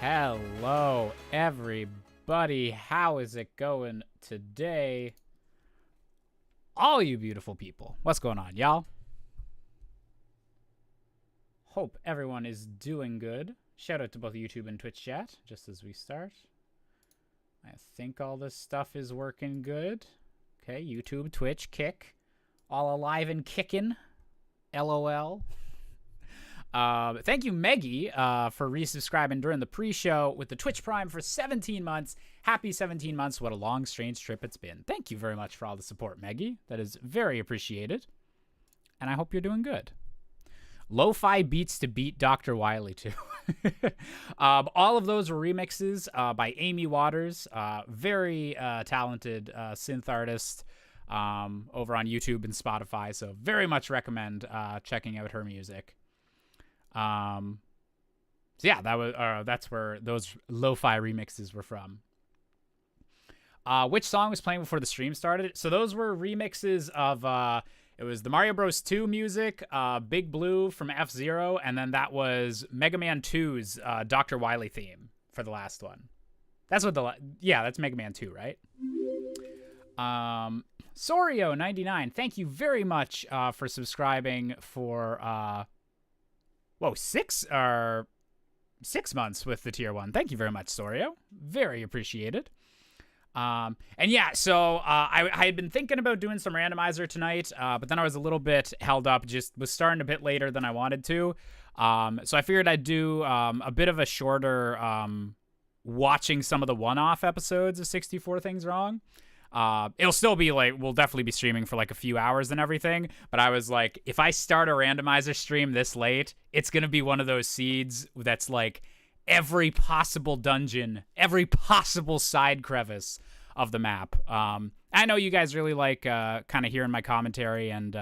Hello, everybody. How is it going today? All you beautiful people. What's going on, y'all? Hope everyone is doing good. Shout out to both YouTube and Twitch chat, just as we start. I think all this stuff is working good. Okay, YouTube, Twitch, Kick. All alive and kicking. LOL. Thank you, Meggie, for resubscribing during the pre-show with the Twitch Prime for 17 months. Happy 17 months. What a long, strange trip it's been. Thank you very much for all the support, Meggie. That is very appreciated. And I hope you're doing good. Lo-fi beats to beat Dr. Wily too. All of those were remixes by Amy Waters, very talented synth artist over on YouTube and Spotify. So very much recommend checking out her music. So yeah, that's where those lo-fi remixes were from. Which song was playing before the stream started? So those were remixes of it was the Mario Bros 2 music, Big Blue from F-Zero, and then that was Mega Man 2's Dr. Wily theme for the last one. That's what that's Mega Man 2, right? Sorio99, thank you very much for subscribing for 6 months with the tier 1. Thank you very much, Sorio. Very appreciated. And yeah, so I had been thinking about doing some randomizer tonight, but then I was a little bit held up, just was starting a bit later than I wanted to. So I figured I'd do a bit of a shorter watching some of the one-off episodes of 64 Things Wrong. It'll still be like, we'll definitely be streaming for like a few hours and everything, but I was like, if I start a randomizer stream this late, it's going to be one of those seeds that's like every possible dungeon, every possible side crevice of the map. I know you guys really like kind of hearing my commentary and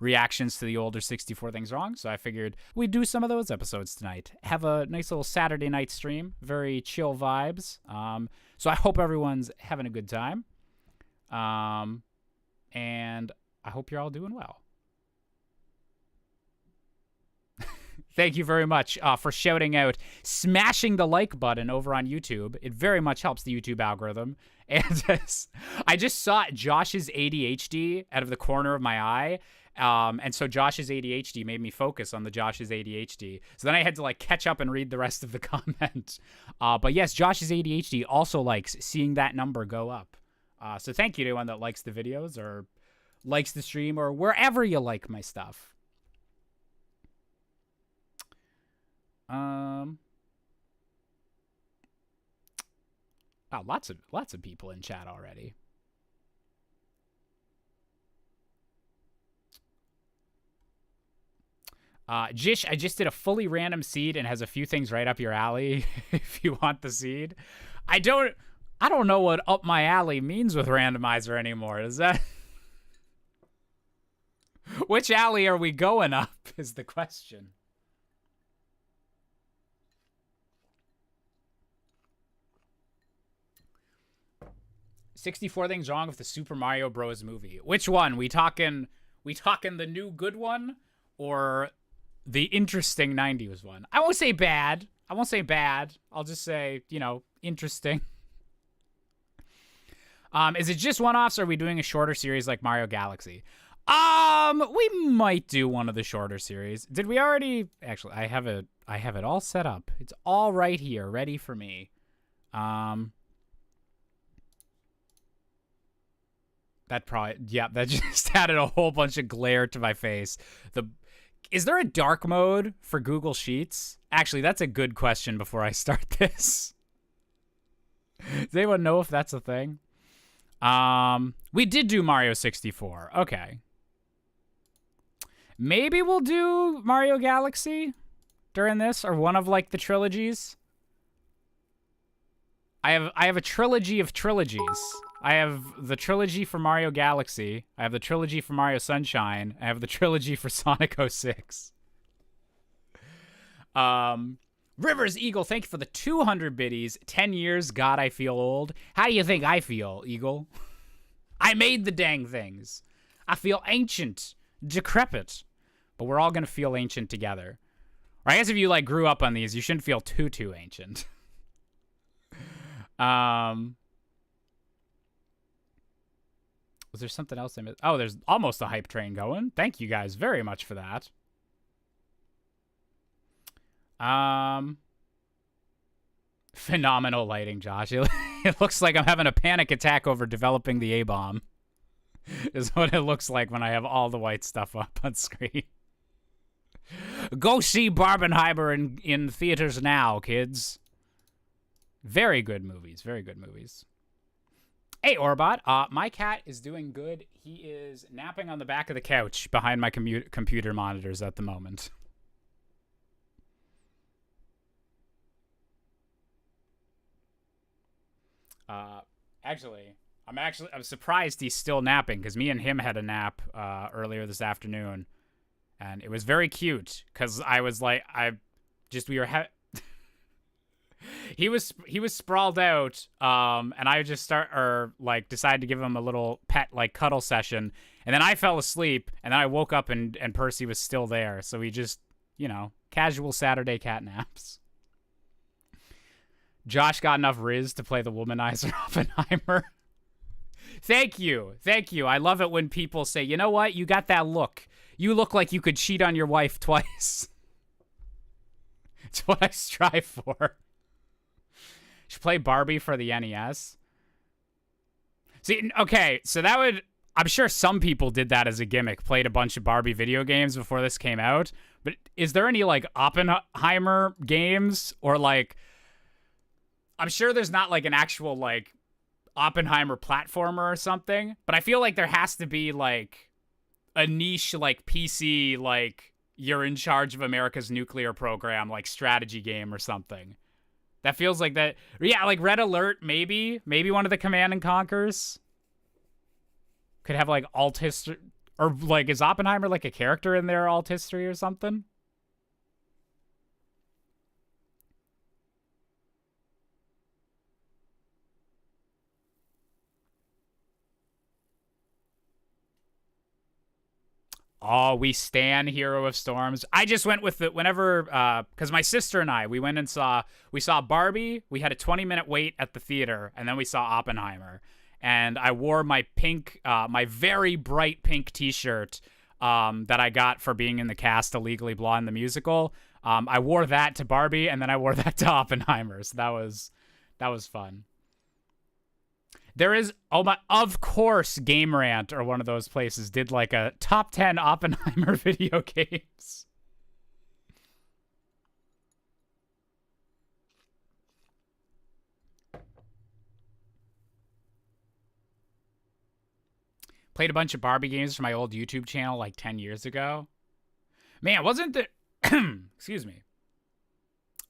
reactions to the older 64 Things Wrong, so I figured we'd do some of those episodes tonight. Have a nice little Saturday night stream, very chill vibes. So I hope everyone's having a good time. And I hope you're all doing well. Thank you very much for shouting out, smashing the like button over on YouTube. It very much helps the YouTube algorithm. And I just saw Josh's ADHD out of the corner of my eye. And so Josh's ADHD made me focus on the Josh's ADHD. So then I had to like catch up and read the rest of the comment. But yes, Josh's ADHD also likes seeing that number go up. So thank you to anyone that likes the videos or likes the stream or wherever you like my stuff. Lots of people in chat already. Jish, I just did a fully random seed and has a few things right up your alley if you want the seed. I don't know what up my alley means with randomizer anymore. Is that... Which alley are we going up is the question. "64 Things Wrong with the Super Mario Bros. Movie." Which one? We talking the new good one or the interesting 90s one? I won't say bad. I'll just say, interesting. Is it just one-offs or are we doing a shorter series like Mario Galaxy? We might do one of the shorter series. Did we already... Actually, I have it all set up. It's all right here, ready for me. That just added a whole bunch of glare to my face. Is there a dark mode for Google Sheets? Actually, that's a good question before I start this. Does anyone know if that's a thing? We did do Mario 64. Okay. Maybe we'll do Mario Galaxy during this or one of like the trilogies. I have a trilogy of trilogies. I have the trilogy for Mario Galaxy. I have the trilogy for Mario Sunshine. I have the trilogy for Sonic 06. Rivers Eagle, thank you for the 200 biddies. 10 years, God, I feel old. How do you think I feel, Eagle? I made the dang things. I feel ancient, decrepit. But we're all going to feel ancient together. Or I guess if you, grew up on these, you shouldn't feel too ancient. Was there something else I missed? Oh, there's almost a hype train going. Thank you guys very much for that. Phenomenal lighting, Josh. It looks like I'm having a panic attack over developing the A-bomb. Is what it looks like when I have all the white stuff up on screen. Go see Barbenheimer in theaters now, kids. Very good movies. Very good movies. Hey, Orbot. My cat is doing good. He is napping on the back of the couch behind my computer monitors at the moment. I'm surprised he's still napping, because me and him had a nap earlier this afternoon, and it was very cute, because I was like, he was sprawled out, and I just decided to give him a little pet cuddle session, and then I fell asleep, and then I woke up and Percy was still there, so we just, casual Saturday cat naps. Josh got enough Riz to play the womanizer Oppenheimer. Thank you. I love it when people say, you know what? You got that look. You look like you could cheat on your wife twice. It's what I strive for. Should play Barbie for the NES. See, okay, so that would... I'm sure some people did that as a gimmick, played a bunch of Barbie video games before this came out. But is there any, Oppenheimer games? Or, I'm sure there's not, an actual, Oppenheimer platformer or something. But I feel like there has to be, a niche, PC, you're in charge of America's nuclear program, strategy game or something. That feels like that. Yeah, Red Alert, maybe. Maybe one of the Command and Conquers. Could have, alt history. Or, is Oppenheimer, a character in their alt history or something? Oh, we stan Hero of Storms. I just went with it whenever, because my sister and I, we went and we saw Barbie. We had a 20-minute wait at the theater, and then we saw Oppenheimer. And I wore my my very bright pink t-shirt that I got for being in the cast of Legally Blonde, the musical. I wore that to Barbie, and then I wore that to Oppenheimer. So that was fun. There is, of course, Game Rant or one of those places did a top 10 Oppenheimer video games. Played a bunch of Barbie games for my old YouTube channel 10 years ago. Man, wasn't there... Excuse me.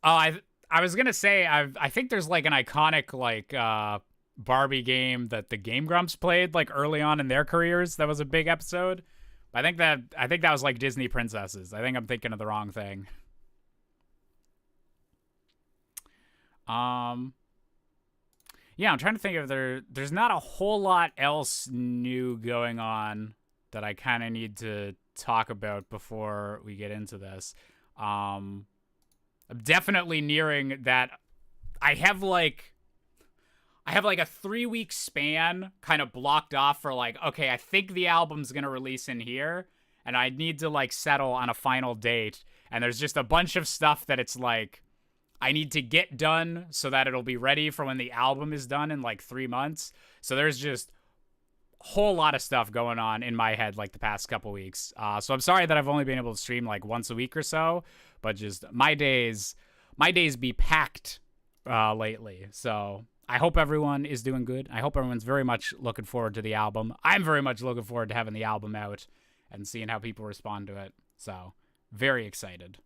Oh, I was going to say, I think there's an iconic Barbie game that the Game Grumps played early on in their careers. That was a big episode. I think that was Disney Princesses. I think I'm thinking of the wrong thing. Yeah, I'm trying to think if there's not a whole lot else new going on that I kind of need to talk about before we get into this. I'm definitely nearing that. I have a 3-week span kind of blocked off for okay, I think the album's going to release in here, and I need to settle on a final date. And there's just a bunch of stuff that it's I need to get done so that it'll be ready for when the album is done in 3 months. So there's just a whole lot of stuff going on in my head the past couple weeks. So I'm sorry that I've only been able to stream once a week or so, but just my days be packed lately. So I hope everyone is doing good. I hope everyone's very much looking forward to the album. I'm very much looking forward to having the album out and seeing how people respond to it. So very excited.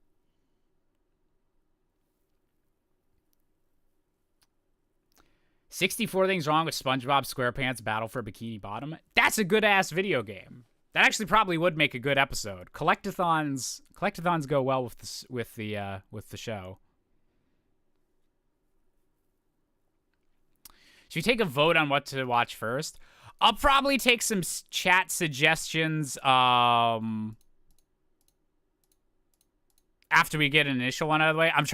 "64 Things Wrong with SpongeBob SquarePants Battle for Bikini Bottom." That's a good-ass video game. That actually probably would make a good episode. Collectathons go well with the show. Should we take a vote on what to watch first? I'll probably take some chat suggestions after we get an initial one out of the way. I'm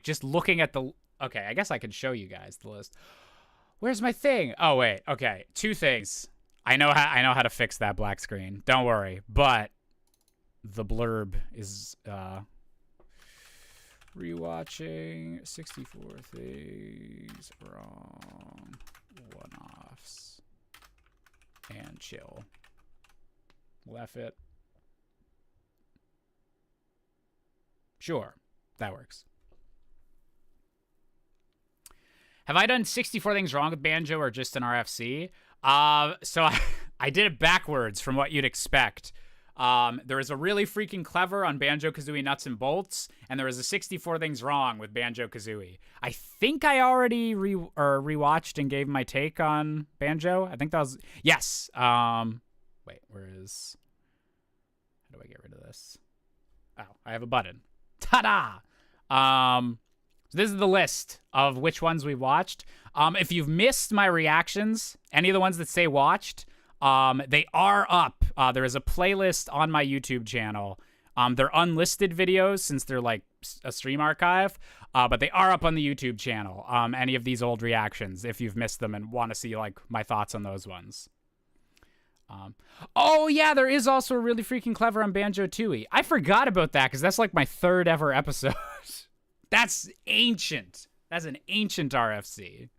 just looking at the Okay, I guess I could show you guys the list. Where's my thing? Oh wait, okay. 2 things. I know how to fix that black screen. Don't worry. But the blurb is rewatching 64 things wrong, one-offs, and chill. Left it. Sure, that works. Have I done 64 things wrong with Banjo or just an RFC? So I did it backwards from what you'd expect. There is a really freaking clever on Banjo-Kazooie Nuts and Bolts, and there is a 64 things wrong with Banjo-Kazooie. I think I already rewatched and gave my take on Banjo. I think that was... Yes. Wait, where is... How do I get rid of this? Oh, I have a button. Ta-da! So this is the list of which ones we watched. If you've missed my reactions, any of the ones that say watched, they are up. There is a playlist on my YouTube channel. They're unlisted videos since they're like a stream archive, but they are up on the YouTube channel. Any of these old reactions, if you've missed them and want to see like my thoughts on those ones. Oh yeah, there is also a really freaking clever on Banjo-Tooie. I forgot about that because that's like my 3rd ever episode. That's ancient. That's an ancient RFC.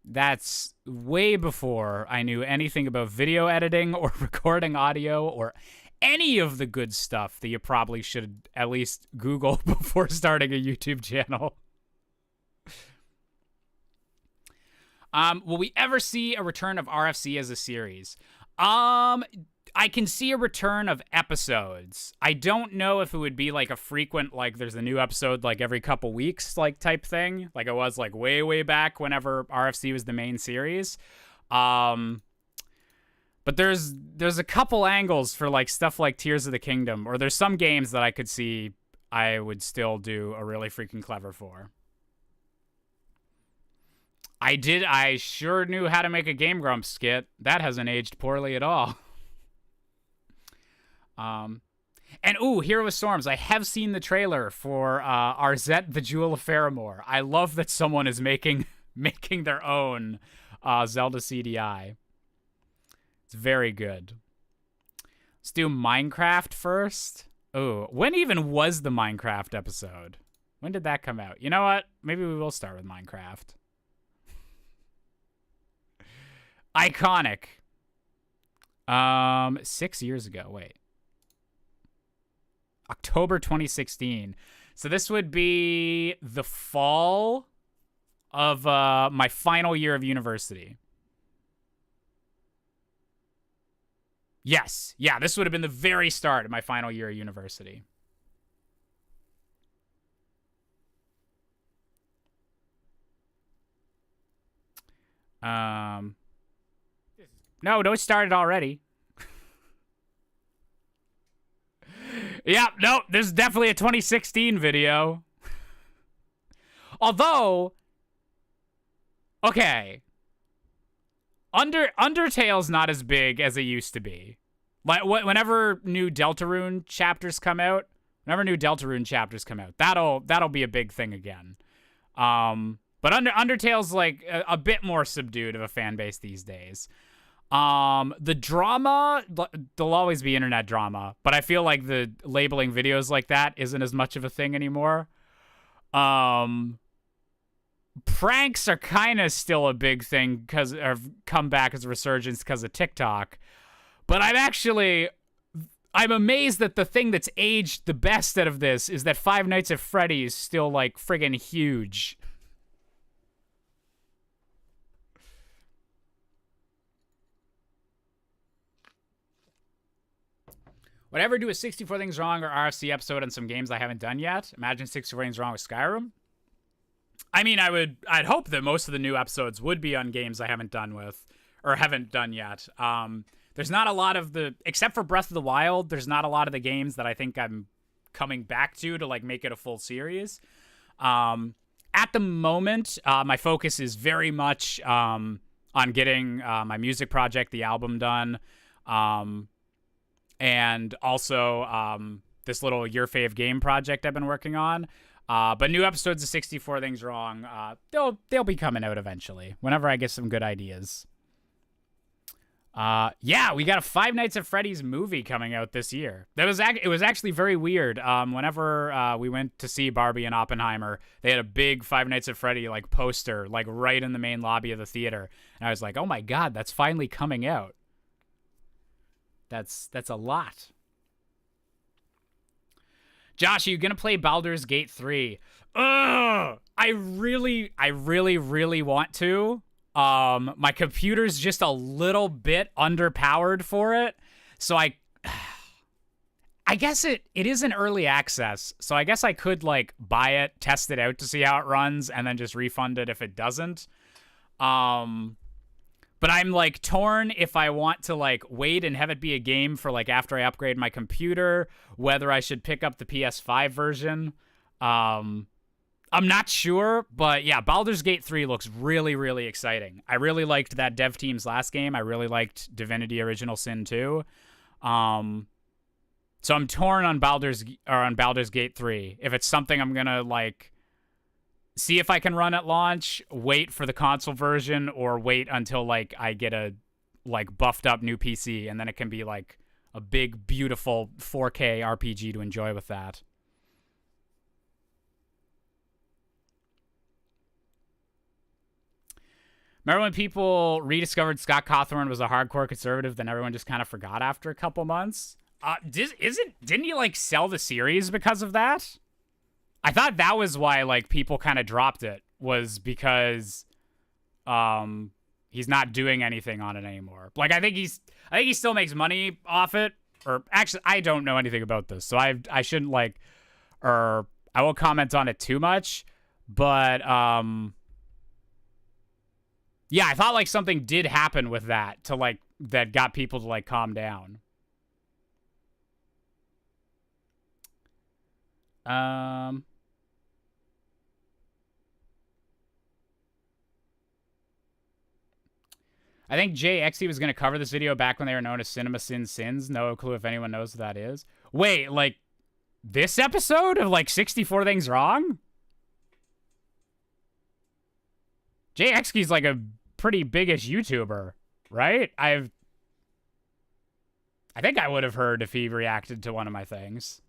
That's way before I knew anything about video editing or recording audio or any of the good stuff that you probably should at least Google before starting a YouTube channel. Will we ever see a return of RFC as a series? I can see a return of episodes. I don't know if it would be like a frequent, like there's a new episode like every couple weeks, like type thing, like it was like way back whenever RFC was the main series. But there's a couple angles for like stuff like Tears of the Kingdom, or there's some games that I could see I would still do a really freaking clever for. I sure knew how to make a Game Grumps skit. That hasn't aged poorly at all. And ooh, Hero of Storms. I have seen the trailer for Arzette, the Jewel of Faramore. I love that someone is making their own Zelda CDI. It's very good. Let's do Minecraft first. Oh, when even was the Minecraft episode? When did that come out? You know what? Maybe we will start with Minecraft. Iconic. 6 years ago. Wait. October 2016. So this would be the fall of my final year of university. Yes. Yeah, this would have been the very start of my final year of university. No, don't start it already. Yeah, no, this is definitely a 2016 video. Although, okay, Undertale's not as big as it used to be. Like whenever new Deltarune chapters come out, that'll be a big thing again. But Undertale's like a bit more subdued of a fan base these days. The drama, there'll always be internet drama, but I feel like the labeling videos like that isn't as much of a thing anymore. Pranks are kind of still a big thing because have come back as a resurgence because of TikTok. But I'm amazed that the thing that's aged the best out of this is that Five Nights at Freddy's still like friggin' huge. Would I ever do a 64 Things Wrong or RFC episode on some games I haven't done yet? Imagine 64 Things Wrong with Skyrim. I mean, I'd hope that most of the new episodes would be on games I haven't done yet. There's not a lot of except for Breath of the Wild, there's not a lot of the games that I think I'm coming back to like make it a full series. At the moment, my focus is very much on getting my music project, the album, done. And also this little Your Fave Game project I've been working on. But new episodes of 64 Things Wrong, they'll be coming out eventually, whenever I get some good ideas. Yeah, we got a Five Nights at Freddy's movie coming out this year. It was actually very weird. Whenever we went to see Barbie and Oppenheimer, they had a big Five Nights at Freddy like poster like right in the main lobby of the theater, and I was like, oh my god, that's finally coming out. That's a lot. Josh, are you gonna play Baldur's Gate 3? Ugh! I really want to. My computer's just a little bit underpowered for it, so I guess it is an early access, so I guess I could like buy it, test it out to see how it runs, and then just refund it if it doesn't. But I'm like torn if I want to like wait and have it be a game for like after I upgrade my computer, whether I should pick up the PS5 version. I'm not sure, but yeah, Baldur's Gate 3 looks really, really exciting. I really liked that dev team's last game. I really liked Divinity Original Sin 2. So I'm torn on Baldur's Gate 3. If it's something I'm gonna like see if I can run at launch, wait for the console version, or wait until like I get a like buffed up new PC, and then it can be like a big, beautiful 4K RPG to enjoy with that. Remember when people rediscovered Scott Cawthorn was a hardcore conservative, then everyone just kind of forgot after a couple months? Didn't he like sell the series because of that? I thought that was why like people kind of dropped it, was because he's not doing anything on it anymore. Like I think he still makes money off it. Or actually, I don't know anything about this, so I shouldn't like, or I won't comment on it too much. But yeah, I thought like something did happen with that to like that got people to like calm down. I think JXE was going to cover this video back when they were known as Cinema Sins Sins. No clue if anyone knows what that is. Wait, like this episode of like 64 Things Wrong? JXE's like a pretty big-ish YouTuber, right? I think I would have heard if he reacted to one of my things.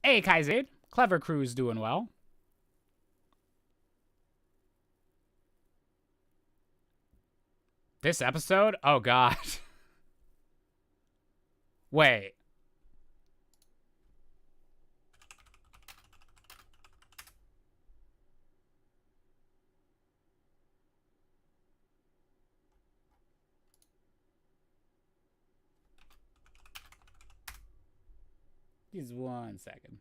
Hey, Kaizade. Clever Crew's doing well. This episode? Oh, God. Wait. Just 1 second.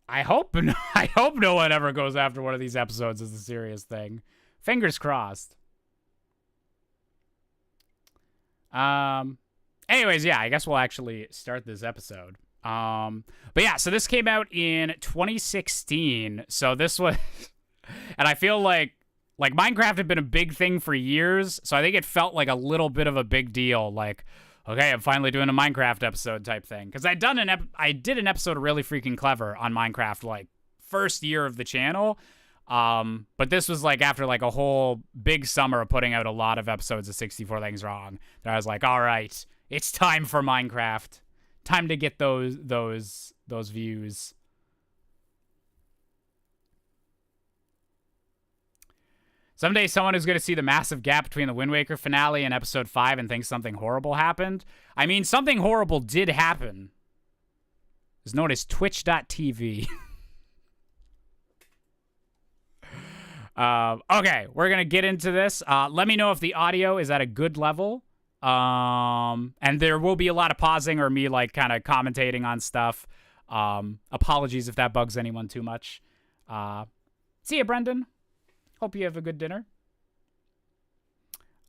I hope no one ever goes after one of these episodes as a serious thing. Fingers crossed. Anyways, yeah, I guess we'll actually start this episode. But yeah, so this came out in 2016. So this was and I feel like Minecraft had been a big thing for years, so I think it felt like a little bit of a big deal, like, okay, I'm finally doing a Minecraft episode type thing. Because I did an episode of Really Freaking Clever on Minecraft, like, first year of the channel. But this was, like, after, like, a whole big summer of putting out a lot of episodes of 64 Things Wrong. That I was like, all right, it's time for Minecraft. Time to get those views. Someday someone is going to see the massive gap between the Wind Waker finale and episode 5 and think something horrible happened. I mean, something horrible did happen. It's known as Twitch.tv. Okay, we're going to get into this. Let me know if the audio is at a good level. And there will be a lot of pausing or me, like, kind of commentating on stuff. Apologies if that bugs anyone too much. See ya, Brendan. Hope you have a good dinner.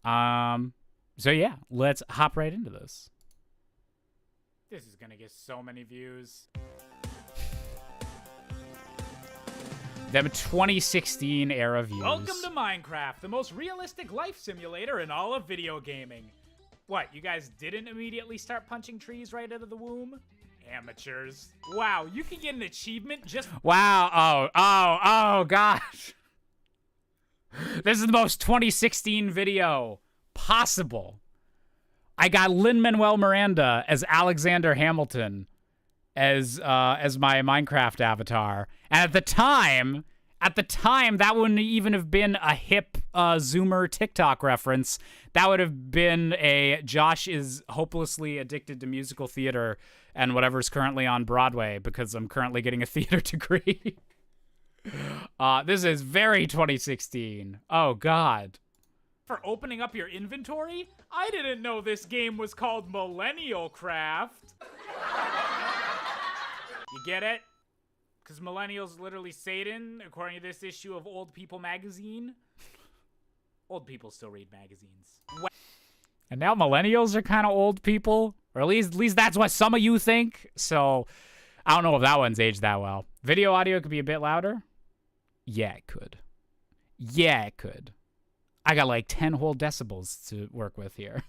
So yeah, let's hop right into this. This is gonna get so many views. Them 2016 era views. Welcome to Minecraft, the most realistic life simulator in all of video gaming. What, you guys didn't immediately start punching trees right out of the womb? Amateurs. Wow, you can get an achievement just— Wow, oh gosh. This is the most 2016 video possible. I got Lin-Manuel Miranda as Alexander Hamilton as my Minecraft avatar. And at the time, that wouldn't even have been a hip Zoomer TikTok reference. That would have been a Josh is hopelessly addicted to musical theater and whatever's currently on Broadway because I'm currently getting a theater degree. This is very 2016. Oh, God. for opening up your inventory? I didn't know this game was called Millennial Craft. You get it? Because millennials literally Satan, according to this issue of Old People magazine. Old people still read magazines. And now millennials are kind of old people, or at least that's what some of you think. So I don't know if that one's aged that well. Video audio could be a bit louder. Yeah, it could. Yeah, it could. I got like 10 whole decibels to work with here.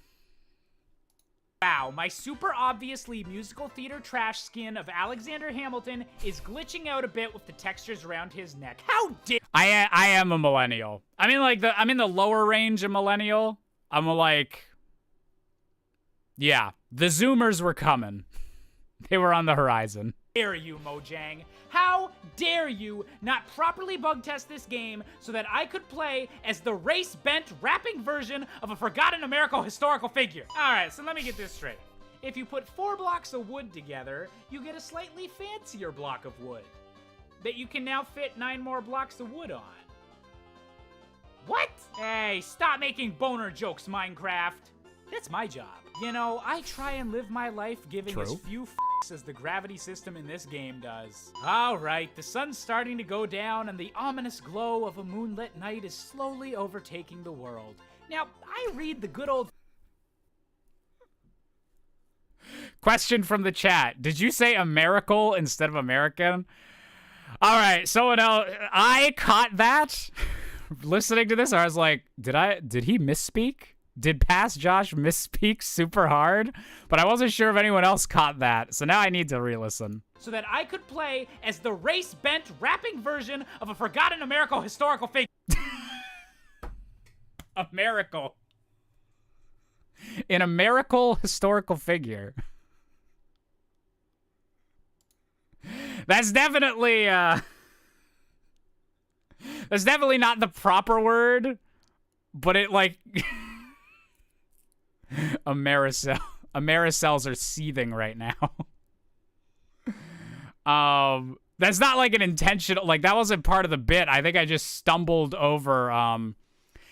Wow, my super obviously musical theater trash skin of Alexander Hamilton is glitching out a bit with the textures around his neck. How dare— I am a millennial. I mean, like, I'm in the lower range of millennial. I'm like, yeah, the Zoomers were coming. They were on the horizon. Dare you, Mojang? How dare you not properly bug test this game so that I could play as the race-bent rapping version of a forgotten American historical figure? Alright, so let me get this straight. If you put 4 blocks of wood together, you get a slightly fancier block of wood that you can now fit 9 more blocks of wood on. What? Hey, stop making boner jokes, Minecraft. That's my job. You know, I try and live my life giving as few f***s as the gravity system in this game does. Alright, the sun's starting to go down and the ominous glow of a moonlit night is slowly overtaking the world. Now, I read the good old— Question from the chat. Did you say Americal instead of American? Alright, someone else. I caught that listening to this. I was like, did he misspeak? Did past Josh misspeak super hard? But I wasn't sure if anyone else caught that, so now I need to re-listen. So that I could play as the race-bent rapping version of a forgotten American historical figure. Americal. An American historical figure. That's definitely, that's definitely not the proper word, but it, like... Americels are seething right now. That's not like an intentional, like that wasn't part of the bit. I think I just stumbled over,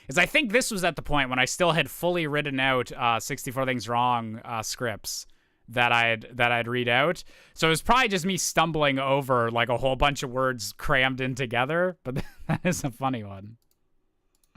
because I think this was at the point when I still had fully written out 64 Things Wrong scripts that I'd read out. So it was probably just me stumbling over like a whole bunch of words crammed in together, but that is a funny one.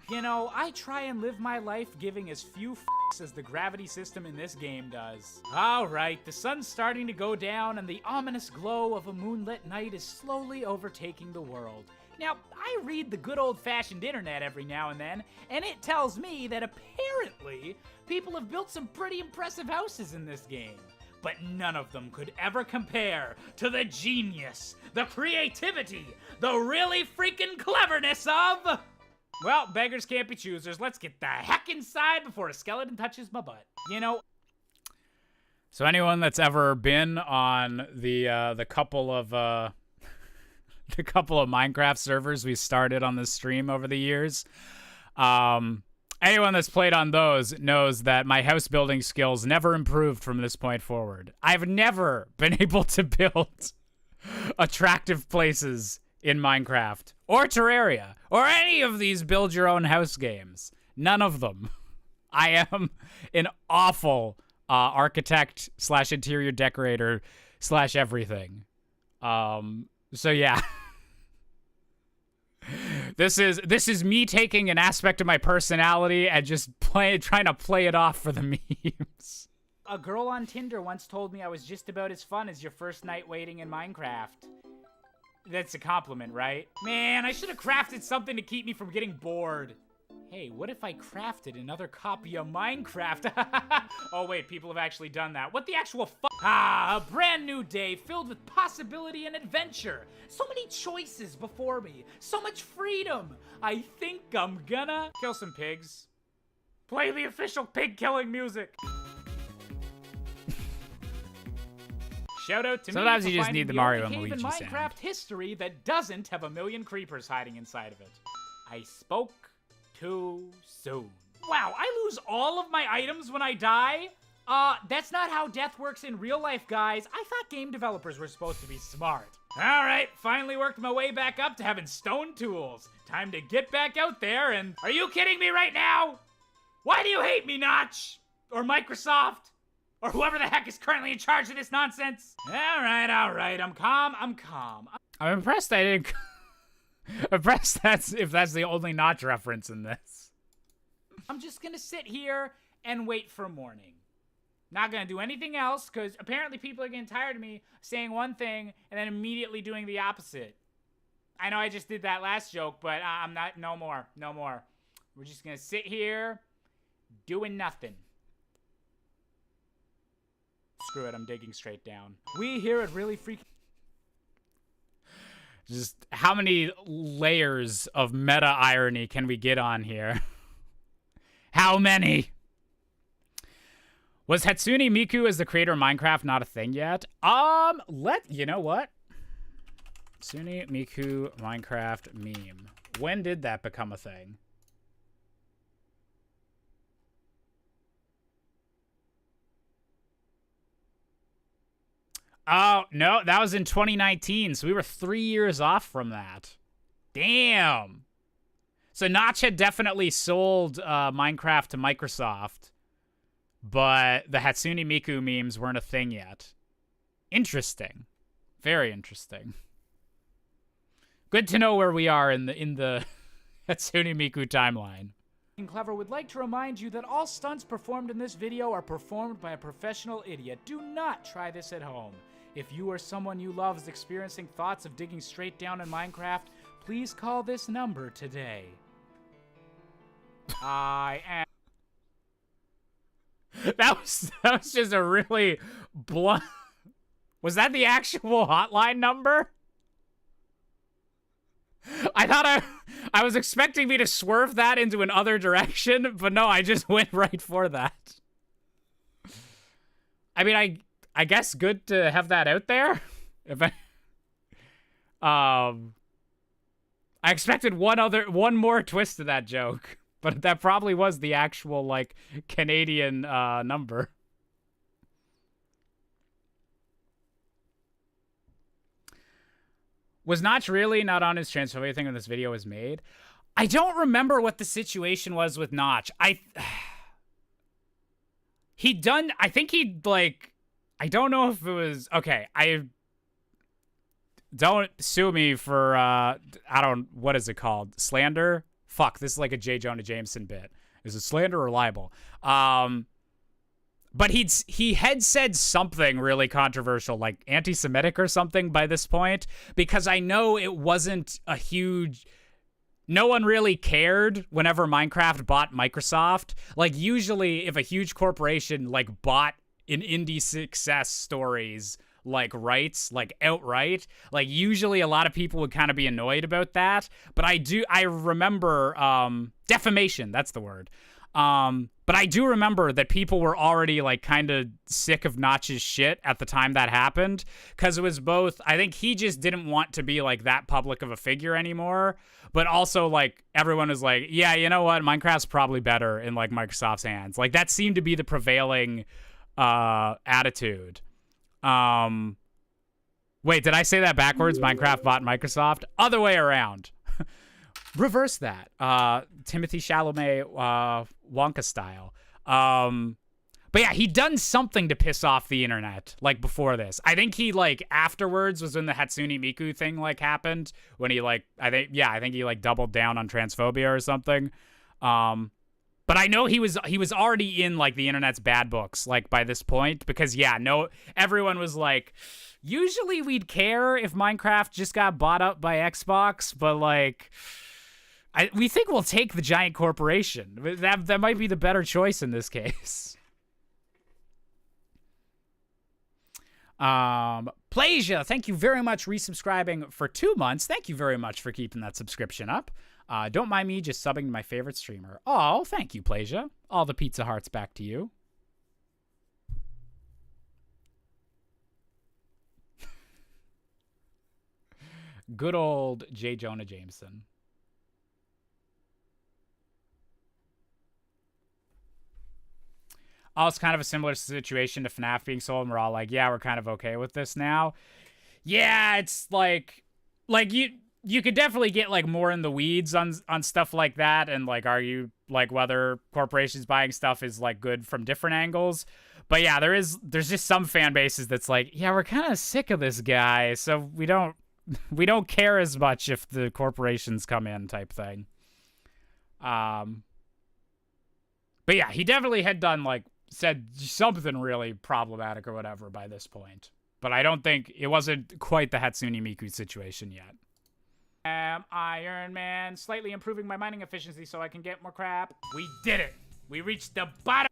You know, I try and live my life giving as few f***s as the gravity system in this game does. Alright, the sun's starting to go down and the ominous glow of a moonlit night is slowly overtaking the world. Now, I read the good old-fashioned internet every now and then, and it tells me that apparently people have built some pretty impressive houses in this game. But none of them could ever compare to the genius, the creativity, the really freaking cleverness of... Well, beggars can't be choosers. Let's get the heck inside before a skeleton touches my butt. You know. So anyone that's ever been on the couple of the couple of Minecraft servers we started on this stream over the years, anyone that's played on those knows that my house building skills never improved from this point forward. I've never been able to build attractive places in Minecraft or Terraria or any of these build your own house games. None of them. I am an awful architect / interior decorator / everything. So yeah. This is me taking an aspect of my personality and just trying to play it off for the memes. A girl on Tinder once told me I was just about as fun as your first night waiting in Minecraft. That's a compliment, right? Man, I should have crafted something to keep me from getting bored. Hey, what if I crafted another copy of Minecraft? Oh wait, people have actually done that. What the actual fuck? Ah, a brand new day filled with possibility and adventure. So many choices before me. So much freedom. I think I'm gonna kill some pigs. Play the official pig killing music. Shout out to Sometimes me you just need the Mario and only cave Luigi in sound. Minecraft history that doesn't have a million creepers hiding inside of it. I spoke too soon. Wow, I lose all of my items when I die? That's not how death works in real life, guys. I thought game developers were supposed to be smart. All right, finally worked my way back up to having stone tools. Time to get back out there and... Are you kidding me right now? Why do you hate me, Notch? Or Microsoft? Or whoever the heck is currently in charge of this nonsense? All right, I'm calm. I'm impressed I didn't... impressed if that's the only Notch reference in this. I'm just gonna sit here and wait for morning. Not gonna do anything else, because apparently people are getting tired of me saying one thing and then immediately doing the opposite. I know I just did that last joke, but I'm not, no more. We're just gonna sit here doing nothing. Screw it, I'm digging straight down. We here at Really Freaking... Just how many layers of meta irony can we get on here? How many? Was Hatsune Miku as the creator of Minecraft not a thing yet? You know what? Hatsune Miku Minecraft meme. When did that become a thing? Oh, no, that was in 2019, so we were 3 years off from that. Damn. So Notch had definitely sold Minecraft to Microsoft, but the Hatsune Miku memes weren't a thing yet. Interesting. Very interesting. Good to know where we are in the Hatsune Miku timeline. Clever would like to remind you that all stunts performed in this video are performed by a professional idiot. Do not try this at home. If you or someone you love is experiencing thoughts of digging straight down in Minecraft, please call this number today. I am... That was just a really blunt... Was that the actual hotline number? I thought I was expecting me to swerve that into another direction, but no, I just went right for that. I mean, I guess good to have that out there. If I expected one more twist to that joke, but that probably was the actual like Canadian number. Was Notch really not on his Transphobia thing when this video was made? I don't remember what the situation was with Notch. I think he'd like, I don't know if it was, okay, don't sue me for, what is it called? Slander? Fuck, this is like a J. Jonah Jameson bit. Is it slander or libel? But he had said something really controversial, like anti-Semitic or something by this point, because I know it wasn't a huge... No one really cared whenever Minecraft bought Microsoft. Like, usually, if a huge corporation, like, bought an indie success stories, like, rights, like, outright, like, usually a lot of people would kind of be annoyed about that. But I remember, defamation, that's the word. But I do remember that people were already, like, kind of sick of Notch's shit at the time that happened, because it was both, I think he just didn't want to be, like, that public of a figure anymore, but also, like, everyone was like, yeah, you know what, Minecraft's probably better in, like, Microsoft's hands. Like, that seemed to be the prevailing, attitude. Wait, did I say that backwards? Minecraft bought Microsoft? Other way around. Reverse that. Timothy Chalamet, Wonka style. But But yeah, he'd done something to piss off the internet, like, before this. I think he, like, afterwards was when the Hatsune Miku thing, like, happened. When he, like, I think he, like, doubled down on transphobia or something. But I know he was already in, like, the internet's bad books, like, by this point. Because, yeah, no, everyone was like, usually we'd care if Minecraft just got bought up by Xbox, but, like, we think we'll take the giant corporation. That might be the better choice in this case. Plasia, thank you very much resubscribing for 2 months. Thank you very much for keeping that subscription up. Don't mind me just subbing to my favorite streamer. Oh, thank you, Plasia. All the pizza hearts back to you. Good old J. Jonah Jameson. Oh, it's kind of a similar situation to FNAF being sold, and we're all like, yeah, we're kind of okay with this now. Yeah, it's like you could definitely get, like, more in the weeds on stuff like that and, like, argue, like, whether corporations buying stuff is, like, good from different angles. But yeah, there's just some fan bases that's like, yeah, we're kind of sick of this guy, so we don't care as much if the corporations come in type thing. But yeah, he definitely had done, like, said something really problematic or whatever by this point. But I don't think it wasn't quite the Hatsune Miku situation yet. Iron Man, slightly improving my mining efficiency so I can get more crap. We did it. We reached the bottom.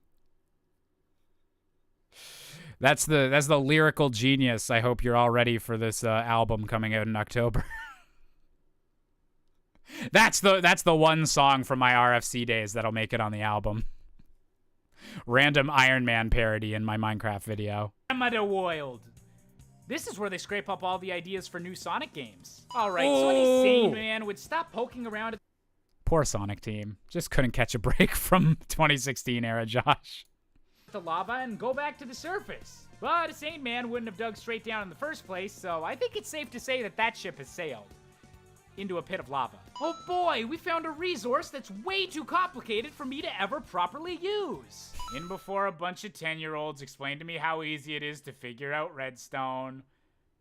That's the lyrical genius. I hope you're all ready for this album coming out in October. That's the one song from my RFC days that'll make it on the album. Random Iron Man parody in my Minecraft video. Mother World. This is where they scrape up all the ideas for new Sonic games. Alright, so any sane man would stop poking around at Poor Sonic team. Just couldn't catch a break from 2016 era Josh. the lava and go back to the surface. But a sane man wouldn't have dug straight down in the first place, so I think it's safe to say that that ship has sailed into a pit of lava. Oh boy, we found a resource that's way too complicated for me to ever properly use. In before a bunch of 10-year-olds explain to me how easy it is to figure out redstone.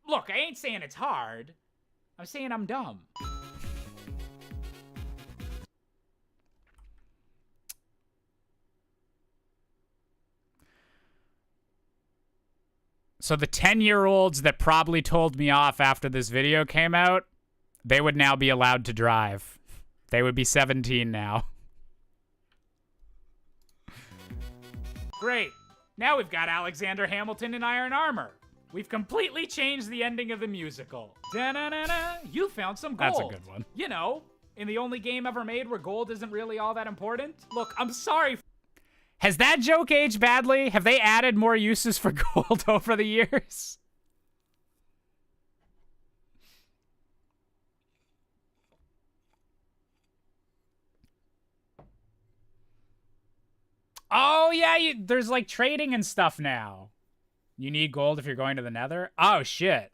Look, I ain't saying it's hard. I'm saying I'm dumb. So the 10-year-olds that probably told me off after this video came out, they would now be allowed to drive. They would be 17 now. Great. Now we've got Alexander Hamilton in iron armor. We've completely changed the ending of the musical. Da-na-na-na, you found some gold. That's a good one. You know, in the only game ever made where gold isn't really all that important. Look, I'm sorry. Has that joke aged badly? Have they added more uses for gold over the years? Oh, yeah, there's, like, trading and stuff now. You need gold if you're going to the nether? Oh, shit.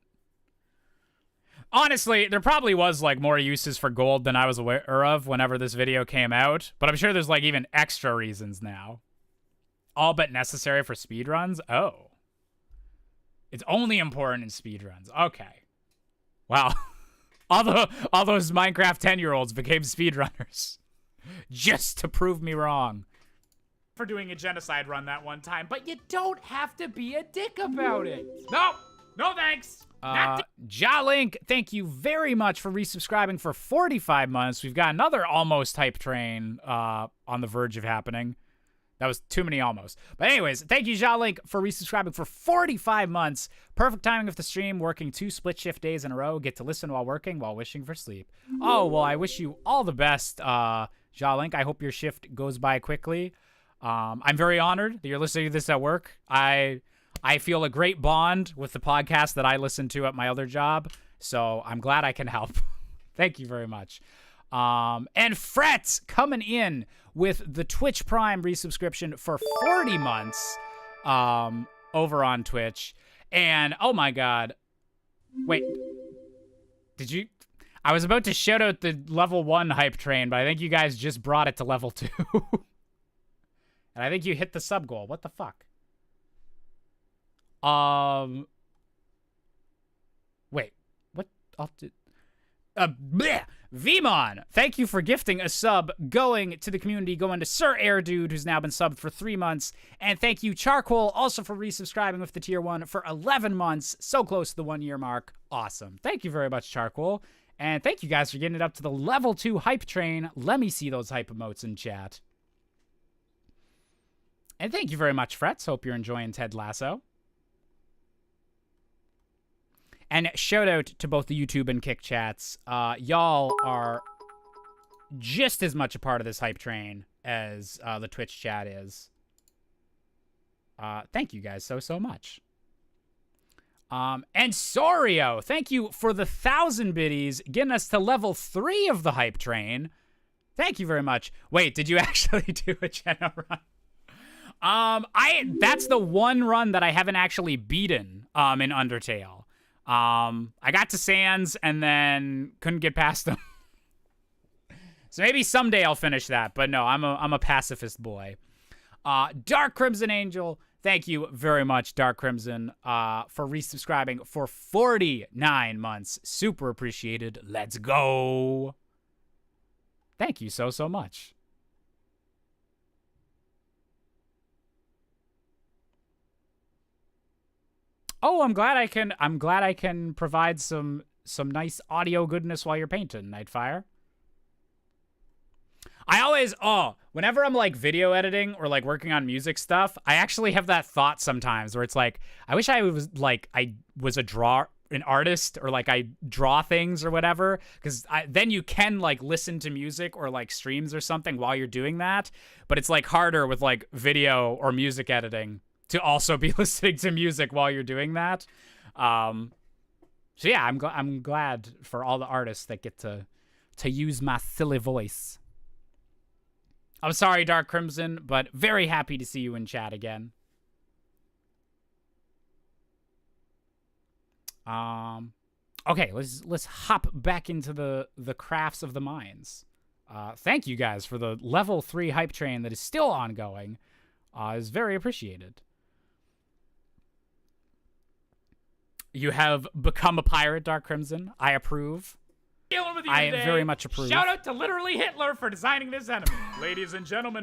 Honestly, there probably was, like, more uses for gold than I was aware of whenever this video came out. But I'm sure there's, like, even extra reasons now. All but necessary for speedruns? Oh. It's only important in speedruns. Okay. Wow. all those Minecraft 10-year-olds became speedrunners. Just to prove me wrong. For doing a genocide run that one time, but you don't have to be a dick about it. No, no thanks. Jalink, thank you very much for resubscribing for 45 months. We've got another almost hype train on the verge of happening. That was too many almost. But anyways, thank you, Jalink, for resubscribing for 45 months. Perfect timing of the stream, working 2 split shift days in a row. Get to listen while working, while wishing for sleep. Oh, well, I wish you all the best, Jalink. I hope your shift goes by quickly. I'm very honored that you're listening to this at work. I feel a great bond with the podcast that I listen to at my other job, so I'm glad I can help. Thank you very much. And Fret coming in with the Twitch Prime resubscription for 40 months over on Twitch. And, oh my god. Wait. Did you... I was about to shout out the level 1 hype train, but I think you guys just brought it to level 2. And I think you hit the sub goal. What the fuck? Wait, what? Bleh! Vmon, thank you for gifting a sub, going to the community, going to Sir Air Dude, who's now been subbed for 3 months. And thank you, Charcoal, also for resubscribing with the tier 1 for 11 months. So close to the 1 year mark. Awesome. Thank you very much, Charcoal. And thank you guys for getting it up to the level 2 hype train. Let me see those hype emotes in chat. And thank you very much, Frets. Hope you're enjoying Ted Lasso. And shout out to both the YouTube and Kick chats. Y'all are just as much a part of this hype train as the Twitch chat is. Thank you guys so much. And Sorio, thank you for the 1,000 biddies, getting us to level 3 of the hype train. Thank you very much. Wait, did you actually do a Jenna run? That's the one run that I haven't actually beaten in Undertale. I got to Sands and then couldn't get past them. So maybe someday I'll finish that, but no, I'm a pacifist boy. Dark Crimson Angel, thank you very much, Dark Crimson, for resubscribing for 49 months. Super appreciated. Let's go. Thank you so much. Oh, I'm glad I can provide some nice audio goodness while you're painting, Nightfire. I always, whenever I'm like video editing or like working on music stuff, I actually have that thought sometimes where it's like, I wish I was an artist, or like I draw things or whatever, because then you can like listen to music or like streams or something while you're doing that, but it's like harder with like video or music editing to also be listening to music while you're doing that. So yeah, I'm glad for all the artists that get to use my silly voice. I'm sorry, Dark Crimson, but very happy to see you in chat again. Okay, let's hop back into the crafts of the mines. Thank you guys for the level 3 hype train that is still ongoing. Is very appreciated. You have become a pirate, Dark Crimson. I approve. Dealing with you I today. very much approve. Shout out to literally Hitler for designing this enemy. Ladies and gentlemen.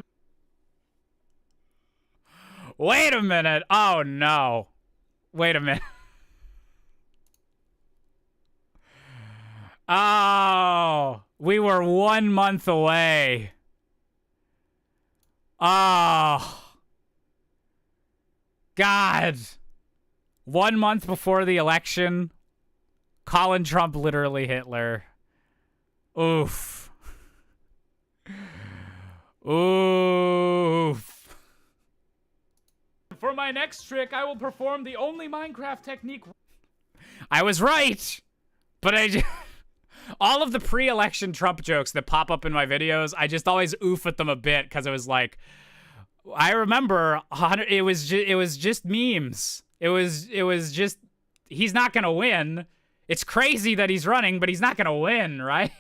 Wait a minute. Oh, no. Wait a minute. Oh, we were 1 month away. Oh. God. 1 month before the election, Colin Trump literally Hitler. Oof. Oof. For my next trick, I will perform the only Minecraft technique. I was right, but all of the pre-election Trump jokes that pop up in my videos, I just always oof at them a bit because it was like, I remember it was just memes. It was just, he's not gonna win. It's crazy that he's running, but he's not gonna win, right?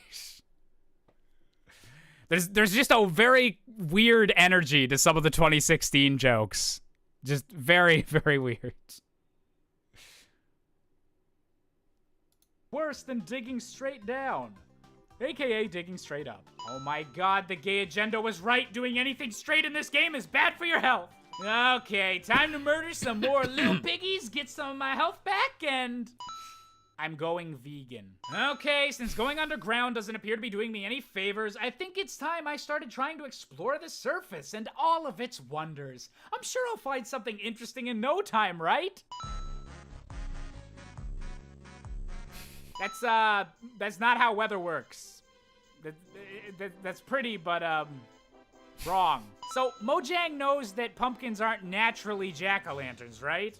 There's just a very weird energy to some of the 2016 jokes. Just very, very weird. Worse than digging straight down, aka digging straight up. Oh my god, the gay agenda was right. Doing anything straight in this game is bad for your health. Okay, time to murder some more little piggies, get some of my health back, and I'm going vegan. Okay, since going underground doesn't appear to be doing me any favors, I think it's time I started trying to explore the surface and all of its wonders. I'm sure I'll find something interesting in no time, right? That's not how weather works. That's pretty, but, wrong. So, Mojang knows that pumpkins aren't naturally jack-o'-lanterns, right?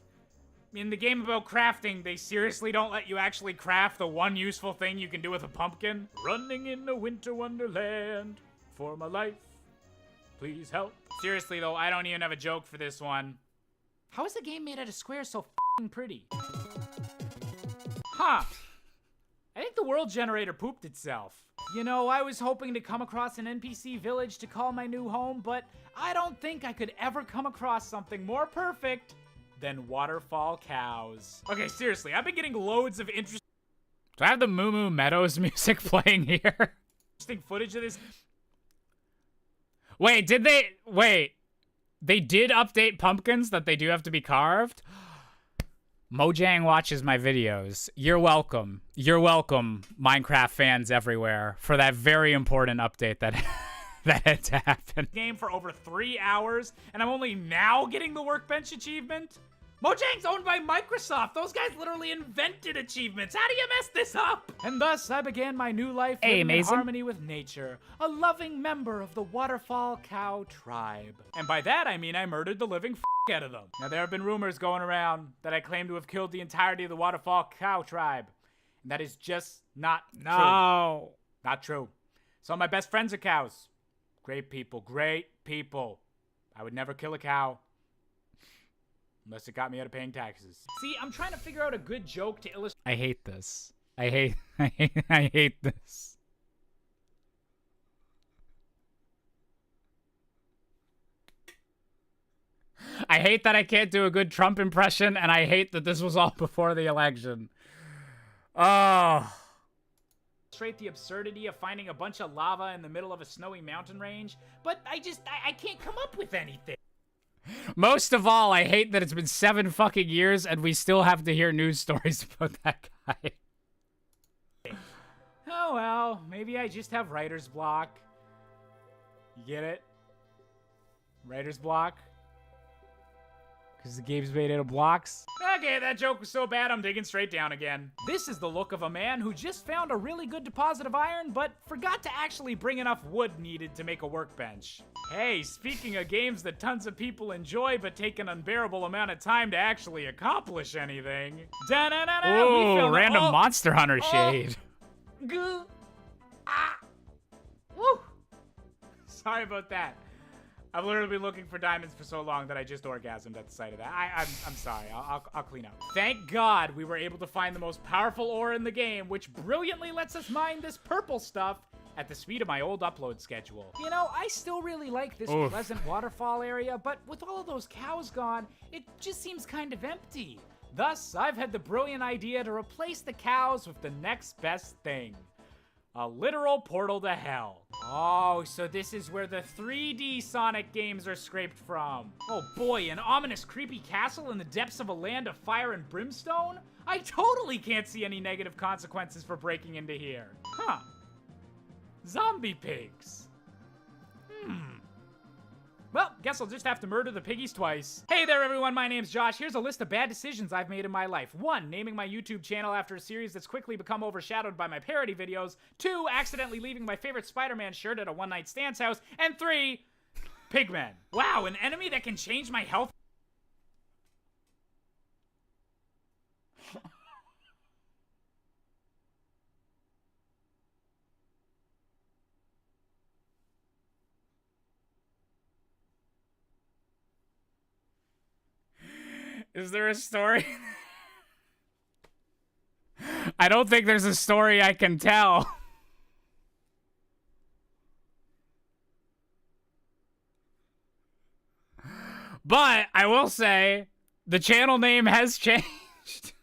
In the game about crafting, they seriously don't let you actually craft the one useful thing you can do with a pumpkin. Running in a winter wonderland for my life. Please help. Seriously, though, I don't even have a joke for this one. How is a game made out of squares so f***ing pretty? Huh. I think the world generator pooped itself. You know, I was hoping to come across an NPC village to call my new home, but I don't think I could ever come across something more perfect than waterfall cows. Okay, seriously, I've been getting loads of interesting Do I have the Moo Moo Meadows music playing here? footage of this. Wait, did they... Wait. They did update pumpkins that they do have to be carved? Mojang watches my videos. You're welcome. You're welcome, Minecraft fans everywhere, for that very important update that that had to happen. Game for over 3 hours, and I'm only now getting the workbench achievement? Mojang's owned by Microsoft. Those guys literally invented achievements. How do you mess this up? And thus, I began my new life living in harmony with nature, a loving member of the Waterfall Cow tribe. And by that, I mean I murdered the living out of them. Now, there have been rumors going around that I claim to have killed the entirety of the Waterfall Cow tribe. And that is just not true. Not true. Some of my best friends are cows. Great people. Great people. I would never kill a cow. Unless it got me out of paying taxes. See, I'm trying to figure out a good joke to illustrate. I hate this. I hate this. I hate that I can't do a good Trump impression, and I hate that this was all before the election. Oh. The absurdity of finding a bunch of lava in the middle of a snowy mountain range, but I can't come up with anything. Most of all, I hate that it's been 7 fucking years and we still have to hear news stories about that guy. Oh well, maybe I just have writer's block. You get it? Writer's block? Because the game's made out of blocks? Okay, that joke was so bad I'm digging straight down again. This is the look of a man who just found a really good deposit of iron, but forgot to actually bring enough wood needed to make a workbench. Hey, speaking of games that tons of people enjoy but take an unbearable amount of time to actually accomplish anything. Ooh, random Monster Hunter shade. Goo. Ah. Woo. Sorry about that. I've literally been looking for diamonds for so long that I just orgasmed at the sight of that. I'm sorry. I'll clean up. Thank God we were able to find the most powerful ore in the game, which brilliantly lets us mine this purple stuff at the speed of my old upload schedule. You know, I still really like this pleasant waterfall area, but with all of those cows gone, it just seems kind of empty. Thus, I've had the brilliant idea to replace the cows with the next best thing. A literal portal to hell. Oh, so this is where the 3D Sonic games are scraped from. Oh boy, an ominous creepy castle in the depths of a land of fire and brimstone? I totally can't see any negative consequences for breaking into here. Huh. Zombie pigs. Well, guess I'll just have to murder the piggies twice. Hey there, everyone. My name's Josh. Here's a list of bad decisions I've made in my life. 1, naming my YouTube channel after a series that's quickly become overshadowed by my parody videos. 2, accidentally leaving my favorite Spider-Man shirt at a one-night stand's house. And 3, Pigmen. Wow, an enemy that can change my health. Is there a story? I don't think there's a story I can tell. But I will say the channel name has changed.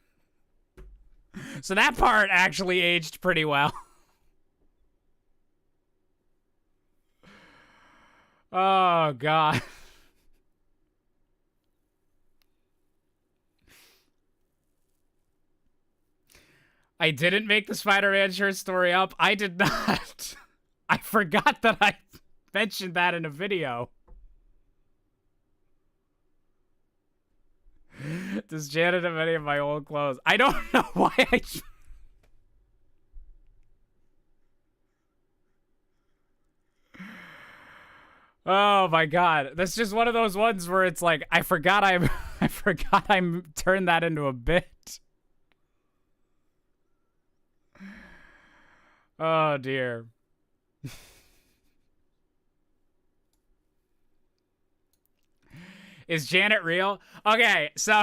So that part actually aged pretty well. Oh, God. I didn't make the Spider-Man shirt story up. I did not. I forgot that I mentioned that in a video. Does Janet have any of my old clothes? I don't know why I... Oh my God. That's just one of those ones where it's like, I forgot I turned that into a bit. Oh, dear. Is Janet real? Okay, so...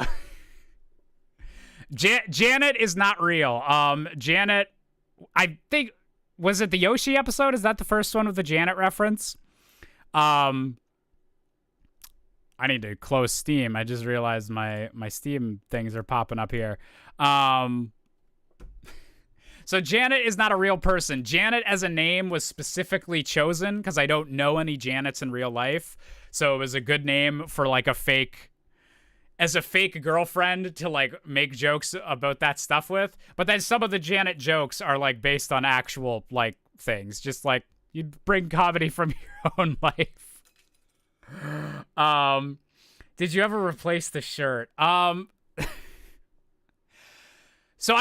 Janet is not real. Janet... I think... Was it the Yoshi episode? Is that the first one with the Janet reference? I I need to close Steam. I just realized my Steam things are popping up here. So Janet is not a real person. Janet as a name was specifically chosen because I don't know any Janets in real life. So it was a good name for like a fake girlfriend to like make jokes about that stuff with. But then some of the Janet jokes are like based on actual like things. Just like you bring comedy from your own life. Did you ever replace the shirt? So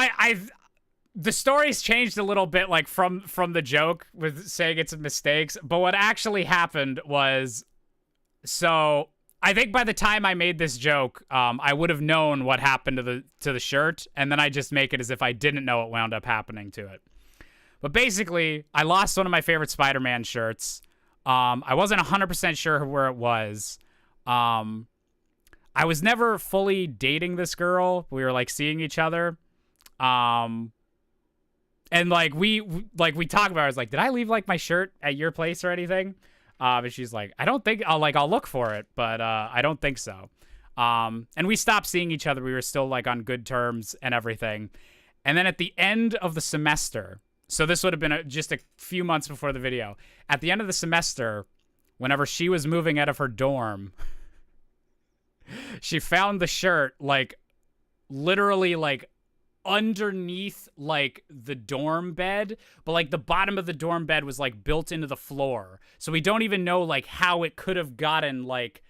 the story's changed a little bit, like from the joke with saying it's mistakes. But what actually happened was, so I think by the time I made this joke, I would have known what happened to the shirt, and then I just make it as if I didn't know what wound up happening to it. But basically, I lost one of my favorite Spider-Man shirts. I wasn't 100% sure where it was. I was never fully dating this girl. We were like seeing each other. And like we talk about it. I was like, did I leave like my shirt at your place or anything? And she's like, I don't think I'll look for it, but I don't think so. And we stopped seeing each other. We were still like on good terms and everything. And then at the end of the semester, so this would have been just a few months before the video. At the end of the semester, whenever she was moving out of her dorm, she found the shirt like literally like underneath like the dorm bed, but like the bottom of the dorm bed was like built into the floor, so we don't even know like how it could have gotten like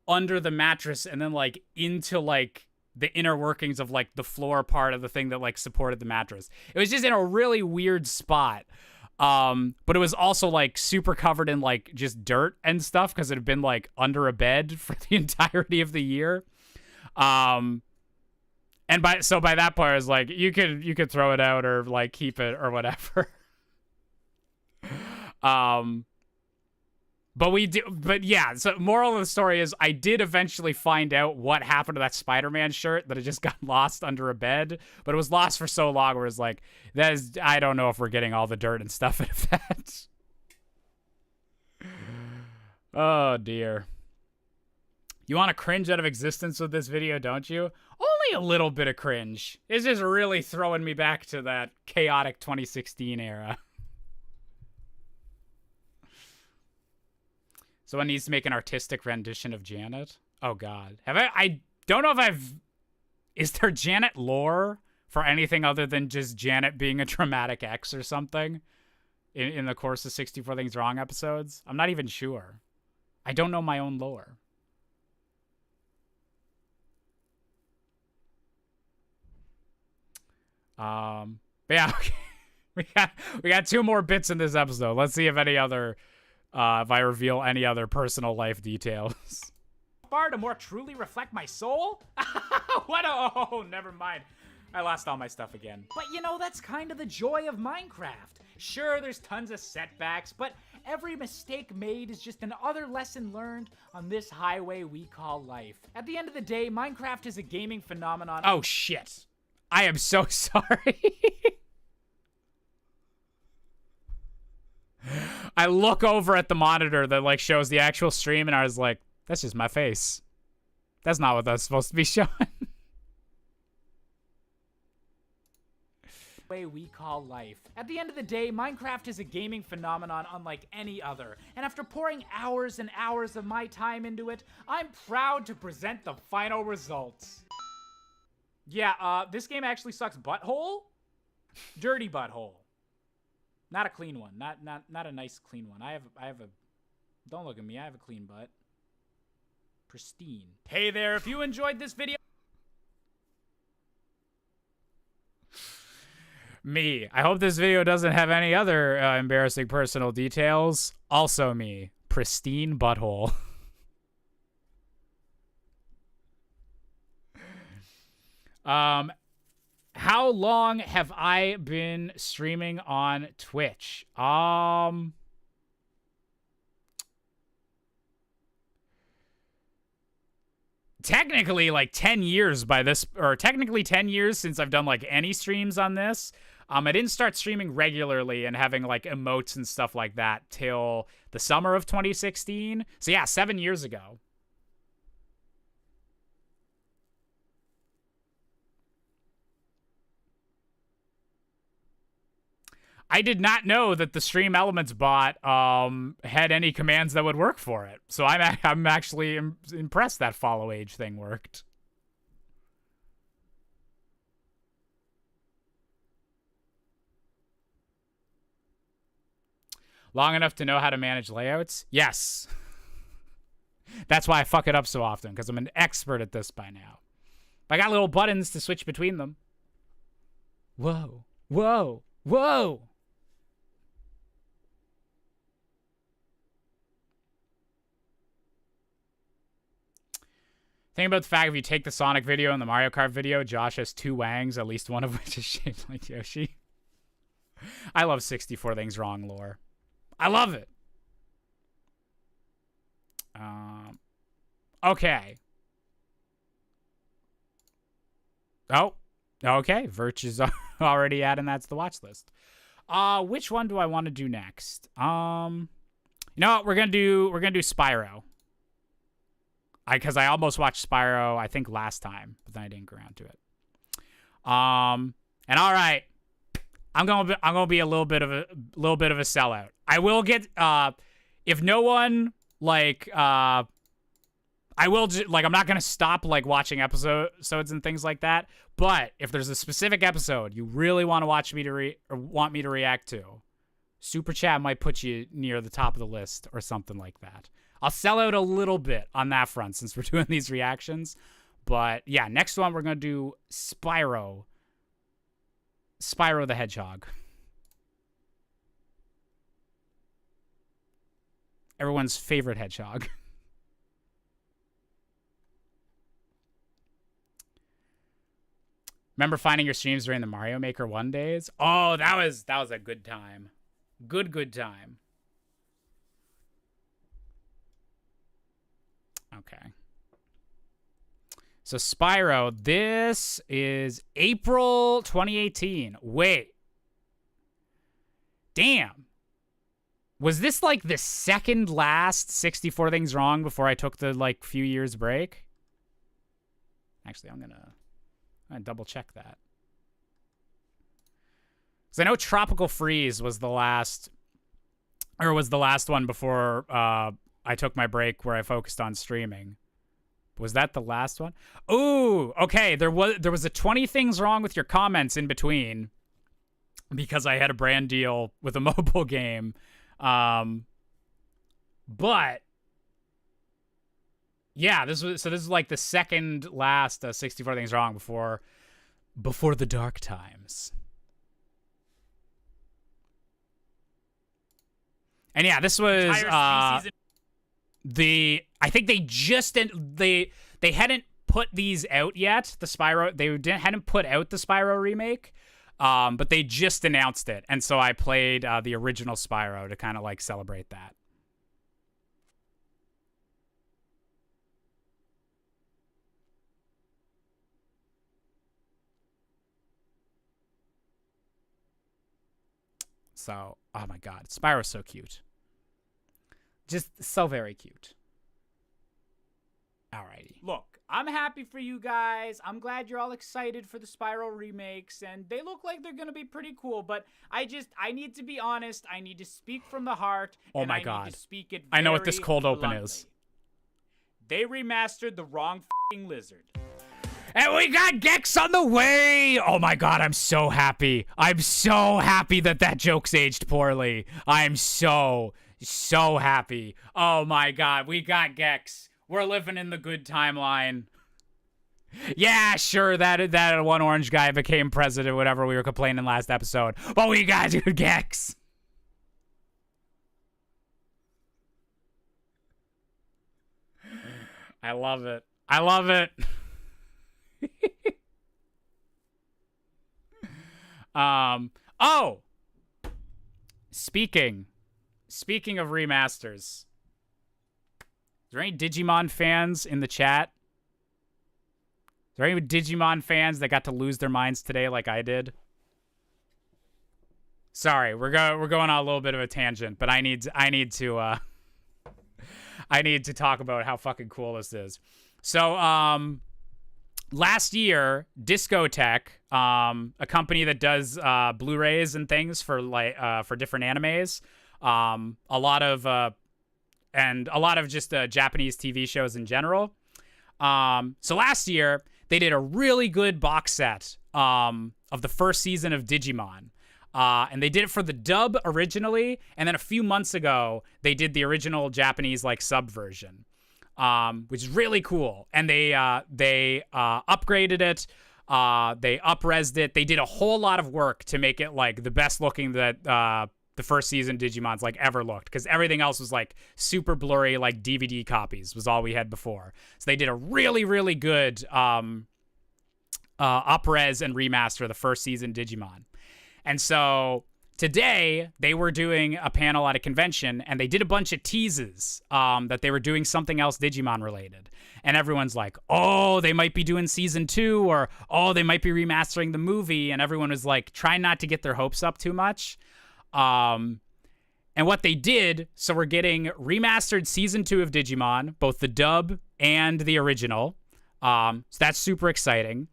under the mattress and then like into like the inner workings of like the floor part of the thing that like supported the mattress. It was just in a really weird spot, but it was also like super covered in like just dirt and stuff because it had been like under a bed for the entirety of the year. And by that point, I was like, you could throw it out or like keep it or whatever. But yeah. So moral of the story is, I did eventually find out what happened to that Spider-Man shirt, that it just got lost under a bed. But it was lost for so long, where it's like, I don't know if we're getting all the dirt and stuff out of that. Oh dear. You want to cringe out of existence with this video, don't you? Only a little bit of cringe. It's just really throwing me back to that chaotic 2016 era. Someone needs to make an artistic rendition of Janet. Oh God. I don't know if is there Janet lore for anything other than just Janet being a traumatic ex or something in the course of 64 Things Wrong episodes? I'm not even sure. I don't know my own lore. But yeah, okay. we got 2 more bits in this episode. Let's see if any other, if I reveal any other personal life details. Bar to more truly reflect my soul? Oh, never mind. I lost all my stuff again. But you know, that's kind of the joy of Minecraft. Sure, there's tons of setbacks, but every mistake made is just another lesson learned on this highway we call life. At the end of the day, Minecraft is a gaming phenomenon. Oh shit. I am so sorry. I look over at the monitor that like shows the actual stream, and I was like, that's just my face. That's not what that's supposed to be showing. Way we call life. At the end of the day, Minecraft is a gaming phenomenon unlike any other, and after pouring hours and hours of my time into it, I'm proud to present the final results. Yeah, this game actually sucks butthole. Dirty butthole. Not a clean one. Not a nice clean one. I have a don't look at me. I have a clean butt. Pristine. Hey there, if you enjoyed this video, me. I hope this video doesn't have any other embarrassing personal details. Also me. Pristine butthole. How long have I been streaming on Twitch? Technically like 10 years by this, or technically 10 years since I've done like any streams on this. I didn't start streaming regularly and having like emotes and stuff like that till the summer of 2016. So yeah, 7 years ago. I did not know that the Stream Elements bot had any commands that would work for it. So I'm actually impressed that follow age thing worked. Long enough to know how to manage layouts? Yes. That's why I fuck it up so often, because I'm an expert at this by now. I got little buttons to switch between them. Whoa. Whoa. Whoa. Think about the fact if you take the Sonic video and the Mario Kart video, Josh has 2 wangs, at least one of which is shaped like Yoshi. I love 64 Things Wrong lore. I love it. Okay. Oh, okay. Verge is already adding that to the watch list. Which one do I want to do next? You know what? We're gonna do Spyro. Because I almost watched Spyro, I think last time, but then I didn't get around to it. And all right, I'm gonna be a little bit of a sellout. I will get if no one I will I'm not gonna stop watching episodes and things like that. But if there's a specific episode you really want to watch me to want me to react to, Super Chat might put you near the top of the list or something like that. I'll sell out a little bit on that front since we're doing these reactions. But yeah, next one we're gonna do Spyro the Hedgehog. Everyone's favorite hedgehog. Remember finding your streams during the Mario Maker 1 days? Oh, that was a good time. Good time. Okay. So Spyro, this is April 2018. Wait. Damn. Was this the second last 64 Things Wrong before I took the few years break? Actually, I'm gonna double check that. Because I know Tropical Freeze was the last one before I took my break where I focused on streaming. Was that the last one? Ooh, okay. There was a 20 things wrong with your comments in between because I had a brand deal with a mobile game. But yeah, this is the second last 64 things wrong before the dark times. And yeah, this was I think they hadn't put these out yet. The Spyro hadn't put out the Spyro remake, but they just announced it, and so I played the original Spyro to kind of celebrate that. So, oh my god, Spyro's so cute. Just so very cute. Alrighty. Look, I'm happy for you guys. I'm glad you're all excited for the Spyro remakes, and they look like they're gonna be pretty cool, but I need to be honest. I need to speak from the heart. Oh my god. Need to speak it I know what this cold bluntly. open is. They remastered the wrong f***ing lizard. And we got Gex on the way! Oh my god, I'm so happy. I'm so happy that joke's aged poorly. I'm so happy. Oh my god, we got Gex. We're living in the good timeline. Yeah, sure, that one orange guy became president, whatever we were complaining last episode. But we got dude Gex. I love it. I love it. Oh, speaking of remasters, is there any Digimon fans in the chat? Is there any Digimon fans that got to lose their minds today like I did? Sorry, we're going on a little bit of a tangent, but I need to talk about how fucking cool this is. So, last year, Discotech, a company that does Blu-rays and things for for different animes, a lot of just Japanese TV shows in general. So last year they did a really good box set of the first season of Digimon. And they did it for the dub originally, and then a few months ago they did the original Japanese sub version, which is really cool. And they upgraded it, they up-resed it. They did a whole lot of work to make it the best looking that the first season Digimon's ever looked, because everything else was super blurry, DVD copies was all we had before. So they did a really, really good up-res and remaster of the first season Digimon. And so today they were doing a panel at a convention, and they did a bunch of teases that they were doing something else Digimon related. And everyone's like, oh, they might be doing season 2, or oh, they might be remastering the movie. And everyone was trying not to get their hopes up too much. And what they did, so we're getting remastered season 2 of Digimon, both the dub and the original. So that's super exciting.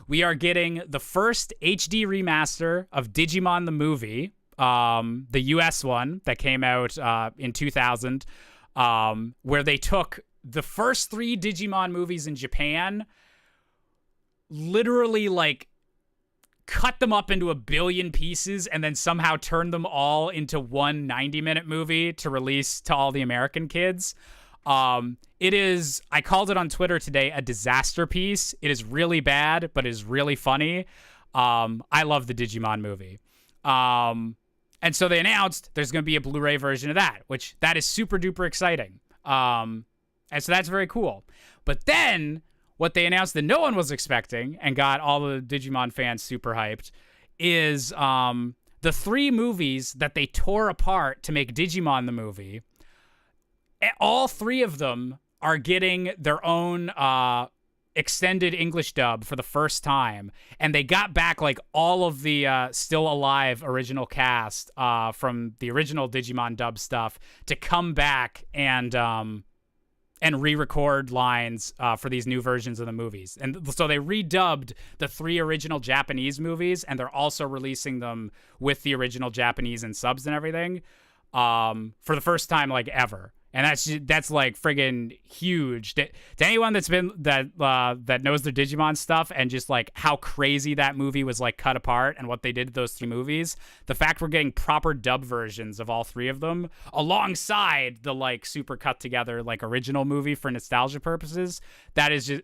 We are getting the first HD remaster of Digimon the movie, the US one that came out in 2000, where they took the first 3 Digimon movies in Japan, literally cut them up into a billion pieces, and then somehow turned them all into one 90-minute movie to release to all the American kids. It is, I called it on Twitter today, a disaster piece. It is really bad, but it is really funny. I love the Digimon movie. And so they announced there's going to be a Blu-ray version of that is super duper exciting. And so that's very cool. But then what they announced that no one was expecting and got all the Digimon fans super hyped is the 3 movies that they tore apart to make Digimon the movie. All 3 of them are getting their own extended English dub for the first time. And they got back all of the still alive original cast from the original Digimon dub stuff to come back and re-record lines for these new versions of the movies. And so they redubbed the 3 original Japanese movies, and they're also releasing them with the original Japanese and subs and everything for the first time ever. And that's friggin' huge. To anyone that's been that knows their Digimon stuff and just how crazy that movie was cut apart and what they did to those 3 movies, the fact we're getting proper dub versions of all 3 of them alongside the super cut together original movie for nostalgia purposes, that is just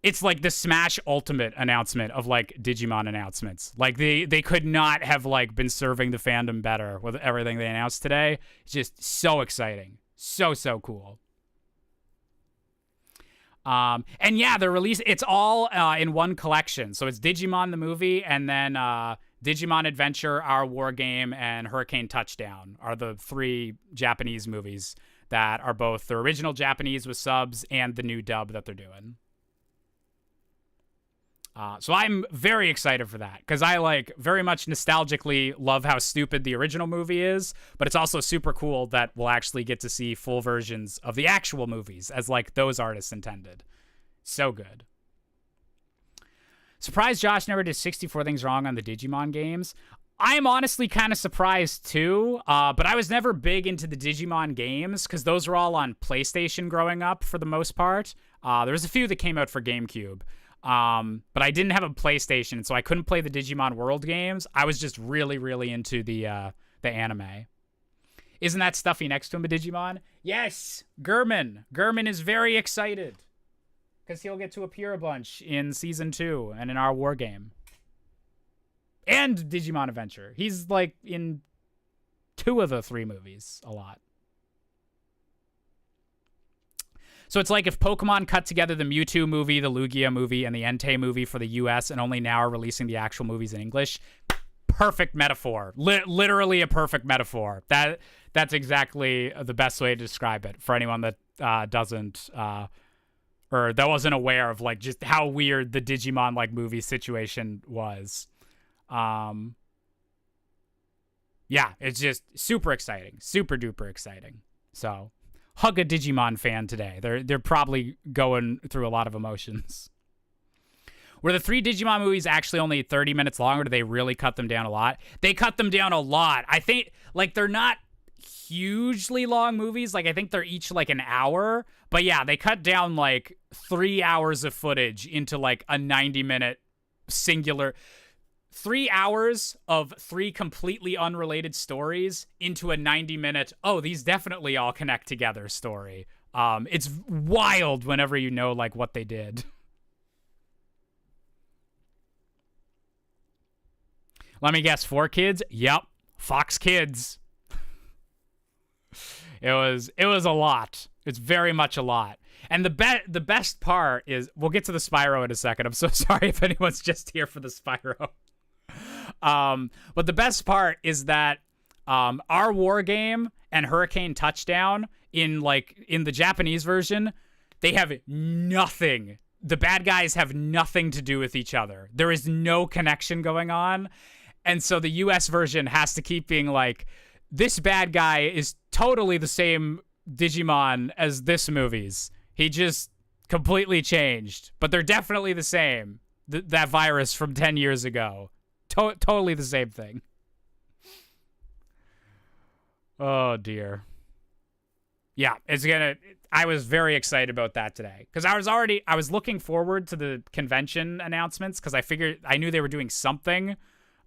it's the Smash Ultimate announcement of Digimon announcements. They could not have been serving the fandom better with everything they announced today. It's just so exciting. So cool. And yeah, they're releasing, it's all in one collection. So it's Digimon the movie, and then Digimon Adventure, Our War Game, and Hurricane Touchdown are the 3 Japanese movies that are both the original Japanese with subs and the new dub that they're doing. So I'm very excited for that, because I very much nostalgically love how stupid the original movie is, but it's also super cool that we'll actually get to see full versions of the actual movies as those artists intended. So good. Surprised Josh never did 64 Things Wrong on the Digimon games. I'm honestly kind of surprised too, but I was never big into the Digimon games because those were all on PlayStation growing up for the most part. There was a few that came out for GameCube. But I didn't have a PlayStation, so I couldn't play the Digimon World games. I was just really, really into the anime. Isn't that Stuffy next to him a Digimon? Yes, Gurman. Gurman is very excited because he'll get to appear a bunch in Season 2 and in Our War Game. And Digimon Adventure. He's in 2 of the 3 movies a lot. So it's if Pokemon cut together the Mewtwo movie, the Lugia movie, and the Entei movie for the US and only now are releasing the actual movies in English. Perfect metaphor. Literally a perfect metaphor. That's exactly the best way to describe it for anyone that doesn't or that wasn't aware of just how weird the Digimon movie situation was. Yeah, it's just super exciting. Super duper exciting. So hug a Digimon fan today. They're probably going through a lot of emotions. Were the 3 Digimon movies actually only 30 minutes long, or do they really cut them down a lot? They cut them down a lot. I think, like, they're not hugely long movies. Like, I think they're each, like, an hour. But, yeah, they cut down, like, 3 hours of footage into, like, a 90-minute singular... 3 hours of 3 completely unrelated stories into a 90-minute, oh, these definitely all connect together story. It's wild whenever you know, like, what they did. Let me guess, 4 kids? Yep, Fox Kids. It was a lot. It's very much a lot. And the best part is, we'll get to the Spyro in a second. I'm so sorry if anyone's just here for the Spyro. But the best part is that our war game and Hurricane Touchdown in the Japanese version, they have nothing. The bad guys have nothing to do with each other. There is no connection going on. And so the US version has to keep being like, this bad guy is totally the same Digimon as this movie's. He just completely changed, but they're definitely the same. That virus from 10 years ago. Totally the same thing. Oh, dear. Yeah, I was very excited about that today. Because I was looking forward to the convention announcements, because I knew they were doing something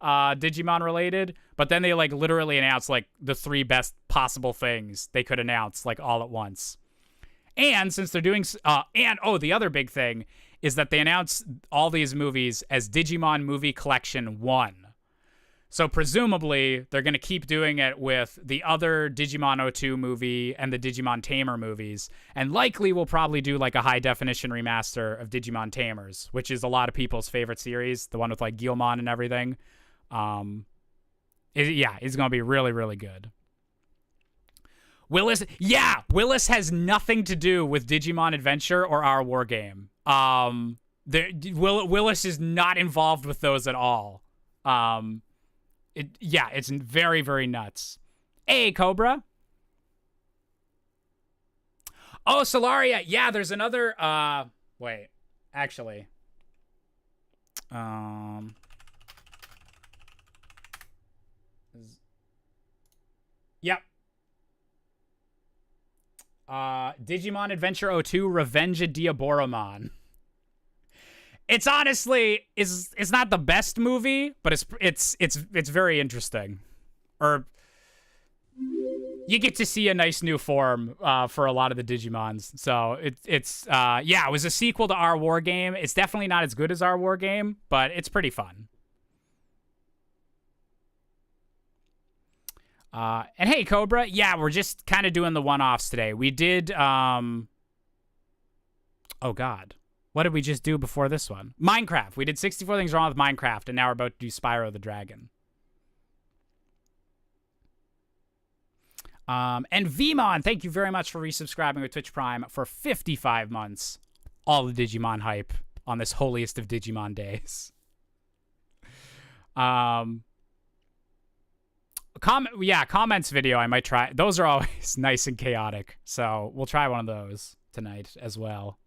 Digimon related, but then they like literally announced like the 3 best possible things they could announce like all at once. And since they're doing the other big thing is that they announced all these movies as Digimon Movie Collection 1. So presumably they're going to keep doing it with the other Digimon 02 movie and the Digimon Tamer movies, and likely we'll probably do like a high definition remaster of Digimon Tamers, which is a lot of people's favorite series, the one with like Guilmon and everything. It's going to be really, really good. Willis has nothing to do with Digimon Adventure or our war game. Willis is not involved with those at all. It's very, very nuts. Hey, Cobra. Oh, Solaria. Yeah, there's another, wait, actually. Yep. Digimon Adventure 02 Revenge of Diaboromon. It's honestly it's not the best movie, but it's very interesting. Or you get to see a nice new form for a lot of the Digimons. So it was a sequel to our war game. It's definitely not as good as our war game, but it's pretty fun. And hey, Cobra, yeah, we're just kind of doing the one-offs today. We did, oh God, what did we just do before this one? Minecraft. We did 64 Things Wrong with Minecraft, and now we're about to do Spyro the Dragon. And Vmon, thank you very much for resubscribing with Twitch Prime for 55 months. All the Digimon hype on this holiest of Digimon days. Comments video I might try. Those are always nice and chaotic, so we'll try one of those tonight as well.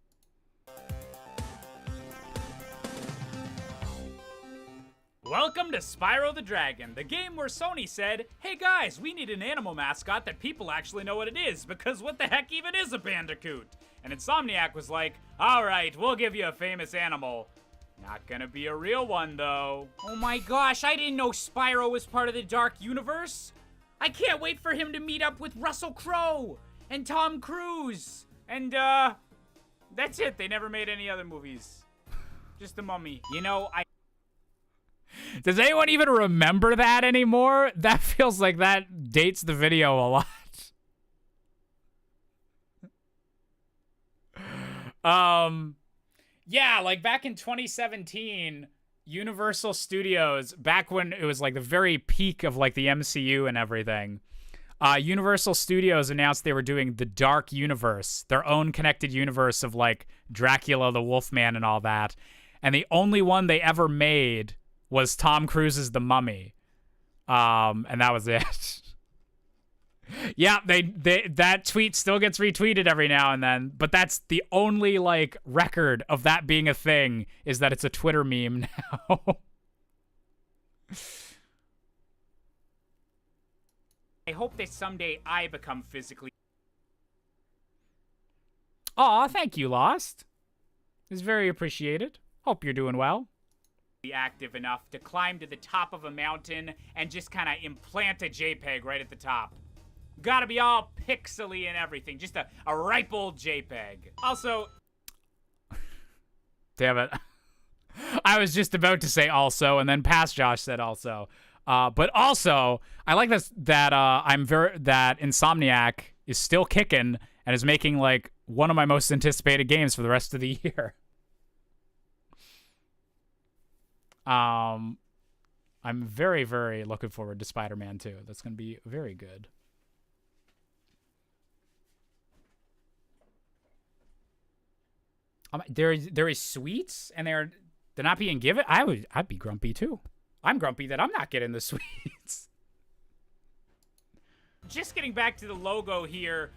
Welcome to Spyro the Dragon, the game where Sony said, hey guys, we need an animal mascot that people actually know what it is, because what the heck even is a Bandicoot? And Insomniac was like, alright, we'll give you a famous animal. Not gonna be a real one, though. Oh my gosh, I didn't know Spyro was part of the Dark Universe. I can't wait for him to meet up with Russell Crowe and Tom Cruise. And, that's it. They never made any other movies. Just The Mummy. You know, Does anyone even remember that anymore? That feels like that dates the video a lot. Yeah, like back in 2017, Universal Studios, back when it was like the very peak of like the MCU and everything, Universal Studios announced they were doing the Dark Universe, their own connected universe of like Dracula, the Wolfman, and all that. And the only one they ever made was Tom Cruise's The Mummy. And that was it. Yeah, that tweet still gets retweeted every now and then, but that's the only like record of that being a thing, is that it's a Twitter meme now. I hope that someday I become physically Aw, thank you, Lost. It's very appreciated. Hope you're doing well. active enough to climb to the top of a mountain and just kind of implant a JPEG right at the top. Gotta be all pixely and everything. Just a ripe old JPEG. Also... Damn it. I was just about to say also, and then past Josh said also. But also, I like this that that Insomniac is still kicking and is making like one of my most anticipated games for the rest of the year. I'm very, very looking forward to Spider-Man 2. That's going to be very good. There is sweets, and they're not being given. I'd be grumpy too. I'm grumpy that I'm not getting the sweets. Just getting back to the logo here,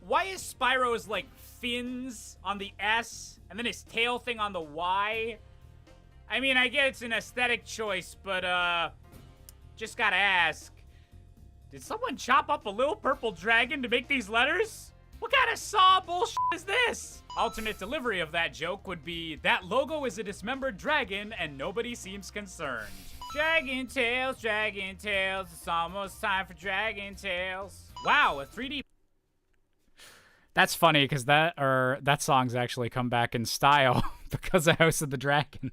why is Spyro's like fins on the S and then his tail thing on the Y? I mean, I get it's an aesthetic choice, but just gotta ask, did someone chop up a little purple dragon to make these letters? What kind of Saw bullshit is this? Alternate delivery of that joke would be, that logo is a dismembered dragon and nobody seems concerned. Dragon Tales, it's almost time for Dragon Tales. Wow, a 3D... That's funny, because that song's actually come back in style because of House of the Dragon.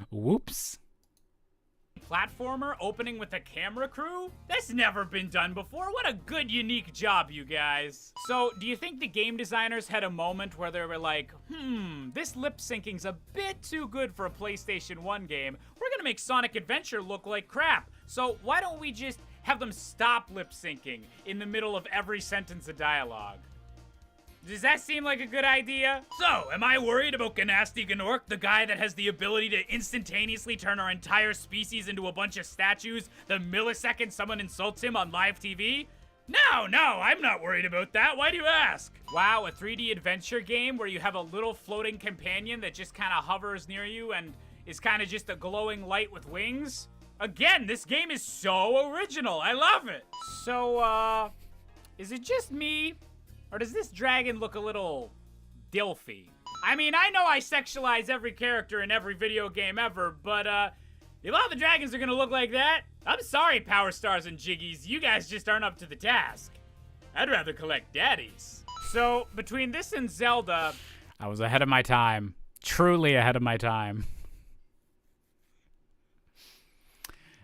Whoops. Platformer opening with a camera crew? That's never been done before. What a good, unique job, you guys. So, do you think the game designers had a moment where they were like, this lip syncing's a bit too good for a PlayStation 1 game. We're gonna make Sonic Adventure look like crap. So, why don't we just have them stop lip syncing in the middle of every sentence of dialogue? Does that seem like a good idea? So, am I worried about Gnasty Gnorc, the guy that has the ability to instantaneously turn our entire species into a bunch of statues the millisecond someone insults him on live TV? No, I'm not worried about that. Why do you ask? Wow, a 3D adventure game where you have a little floating companion that just kind of hovers near you and is kind of just a glowing light with wings? Again, this game is so original. I love it. So, is it just me? Or does this dragon look a little dilfy? I mean, I know I sexualize every character in every video game ever, but if all the dragons are gonna look like that, I'm sorry, Power Stars and Jiggies, you guys just aren't up to the task. I'd rather collect daddies. So, between this and Zelda... I was ahead of my time. Truly ahead of my time.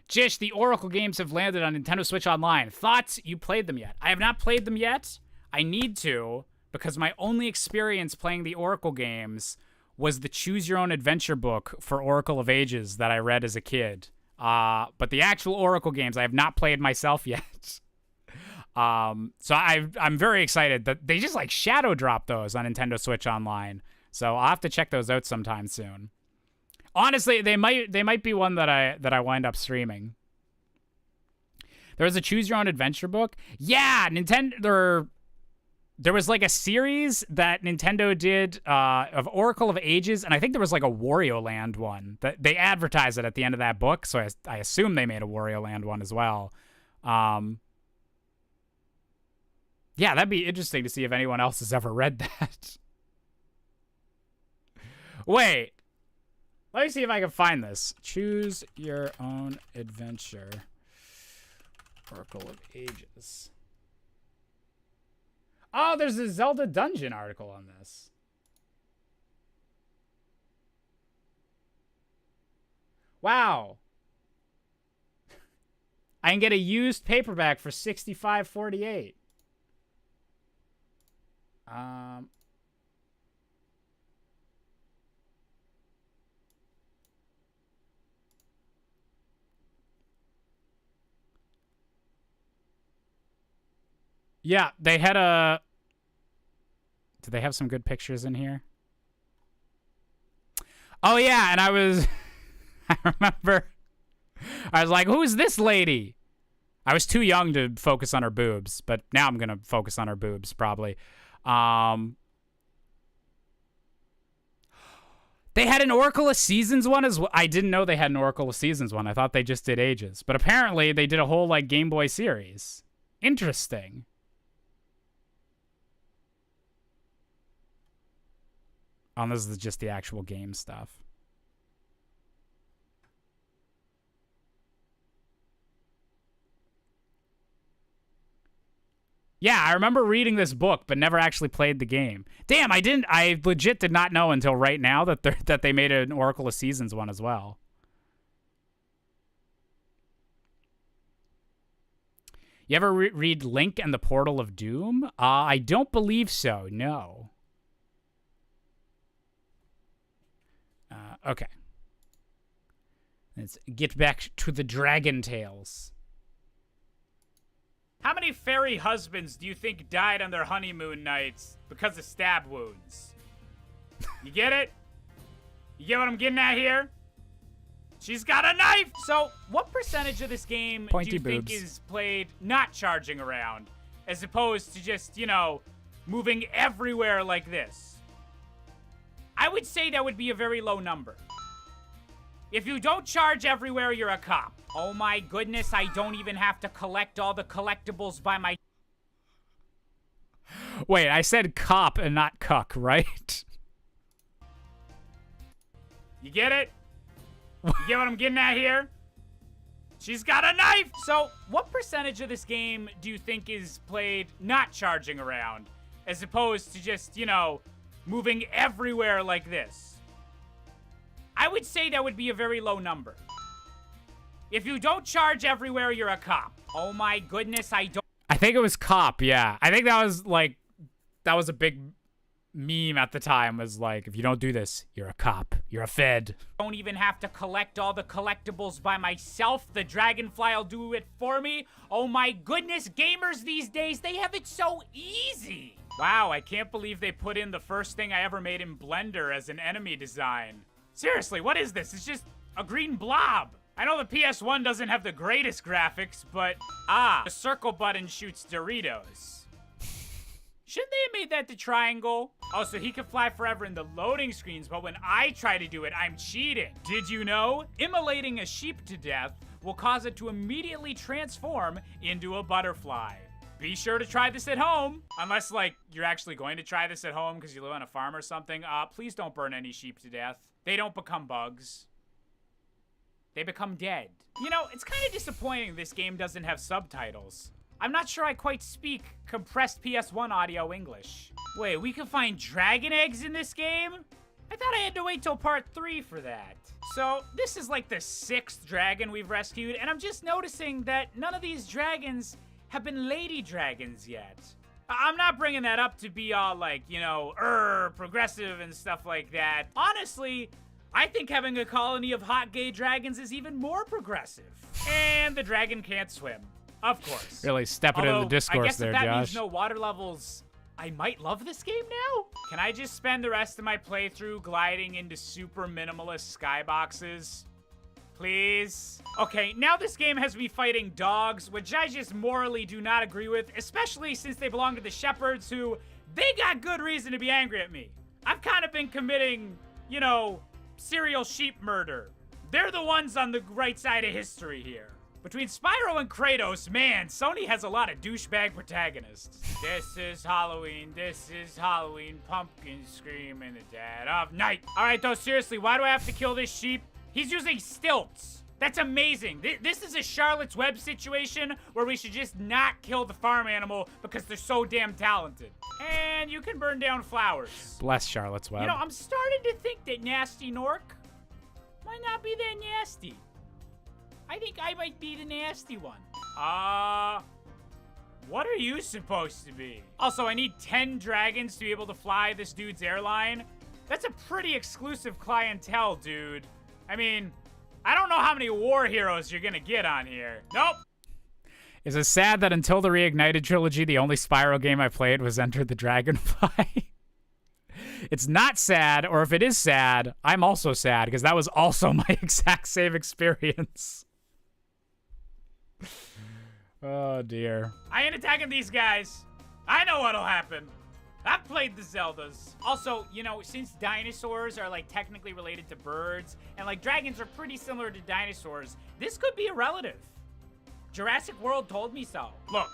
Jish, the Oracle games have landed on Nintendo Switch Online. Thoughts? You played them yet? I have not played them yet. I need to, because my only experience playing the Oracle games was the Choose Your Own Adventure book for Oracle of Ages that I read as a kid. But the actual Oracle games I have not played myself yet. So I'm very excited that they just like shadow drop those on Nintendo Switch Online. So I'll have to check those out sometime soon. Honestly, they might be one that I wind up streaming. There was a Choose Your Own Adventure book. Yeah, Nintendo. There was like a series that Nintendo did of Oracle of Ages, and I think there was like a Wario Land one. That they advertised it at the end of that book, so I assume they made a Wario Land one as well. Yeah, that'd be interesting to see if anyone else has ever read that. Wait. Let me see if I can find this. Choose Your Own Adventure. Oracle of Ages. Oh, there's a Zelda Dungeon article on this. Wow. I can get a used paperback for $65.48. Yeah, they had a... Did they have some good pictures in here? Oh, yeah, and I was... I remember... I was like, who's this lady? I was too young to focus on her boobs, but now I'm going to focus on her boobs, probably. They had an Oracle of Seasons one as well. I didn't know they had an Oracle of Seasons one. I thought they just did Ages. But apparently they did a whole, like, Game Boy series. Interesting. Oh, this is just the actual game stuff. Yeah, I remember reading this book, but never actually played the game. Damn, I legit did not know until right now that they made an Oracle of Seasons one as well. You ever read Link and the Portal of Doom? I don't believe so, no. Okay. Let's get back to the Dragon Tales. How many fairy husbands do you think died on their honeymoon nights because of stab wounds? You get it? You get what I'm getting at here? She's got a knife! So, what percentage of this game do you think is played not charging around, as opposed to just, you know, moving everywhere like this? I would say that would be a very low number. If you don't charge everywhere, you're a cop. Oh my goodness, I don't even have to collect all the collectibles by my... Wait, I said cop and not cuck, right? You get it? You get what I'm getting at here? She's got a knife! So, what percentage of this game do you think is played not charging around, as opposed to just, you know, moving everywhere like this? I would say that would be a very low number. If you don't charge everywhere, you're a cop. Oh my goodness, I think it was cop, yeah. I think that was a big meme at the time, was like, if you don't do this, you're a cop. You're a fed. Don't even have to collect all the collectibles by myself. The Dragonfly will do it for me. Oh my goodness, gamers these days, they have it so easy. Wow, I can't believe they put in the first thing I ever made in Blender as an enemy design. Seriously, what is this? It's just a green blob. I know the PS1 doesn't have the greatest graphics, but... the circle button shoots Doritos. Shouldn't they have made that the triangle? Oh, so he can fly forever in the loading screens, but when I try to do it, I'm cheating. Did you know? Immolating a sheep to death will cause it to immediately transform into a butterfly. Be sure to try this at home. Unless, like, you're actually going to try this at home because you live on a farm or something. Please don't burn any sheep to death. They don't become bugs. They become dead. You know, it's kind of disappointing this game doesn't have subtitles. I'm not sure I quite speak compressed PS1 audio English. Wait, we can find dragon eggs in this game? I thought I had to wait till part 3 for that. So, this is like the 6th dragon we've rescued, and I'm just noticing that none of these dragons have been lady dragons yet. I'm not bringing that up to be all like, you know, progressive and stuff like that. Honestly, I think having a colony of hot gay dragons is even more progressive. And the dragon can't swim. Of course. Really stepping into the discourse there, Josh. I guess if that means no water levels, I might love this game now? Can I just spend the rest of my playthrough gliding into super minimalist skyboxes? Please? Okay, now this game has me fighting dogs, which I just morally do not agree with, especially since they belong to the shepherds who, they got good reason to be angry at me. I've kind of been committing, you know, serial sheep murder. They're the ones on the right side of history here. Between Spyro and Kratos, man, Sony has a lot of douchebag protagonists. This is Halloween, pumpkins scream in the dead of night. All right, though, seriously, why do I have to kill this sheep? He's using stilts. That's amazing. This is a Charlotte's Web situation where we should just not kill the farm animal because they're so damn talented. And you can burn down flowers. Bless Charlotte's Web. You know, I'm starting to think that Nasty Nork might not be that nasty. I think I might be the nasty one. What are you supposed to be? Also, I need 10 dragons to be able to fly this dude's airline. That's a pretty exclusive clientele, dude. I mean, I don't know how many war heroes you're gonna get on here. Nope. Is it sad that until the Reignited trilogy, the only Spyro game I played was Enter the Dragonfly? It's not sad, or if it is sad, I'm also sad, because that was also my exact same experience. Oh, dear. I ain't attacking these guys. I know what'll happen. I've played the Zeldas. Also, you know, since dinosaurs are, like, technically related to birds, and, like, dragons are pretty similar to dinosaurs, this could be a relative. Jurassic World told me so. Look,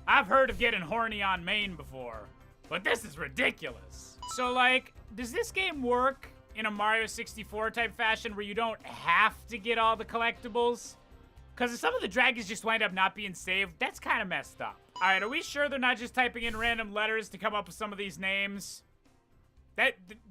I've heard of getting horny on Maine before, but this is ridiculous. So, like, does this game work in a Mario 64 type fashion where you don't have to get all the collectibles? Because if some of the dragons just wind up not being saved, that's kind of messed up. All right, are we sure they're not just typing in random letters to come up with some of these names?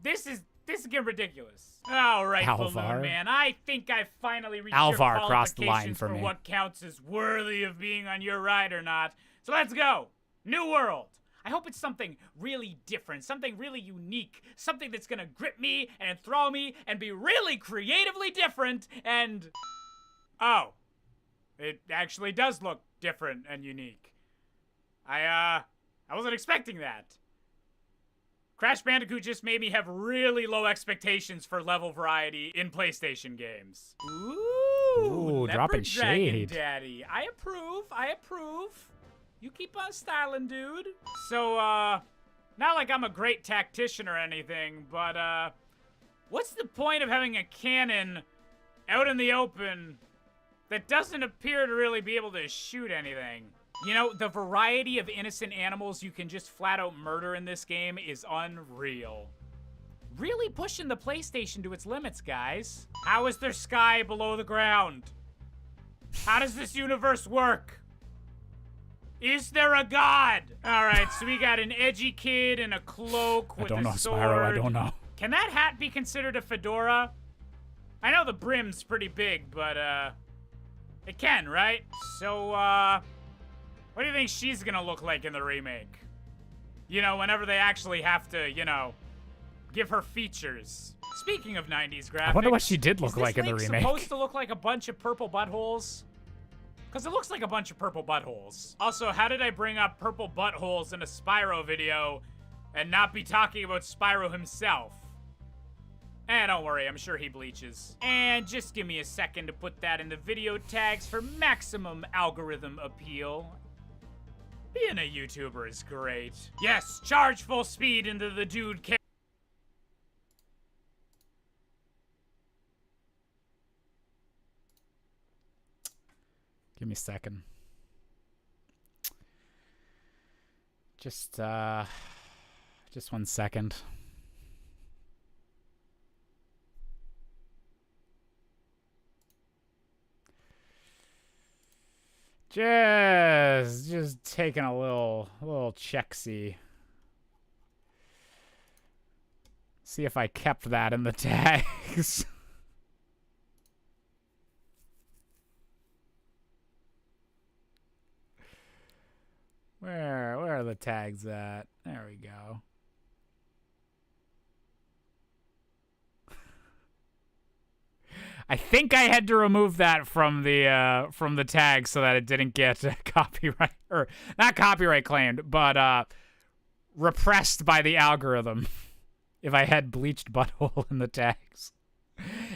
This is getting ridiculous. All right, Alvar. Balloon Man, I think I finally reached Alvar your crossed the line qualifications for for me. what counts as worthy of being on your ride or not. So let's go. New world. I hope it's something really different, something really unique, something that's gonna grip me and enthrall me and be really creatively different and... Oh. It actually does look different and unique. I wasn't expecting that. Crash Bandicoot just made me have really low expectations for level variety in PlayStation games. Ooh, dropping Leopard Dragon shade. Daddy. I approve. You keep on styling, dude. So, not like I'm a great tactician or anything, but, what's the point of having a cannon out in the open that doesn't appear to really be able to shoot anything? You know, the variety of innocent animals you can just flat out murder in this game is unreal. Really pushing the PlayStation to its limits, guys. How is there sky below the ground? How does this universe work? Is there a god? All right, so we got an edgy kid in a cloak with I don't know, a sword. Spyro, I don't know. Can that hat be considered a fedora? I know the brim's pretty big, but, it can, right? So, what do you think she's gonna look like in the remake? You know, whenever they actually have to, you know, give her features. Speaking of 90s graphics... I wonder what she did look like in the Is this remake. Link supposed to look like a bunch of purple buttholes? Because it looks like a bunch of purple buttholes. Also, how did I bring up purple buttholes in a Spyro video and not be talking about Spyro himself? Don't worry, I'm sure he bleaches. And just give me a second to put that in the video tags for maximum algorithm appeal. Being a YouTuber is great. Yes, charge full speed into the dude ca- Give me a second. Just 1 second. Just taking a little check-see. See if I kept that in the tags. Where are the tags at? There we go. I think I had to remove that from the tag so that it didn't get copyright, or not copyright claimed, but repressed by the algorithm. If I had bleached butthole in the tags,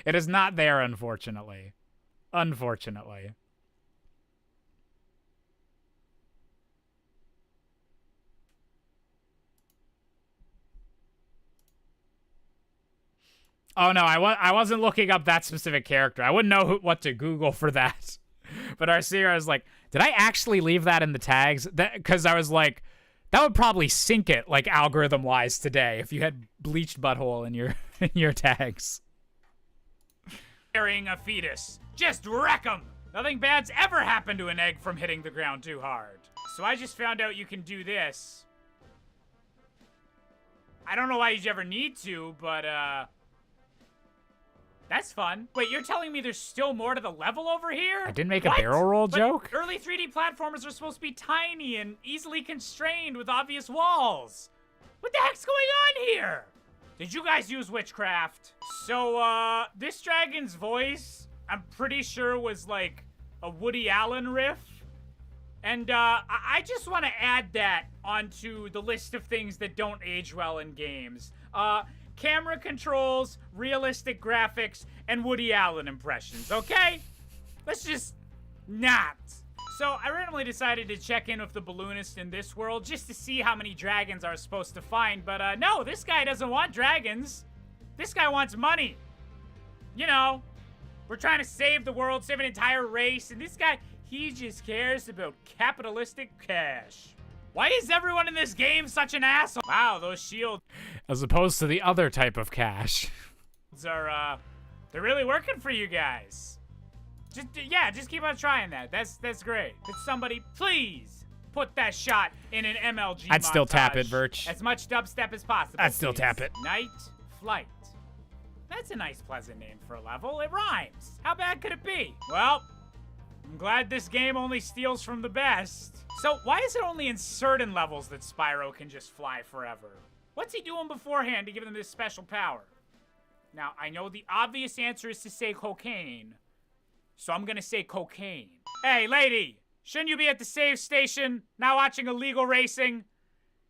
it is not there, unfortunately. Unfortunately. Oh no, I wasn't looking up that specific character. I wouldn't know what to Google for that. But Arcea was like, did I actually leave that in the tags? Because I was like, that would probably sink it, like algorithm-wise today, if you had bleached butthole in your tags. Carrying a fetus. Just wreck 'em! Nothing bad's ever happened to an egg from hitting the ground too hard. So I just found out you can do this. I don't know why you'd ever need to, but, that's fun. Wait, you're telling me there's still more to the level over here? I didn't make a What? barrel roll But joke? early 3D platformers are supposed to be tiny and easily constrained with obvious walls. What the heck's going on here? Did you guys use witchcraft? So, this dragon's voice, I'm pretty sure was like a Woody Allen riff. And, I just want to add that onto the list of things that don't age well in games. Camera controls, realistic graphics, and Woody Allen impressions, okay? Let's just not. So I randomly decided to check in with the balloonist in this world just to see how many dragons I was supposed to find, but no, this guy doesn't want dragons. This guy wants money. You know, we're trying to save the world, save an entire race, and this guy, he just cares about capitalistic cash. Why is everyone in this game such an asshole? Wow, those shields As opposed to the other type of cash. are, they're really working for you guys. Just keep on trying that. That's great. Could somebody please put that shot in an MLG I'd still tap montage? it, Virch. As much dubstep as possible. I'd still please. tap it. Night Flight. That's a nice, pleasant name for a level. It rhymes. How bad could it be? Well, I'm glad this game only steals from the best. So why is it only in certain levels that Spyro can just fly forever? What's he doing beforehand to give him this special power? Now, I know the obvious answer is to say cocaine, so I'm gonna say cocaine. Hey, lady, shouldn't you be at the save station, not watching illegal racing?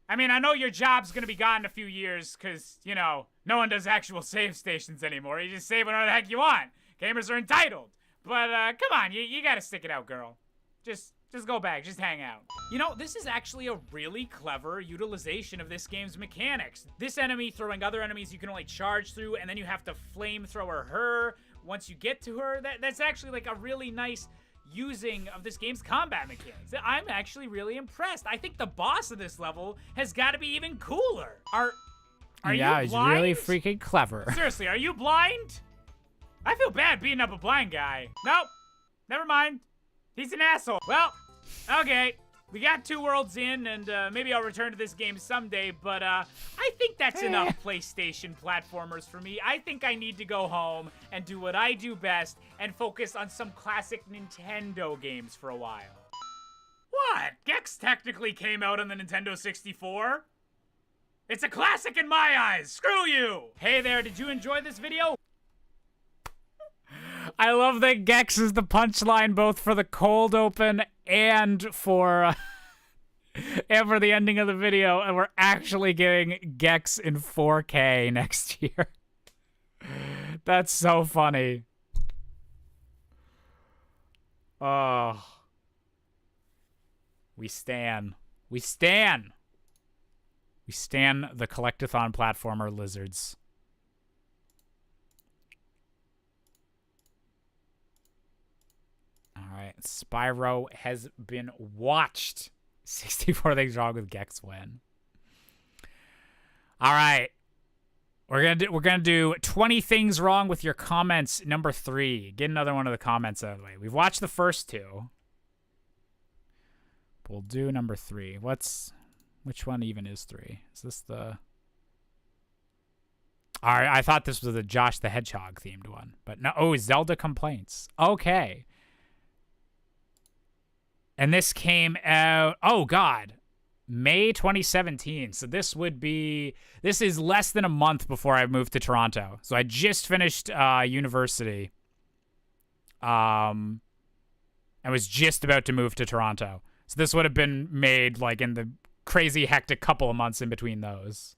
I mean, I know your job's gonna be gone in a few years, cause, you know, no one does actual save stations anymore. You just save whatever the heck you want. Gamers are entitled. But, come on, you gotta stick it out, girl. Just go back, just hang out. You know, this is actually a really clever utilization of this game's mechanics. This enemy throwing other enemies you can only charge through, and then you have to flamethrower her once you get to her. That's actually like a really nice using of this game's combat mechanics. I'm actually really impressed. I think the boss of this level has got to be even cooler. Are yeah, you he's blind? really freaking clever. Seriously, are you blind? I feel bad beating up a blind guy. Nope, never mind. He's an asshole. Well, okay. We got 2 worlds in, and maybe I'll return to this game someday, but I think that's enough PlayStation platformers for me. I think I need to go home and do what I do best and focus on some classic Nintendo games for a while. What? Gex technically came out on the Nintendo 64? It's a classic in my eyes. Screw you! Hey there, did you enjoy this video? I love that Gex is the punchline both for the cold open and for the ending of the video, and we're actually getting Gex in 4K next year. That's so funny. Oh. We stan the collectathon platformer lizards. Alright, Spyro has been watched. 64 things wrong with Gex win. Alright. We're gonna do 20 things wrong with your comments, number 3. Get another one of the comments out of the way. We've watched the first 2. We'll do number 3. Which one even is 3? Is this the... Alright, I thought this was the Josh the Hedgehog themed one. But no, oh, Zelda Complaints. Okay. And this came out, oh God, May 2017. So this is less than a month before I moved to Toronto. So I just finished university. And was just about to move to Toronto. So this would have been made like in the crazy hectic couple of months in between those.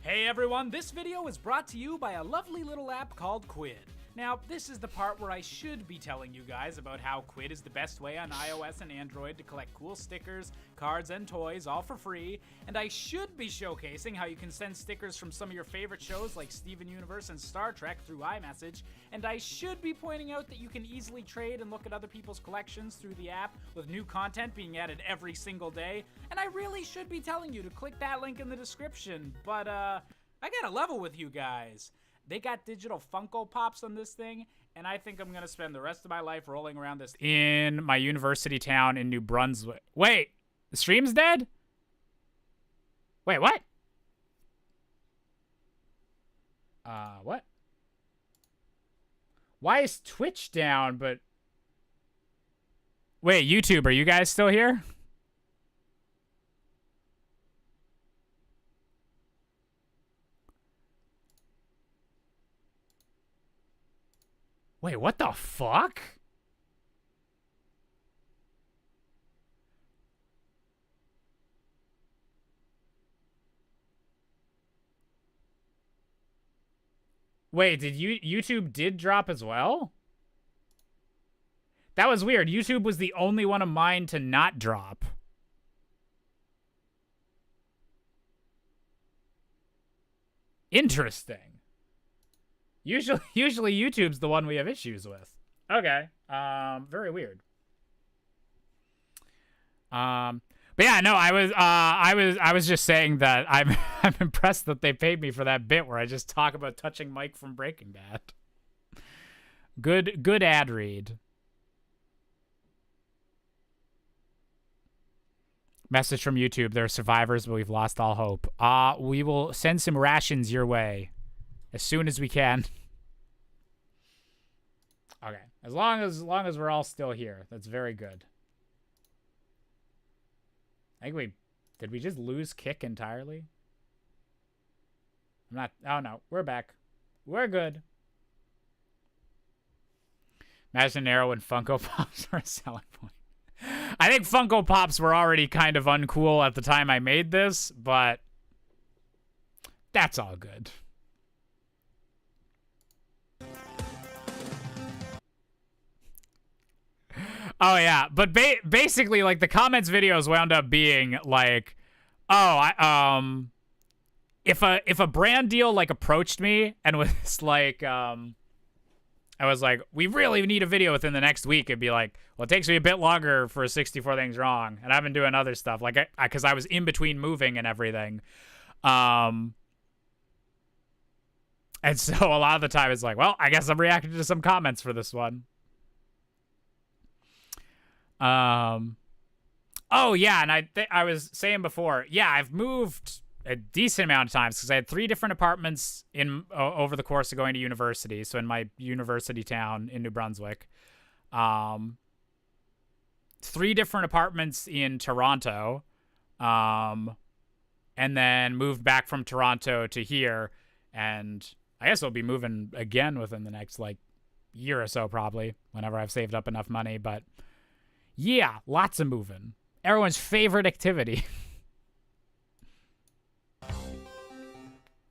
Hey everyone, this video is brought to you by a lovely little app called Quid. Now, this is the part where I should be telling you guys about how Quid is the best way on iOS and Android to collect cool stickers, cards, and toys, all for free, and I should be showcasing how you can send stickers from some of your favorite shows like Steven Universe and Star Trek through iMessage, and I should be pointing out that you can easily trade and look at other people's collections through the app, with new content being added every single day, and I really should be telling you to click that link in the description, but I gotta level with you guys. They got digital Funko Pops on this thing, and I think I'm going to spend the rest of my life rolling around this in my university town in New Brunswick. Wait, the stream's dead? Wait, what? What? Why is Twitch down, but... Wait, YouTube, are you guys still here? Wait, what the fuck? Wait, did YouTube drop as well? That was weird. YouTube was the only one of mine to not drop. Interesting. Usually YouTube's the one we have issues with. Okay. Very weird. But yeah, no, I was just saying that I'm impressed that they paid me for that bit where I just talk about touching Mike from Breaking Bad. Good ad read. Message from YouTube. There are survivors, but we've lost all hope. We will send some rations your way as soon as we can. Okay. As long as we're all still here. That's very good. I think did we just lose Kick entirely? I'm not. Oh no, we're back. We're good. Imagine Arrow and Funko Pops are a selling point. I think Funko Pops were already kind of uncool at the time I made this, but that's all good. Oh yeah, but basically, like, the comments videos wound up being like, oh, if a brand deal like approached me and was like, I was like, we really need a video within the next week. It'd be like, well, it takes me a bit longer for 64 Things Wrong, and I've been doing other stuff, like, because I was in between moving and everything, and so a lot of the time it's like, well, I guess I'm reacting to some comments for this one. Oh yeah, and I was saying before, yeah, I've moved a decent amount of times because I had 3 different apartments in over the course of going to university. So in my university town in New Brunswick, 3 different apartments in Toronto, and then moved back from Toronto to here, and I guess I'll be moving again within the next like year or so, probably, whenever I've saved up enough money. But yeah, lots of moving. Everyone's favorite activity.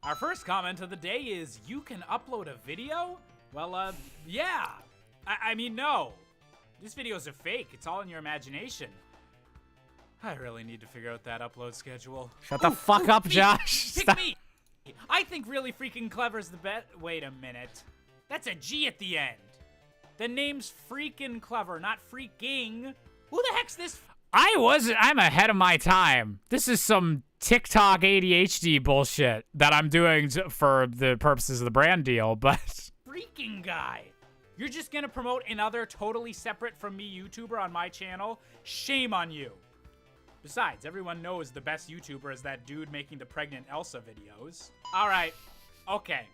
Our first comment of the day is, you can upload a video? Well, yeah. I mean, no. These videos are fake. It's all in your imagination. I really need to figure out that upload schedule. Shut the fuck up, me. Josh. Pick Stop. me. I think really freaking clever's the bet. Wait a minute. That's a G at the end. The name's freaking clever, not freaking. Who the heck's this? I'm ahead of my time. This is some TikTok ADHD bullshit that I'm doing for the purposes of the brand deal, but Freaking guy. You're just gonna promote another totally separate from me YouTuber on my channel? Shame on you. Besides, everyone knows the best YouTuber is that dude making the pregnant Elsa videos. Alright, okay.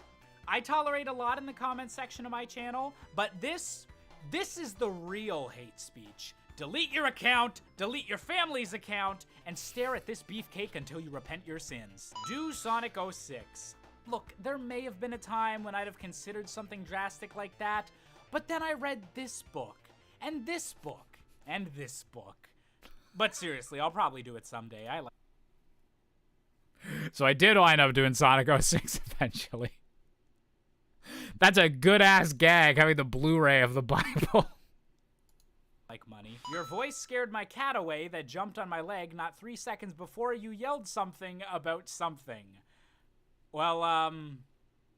I tolerate a lot in the comment section of my channel, but this is the real hate speech. Delete your account, delete your family's account, and stare at this beefcake until you repent your sins. Do Sonic 06. Look, there may have been a time when I'd have considered something drastic like that, but then I read this book, and this book, and this book. But seriously, I'll probably do it someday. So I did wind up doing Sonic 06 eventually. That's a good-ass gag, having the Blu-ray of the Bible. Like money. Your voice scared my cat away that jumped on my leg not 3 seconds before you yelled something about something. Well,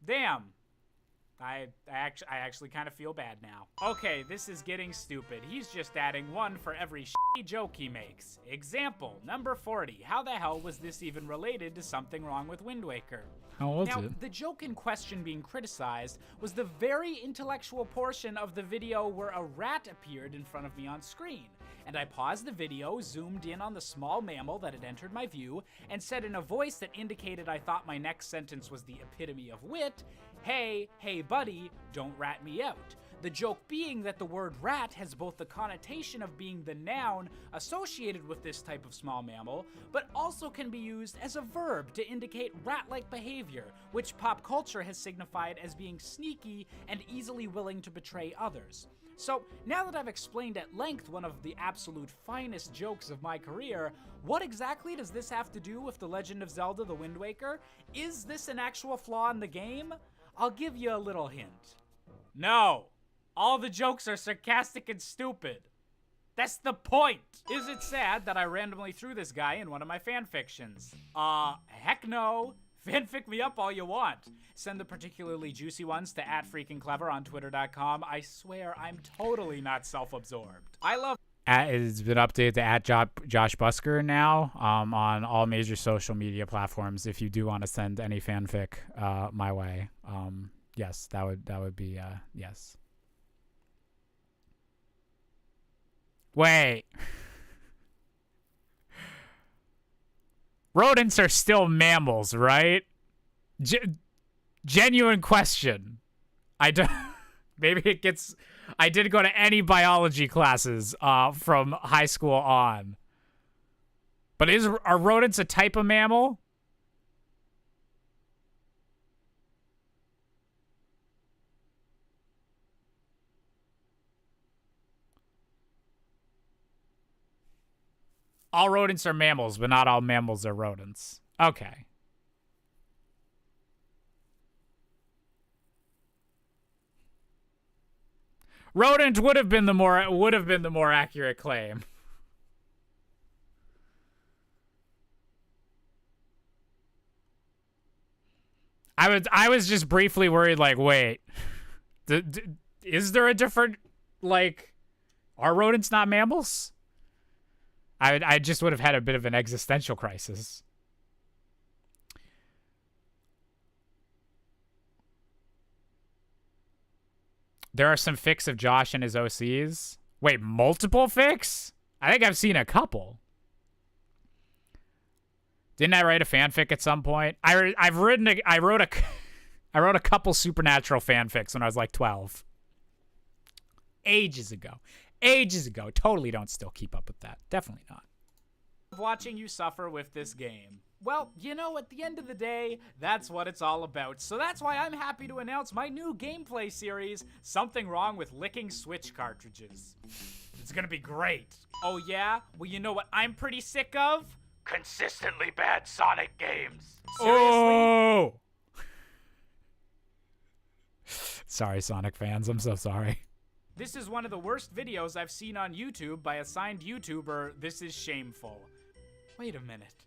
damn. I actually kind of feel bad now. Okay, this is getting stupid. He's just adding 1 for every shitty joke he makes. Example, number 40. How the hell was this even related to something wrong with Wind Waker? How was Now, it? the joke in question being criticized was the very intellectual portion of the video where a rat appeared in front of me on screen. And I paused the video, zoomed in on the small mammal that had entered my view, and said in a voice that indicated I thought my next sentence was the epitome of wit, hey buddy, don't rat me out. The joke being that the word rat has both the connotation of being the noun associated with this type of small mammal, but also can be used as a verb to indicate rat-like behavior, which pop culture has signified as being sneaky and easily willing to betray others. So, now that I've explained at length one of the absolute finest jokes of my career, what exactly does this have to do with The Legend of Zelda: The Wind Waker? Is this an actual flaw in the game? I'll give you a little hint. No. All the jokes are sarcastic and stupid. That's the point. Is it sad that I randomly threw this guy in one of my fanfictions? Heck no. Fanfic me up all you want. Send the particularly juicy ones to @freakingclever on twitter.com. I swear I'm totally not self-absorbed. I love It's been updated to @Josh Busker now on all major social media platforms. If you do want to send any fanfic my way, yes, that would be yes. Wait. Rodents are still mammals, right? Genuine question. I don't. Maybe it gets. I didn't go to any biology classes from high school on. But are rodents a type of mammal? All rodents are mammals, but not all mammals are rodents. Okay. Rodent would have been the more accurate claim. I was just briefly worried, like, wait, is there a different, like, are rodents not mammals? I just would have had a bit of an existential crisis. There are some fics of Josh and his OCs. Wait, multiple fics? I think I've seen a couple. Didn't I write a fanfic at some point? I wrote a couple Supernatural fanfics when I was like 12. Ages ago. Totally don't still keep up with that. Definitely not. Watching you suffer with this game. Well, you know, at the end of the day, that's what it's all about. So that's why I'm happy to announce my new gameplay series, Something Wrong with Licking Switch Cartridges. It's gonna be great. Oh yeah? Well, you know what I'm pretty sick of? Consistently bad Sonic games. Seriously? Oh! Sorry, Sonic fans. I'm so sorry. This is one of the worst videos I've seen on YouTube by a signed YouTuber. This is shameful. Wait a minute.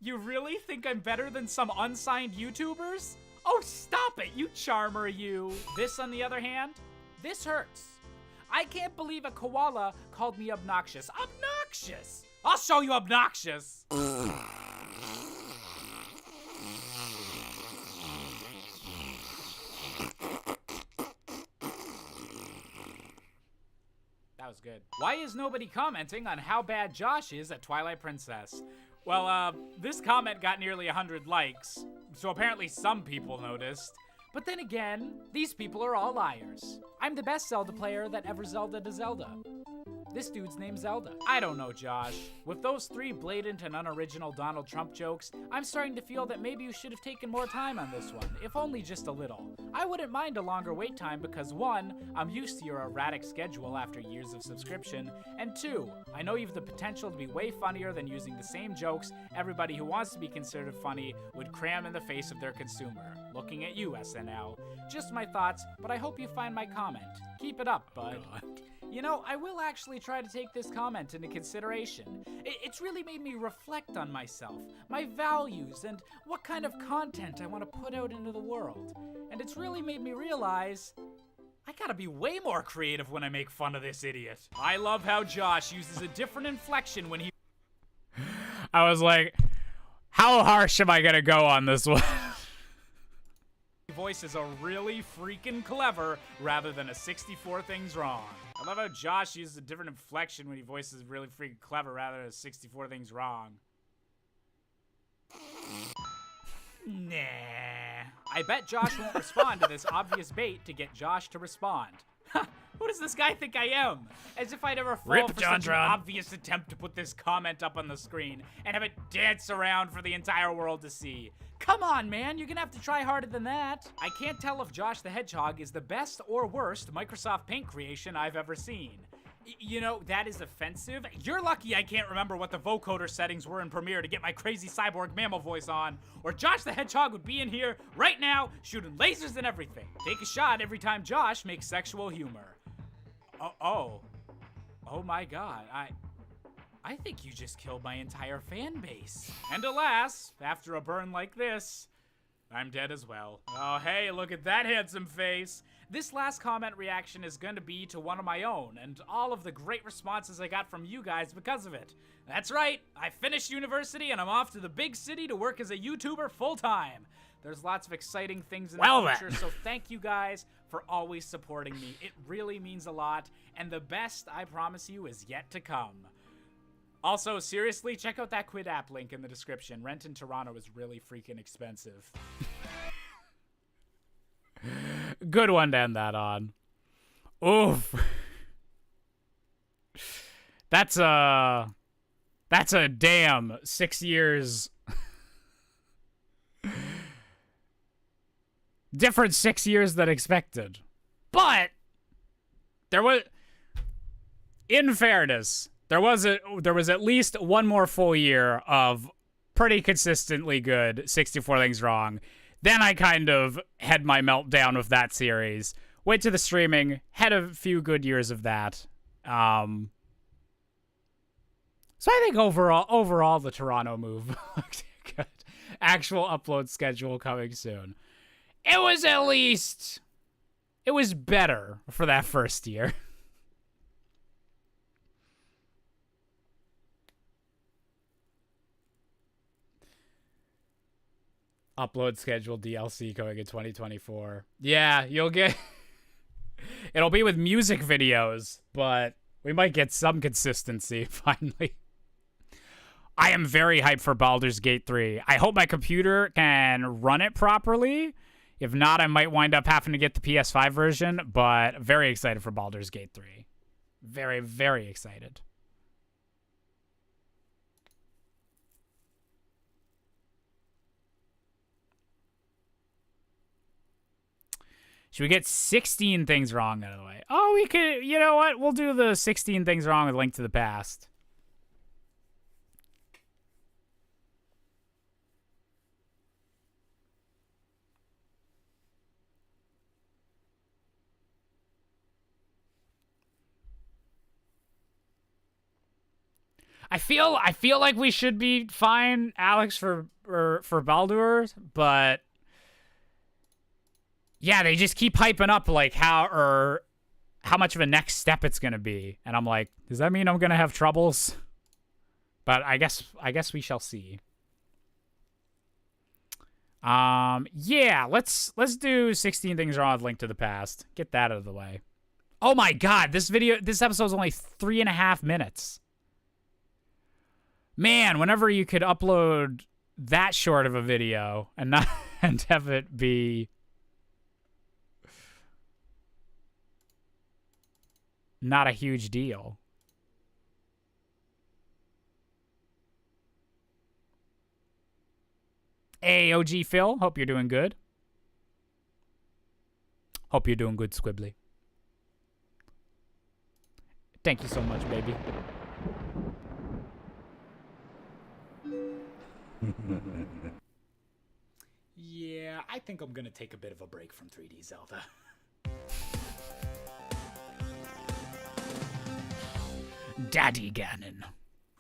You really think I'm better than some unsigned YouTubers? Oh, stop it, you charmer, you. This, on the other hand, this hurts. I can't believe a koala called me obnoxious. Obnoxious! I'll show you obnoxious! That was good. Why is nobody commenting on how bad Josh is at Twilight Princess? Well, this comment got nearly 100 likes, so apparently some people noticed. But then again, these people are all liars. I'm the best Zelda player that ever Zelda'd a Zelda. This dude's named Zelda. I don't know, Josh. With those 3 blatant and unoriginal Donald Trump jokes, I'm starting to feel that maybe you should have taken more time on this one, if only just a little. I wouldn't mind a longer wait time because 1, I'm used to your erratic schedule after years of subscription, and 2, I know you've the potential to be way funnier than using the same jokes everybody who wants to be considered funny would cram in the face of their consumer. Looking at you, SNL. Just my thoughts, but I hope you find my comment. Keep it up, bud. You know, I will actually try to take this comment into consideration. It's really made me reflect on myself, my values, and what kind of content I want to put out into the world. And it's really made me realize I gotta be way more creative when I make fun of this idiot. I love how Josh uses a different inflection when he... I was like, how harsh am I gonna go on this one? voices are really freaking clever rather than a 64 things wrong. I love how Josh uses a different inflection when he voices really freaking clever rather than 64 things wrong. Nah. I bet Josh won't respond to this obvious bait to get Josh to respond. Who does this guy think I am? As if I'd ever fall for such an obvious attempt to put this comment up on the screen and have it dance around for the entire world to see. Come on, man, you're gonna have to try harder than that. I can't tell if Josh the Hedgehog is the best or worst Microsoft Paint creation I've ever seen. You know, that is offensive. You're lucky I can't remember what the vocoder settings were in Premiere to get my crazy cyborg mammal voice on, or Josh the Hedgehog would be in here right now shooting lasers and everything. Take a shot every time Josh makes sexual humor. Oh my god, I think you just killed my entire fan base. And alas, after a burn like this, I'm dead as well. Oh, hey, look at that handsome face. This last comment reaction is going to be to one of my own, and all of the great responses I got from you guys because of it. That's right, I finished university and I'm off to the big city to work as a YouTuber full-time. There's lots of exciting things in the future, so thank you guys for always supporting me. It really means a lot, and the best, I promise you, is yet to come. Also, seriously, check out that Quid app link in the description. Rent in Toronto is really freaking expensive. Good one to end that on. Oof. That's a damn 6 years. Different 6 years than expected. But there was, in fairness, there was at least one more full year of pretty consistently good 64 Things Wrong. Then I kind of had my meltdown with that series. Went to the streaming, had a few good years of that. So I think overall the Toronto move looked good. Actual upload schedule coming soon. It was better for that first year. Upload schedule DLC going in 2024. Yeah, you'll get... It'll be with music videos, but we might get some consistency, finally. I am very hyped for Baldur's Gate 3. I hope my computer can run it properly. If not, I might wind up having to get the PS5 version, but very excited for Baldur's Gate 3. Very, very excited. Should we get 16 things wrong out of the way? Oh, we could, you know what? We'll do the 16 things wrong with Link to the Past. I feel like we should be fine, Alex, for Baldur, but yeah, they just keep hyping up like how much of a next step it's gonna be, and I'm like, does that mean I'm gonna have troubles? But I guess we shall see. Yeah, let's do 16 things wrong with Link to the Past. Get that out of the way. Oh my God, this episode is only 3.5 minutes. Man, whenever you could upload that short of a video and not and have it be not a huge deal. Hey, OG Phil, hope you're doing good. Hope you're doing good, Squibbly. Thank you so much, baby. Yeah, I think I'm gonna take a bit of a break from 3D Zelda. Daddy Ganon.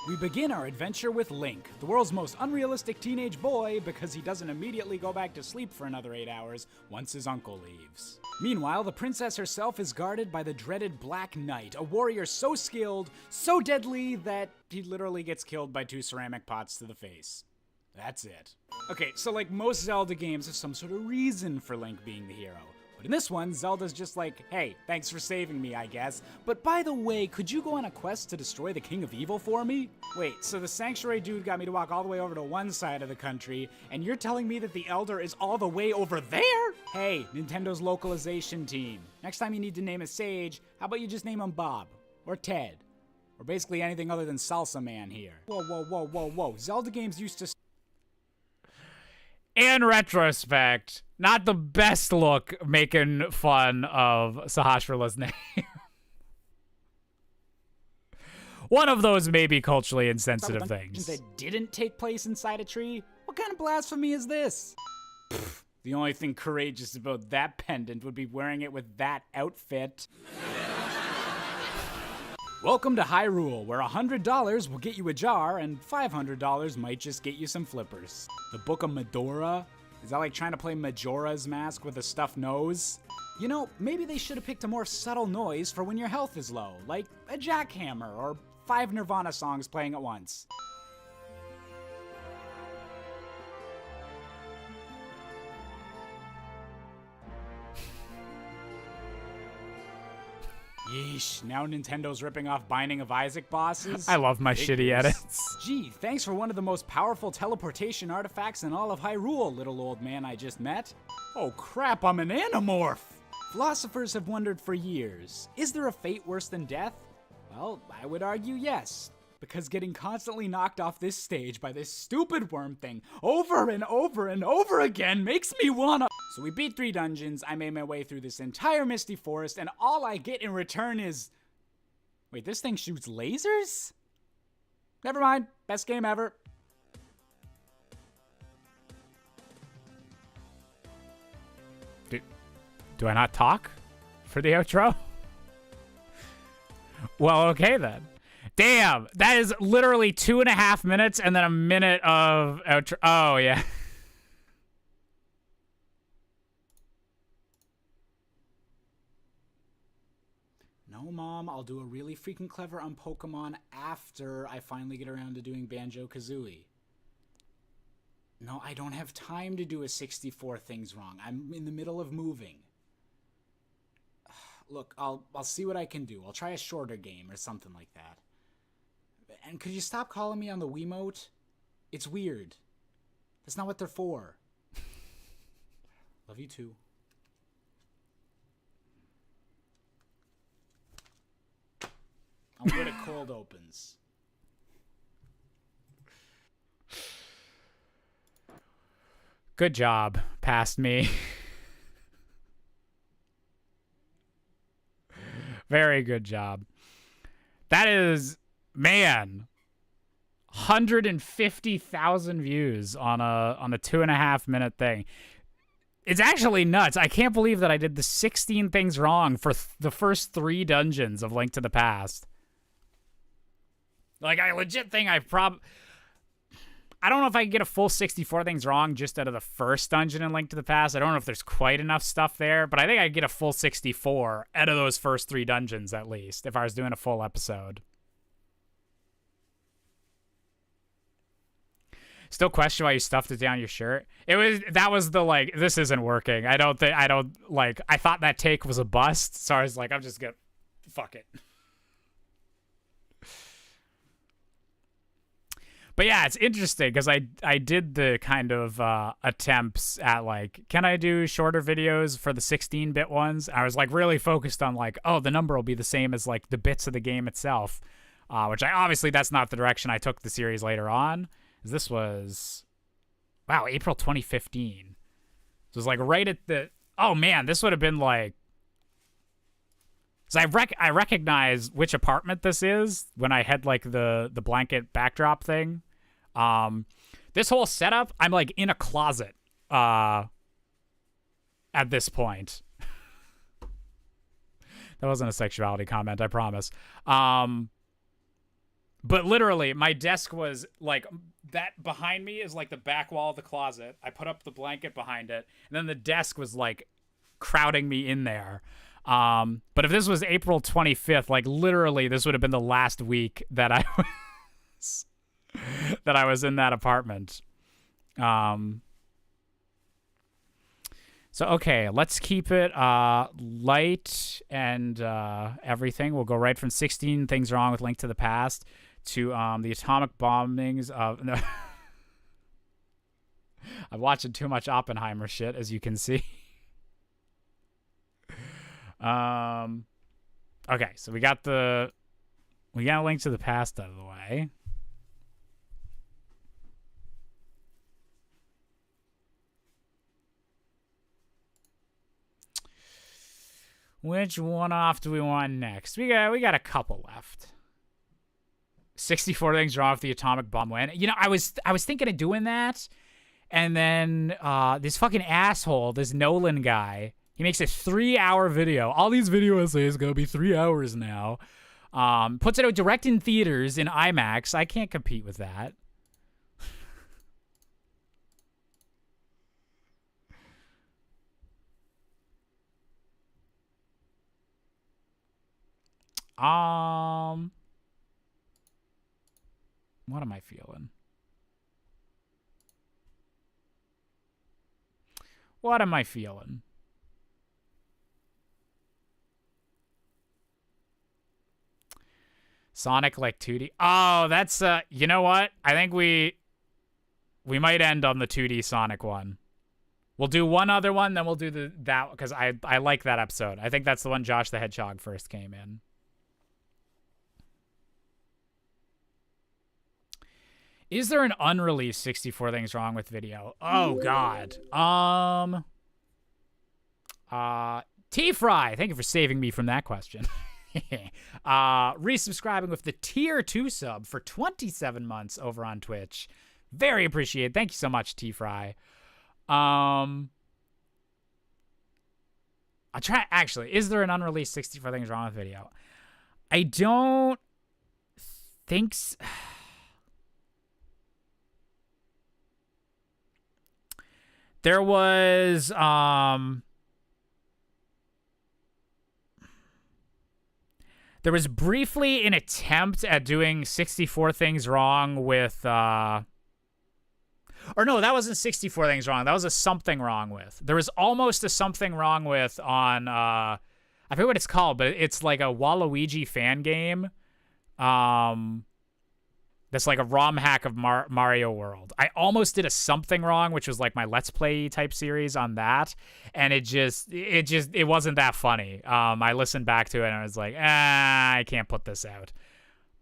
We begin our adventure with Link, the world's most unrealistic teenage boy because he doesn't immediately go back to sleep for another 8 hours once his uncle leaves. Meanwhile, the princess herself is guarded by the dreaded Black Knight, a warrior so skilled, so deadly that he literally gets killed by 2 ceramic pots to the face. That's it. Okay, so like most Zelda games, there's some sort of reason for Link being the hero. But in this one, Zelda's just like, hey, thanks for saving me, I guess. But by the way, could you go on a quest to destroy the King of Evil for me? Wait, so the Sanctuary dude got me to walk all the way over to one side of the country, and you're telling me that the Elder is all the way over there? Hey, Nintendo's localization team. Next time you need to name a sage, how about you just name him Bob? Or Ted? Or basically anything other than Salsa Man here. Whoa, whoa, whoa, whoa, whoa. Zelda games used to... In retrospect, not the best look making fun of Sahasrara's name. One of those may be culturally About insensitive a bunch of things. that didn't take place inside a tree? What kind of blasphemy is this? The only thing courageous about that pendant would be wearing it with that outfit. Welcome to Hyrule, where $100 will get you a jar and $500 might just get you some flippers. The Book of Majora? Is that like trying to play Majora's Mask with a stuffed nose? You know, maybe they should have picked a more subtle noise for when your health is low, like a jackhammer or 5 Nirvana songs playing at once. Yeesh, now Nintendo's ripping off Binding of Isaac bosses? I love my shitty Figures. edits. Gee, thanks for one of the most powerful teleportation artifacts in all of Hyrule, little old man I just met. Oh crap, I'm an Animorph! Philosophers have wondered for years, is there a fate worse than death? Well, I would argue yes. Because getting constantly knocked off this stage by this stupid worm thing over and over and over again makes me wanna. So we beat 3 dungeons, I made my way through this entire Misty Forest, and all I get in return is... Wait, this thing shoots lasers? Never mind, best game ever. Do I not talk for the outro? Well, okay then. Damn, that is literally 2.5 minutes and then a minute of outro. Oh, yeah. No, Mom, I'll do a really freaking clever on Pokemon after I finally get around to doing Banjo-Kazooie. No, I don't have time to do a 64 things wrong. I'm in the middle of moving. Look, I'll see what I can do. I'll try a shorter game or something like that. And could you stop calling me on the Wiimote? It's weird. That's not what they're for. Love you too. I'm good at cold opens. Good job, past me. Very good job. That is, man, 150,000 views on a 2.5 minute thing. It's actually nuts. I can't believe that I did the 16 things wrong for the first 3 dungeons of Link to the Past. Like, I legit think I don't know if I can get a full 64 things wrong just out of the first dungeon in Link to the Past. I don't know if there's quite enough stuff there, but I think I'd get a full 64 out of those first 3 dungeons at least if I was doing a full episode. Still question why you stuffed it down your shirt. That was the, like, this isn't working. I thought that take was a bust, so I was like, I'm just gonna, fuck it. But yeah, it's interesting because I did the kind of attempts at, like, can I do shorter videos for the 16-bit ones? I was like really focused on, like, oh, the number will be the same as, like, the bits of the game itself, which obviously that's not the direction I took the series later on. This was, wow, April 2015. So it was like right at the, oh man, this would have been like, so I recognize which apartment this is when I had like the blanket backdrop thing. This whole setup, I'm like in a closet at this point. That wasn't a sexuality comment, I promise. But literally, my desk was like, that behind me is like the back wall of the closet. I put up the blanket behind it, and then the desk was like crowding me in there. But if this was April 25th, like literally this would have been the last week that I was in that apartment. So, okay, let's keep it light and everything. We'll go right from 16 Things Wrong with Link to the Past to the atomic bombings of... No. I'm watching too much Oppenheimer shit, as you can see. Okay, so we got a Link to the Past out of the way. Which one off do we want next? We got a couple left. 64 things wrong with the atomic bomb when. You know, I was thinking of doing that, and then this fucking asshole, this Nolan guy, he makes a 3-hour video. All these video essays gonna be 3 hours now. Puts it out direct in theaters in IMAX. I can't compete with that. What am I feeling? What am I feeling? Sonic like 2D. Oh, that's you know what? I think we might end on the 2D Sonic one. We'll do one other one, then we'll do that because I like that episode. I think that's the one Josh the Hedgehog first came in. Is there an unreleased 64 Things Wrong with video? Oh God. T-Fry, thank you for saving me from that question. Resubscribing with the tier 2 sub for 27 months over on Twitch. Very appreciated. Thank you so much, T-Fry. I'll try. Actually, is there an unreleased 64 Things Wrong with video? I don't think so. There was briefly an attempt at doing 64 Things Wrong with or no, that wasn't 64 Things Wrong. That was a Something Wrong With. There was almost a Something Wrong With on I forget what it's called, but it's like a Waluigi fan game. That's like a ROM hack of Mario World. I almost did a Something Wrong, which was like my Let's Play type series on that, and it wasn't that funny. I listened back to it and I was like, I can't put this out.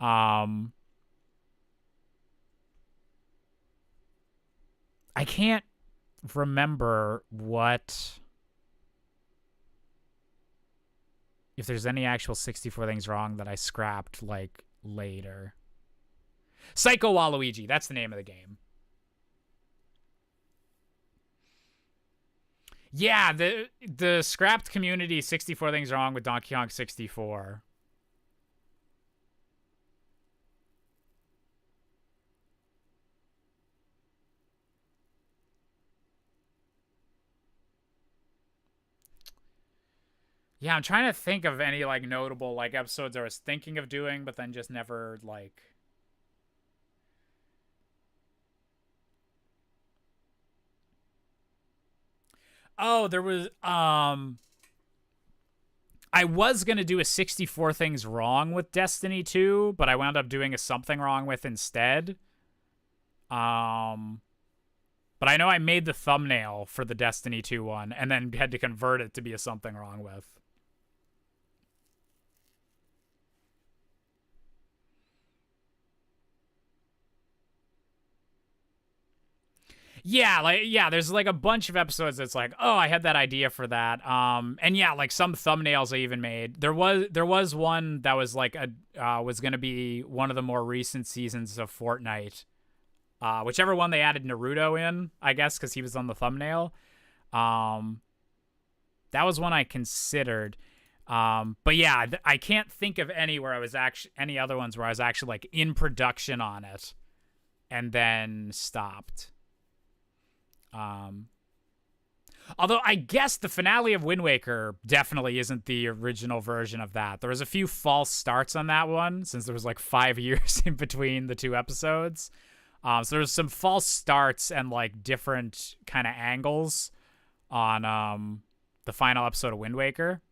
I can't remember if there's any actual 64 Things Wrong that I scrapped like later. Psycho Waluigi, that's the name of the game. Yeah, the scrapped community 64 Things Wrong with Donkey Kong 64. Yeah, I'm trying to think of any like notable like episodes I was thinking of doing, but then just never like. Oh, there was I was going to do a 64 Things Wrong with Destiny 2, but I wound up doing a Something Wrong with instead. But I know I made the thumbnail for the Destiny 2 one and then had to convert it to be a Something Wrong With. Yeah, there's like a bunch of episodes that's like, oh, I had that idea for that. And yeah, like some thumbnails I even made. There was one that was like was gonna be one of the more recent seasons of Fortnite. Whichever one they added Naruto in, I guess, because he was on the thumbnail. That was one I considered. But yeah, I can't think of any other ones where I was actually like in production on it and then stopped. Although I guess the finale of Wind Waker definitely isn't the original version of that. There was a few false starts on that one since there was like 5 years in between the two episodes. So there's some false starts and like different kind of angles on the final episode of Wind Waker.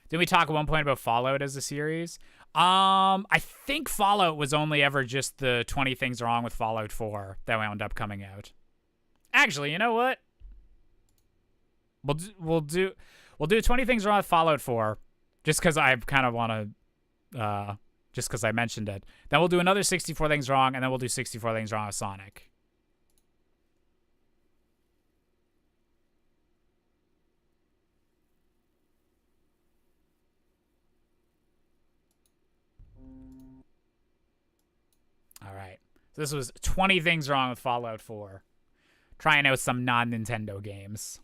Did we talk at one point about Fallout as a series? I think Fallout was only ever just the 20 Things Wrong with Fallout 4 that wound up coming out. Actually, you know what? We'll do 20 Things Wrong with Fallout 4 just because I kind of want to just because I mentioned it. Then we'll do another 64 Things Wrong, and then we'll do 64 Things Wrong with Sonic. This was 20 things wrong with Fallout 4. Trying out some non-Nintendo games.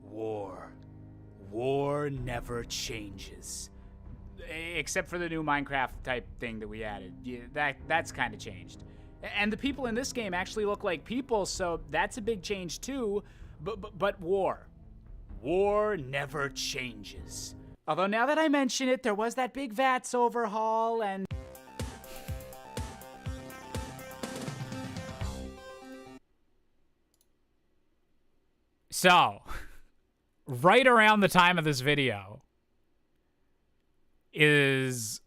War. War never changes. Except for the new Minecraft type thing that we added. Yeah, that's kind of changed. And the people in this game actually look like people, so that's a big change too. But war. War never changes. Although now that I mention it, there was that big VATS overhaul and... So, right around the time of this video is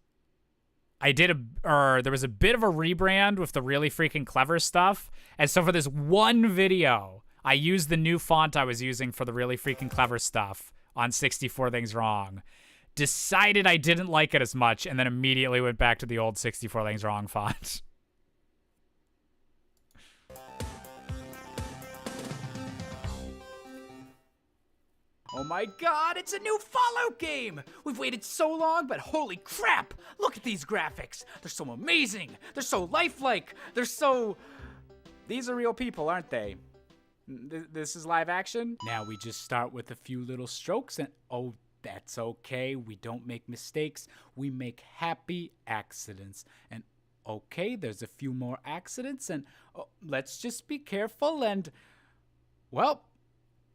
there was a bit of a rebrand with the really freaking clever stuff. And so for this one video, I used the new font I was using for the really freaking clever stuff on 64 Things Wrong. Decided I didn't like it as much, and then immediately went back to the old 64 Things Wrong font. Oh my god, it's a new Fallout game! We've waited so long, but holy crap! Look at these graphics! They're so amazing! They're so lifelike! They're so... These are real people, aren't they? This is live action? Now we just start with a few little strokes and... Oh, that's okay. We don't make mistakes. We make happy accidents. And okay, there's a few more accidents and... Oh, let's just be careful and... Well,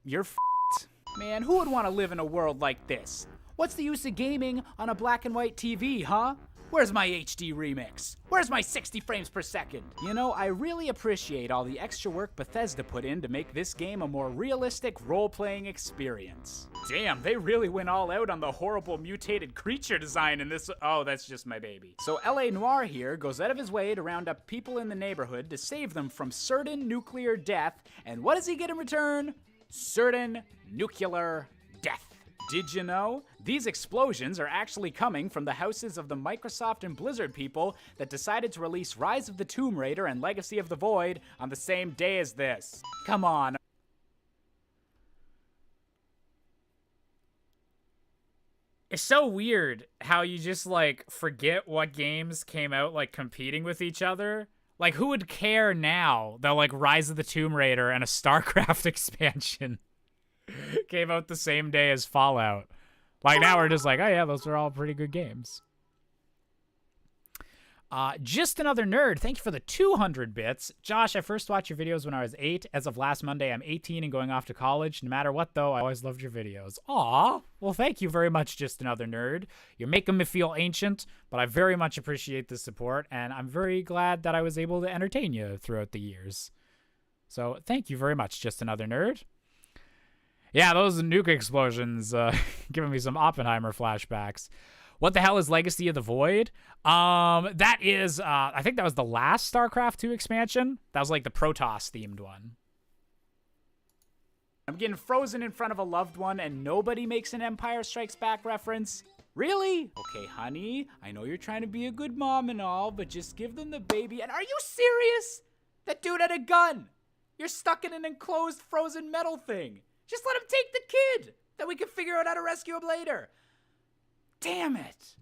you're f***ed. Man, who would want to live in a world like this? What's the use of gaming on a black and white TV, huh? Where's my HD remix? Where's my 60 frames per second? You know, I really appreciate all the extra work Bethesda put in to make this game a more realistic role-playing experience. Damn, they really went all out on the horrible mutated creature design in this. Oh, that's just my baby. So L.A. Noire here goes out of his way to round up people in the neighborhood to save them from certain nuclear death. And what does he get in return? Certain nuclear death. Did you know? These explosions are actually coming from the houses of the Microsoft and Blizzard people that decided to release Rise of the Tomb Raider and Legacy of the Void on the same day as this. Come on. It's so weird how you just, like, forget what games came out, like, competing with each other. Like, who would care now that, like, Rise of the Tomb Raider and a StarCraft expansion came out the same day as Fallout? Like, now we're just like, oh yeah, those are all pretty good games. Just Another Nerd, thank you for the 200 bits. Josh, I first watched your videos when I was 8. As of last Monday, I'm 18 and going off to college. No matter what, though, I always loved your videos. Aw, well, thank you very much, Just Another Nerd. You're making me feel ancient, but I very much appreciate the support, and I'm very glad that I was able to entertain you throughout the years. So, thank you very much, Just Another Nerd. Yeah, those nuke explosions giving me some Oppenheimer flashbacks. What the hell is Legacy of the Void? That is, I think that was the last StarCraft 2 expansion. That was like the Protoss-themed one. I'm getting frozen in front of a loved one and nobody makes an Empire Strikes Back reference? Really? Okay, honey, I know you're trying to be a good mom and all, but just give them the baby. And are you serious? That dude had a gun. You're stuck in an enclosed frozen metal thing. Just let him take the kid. Then we can figure out how to rescue him later. Damn it.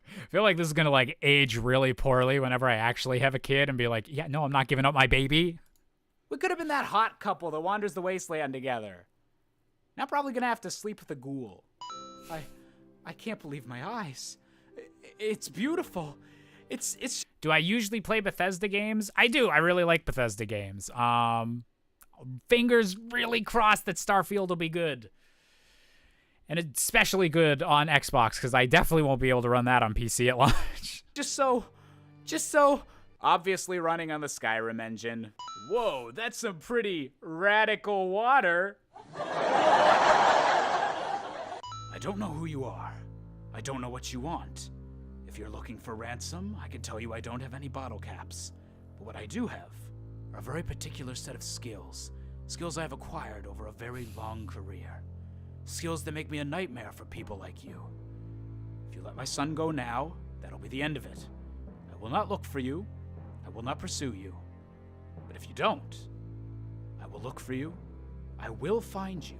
I feel like this is going to, like, age really poorly whenever I actually have a kid and be like, yeah, no, I'm not giving up my baby. We could have been that hot couple that wanders the wasteland together. Now probably going to have to sleep with a ghoul. I can't believe my eyes. It's beautiful. It's... Do I usually play Bethesda games? I do. I really like Bethesda games. Fingers really crossed that Starfield will be good. And it's especially good on Xbox, because I definitely won't be able to run that on PC at launch. Just so... Obviously running on the Skyrim engine. Whoa, that's some pretty radical water. I don't know who you are. I don't know what you want. If you're looking for ransom, I can tell you I don't have any bottle caps. But what I do have are a very particular set of skills. Skills I've acquired over a very long career. Skills that make me a nightmare for people like you. If you let my son go now, that'll be the end of it. I will not look for you. I will not pursue you. But if you don't, I will look for you. I will find you.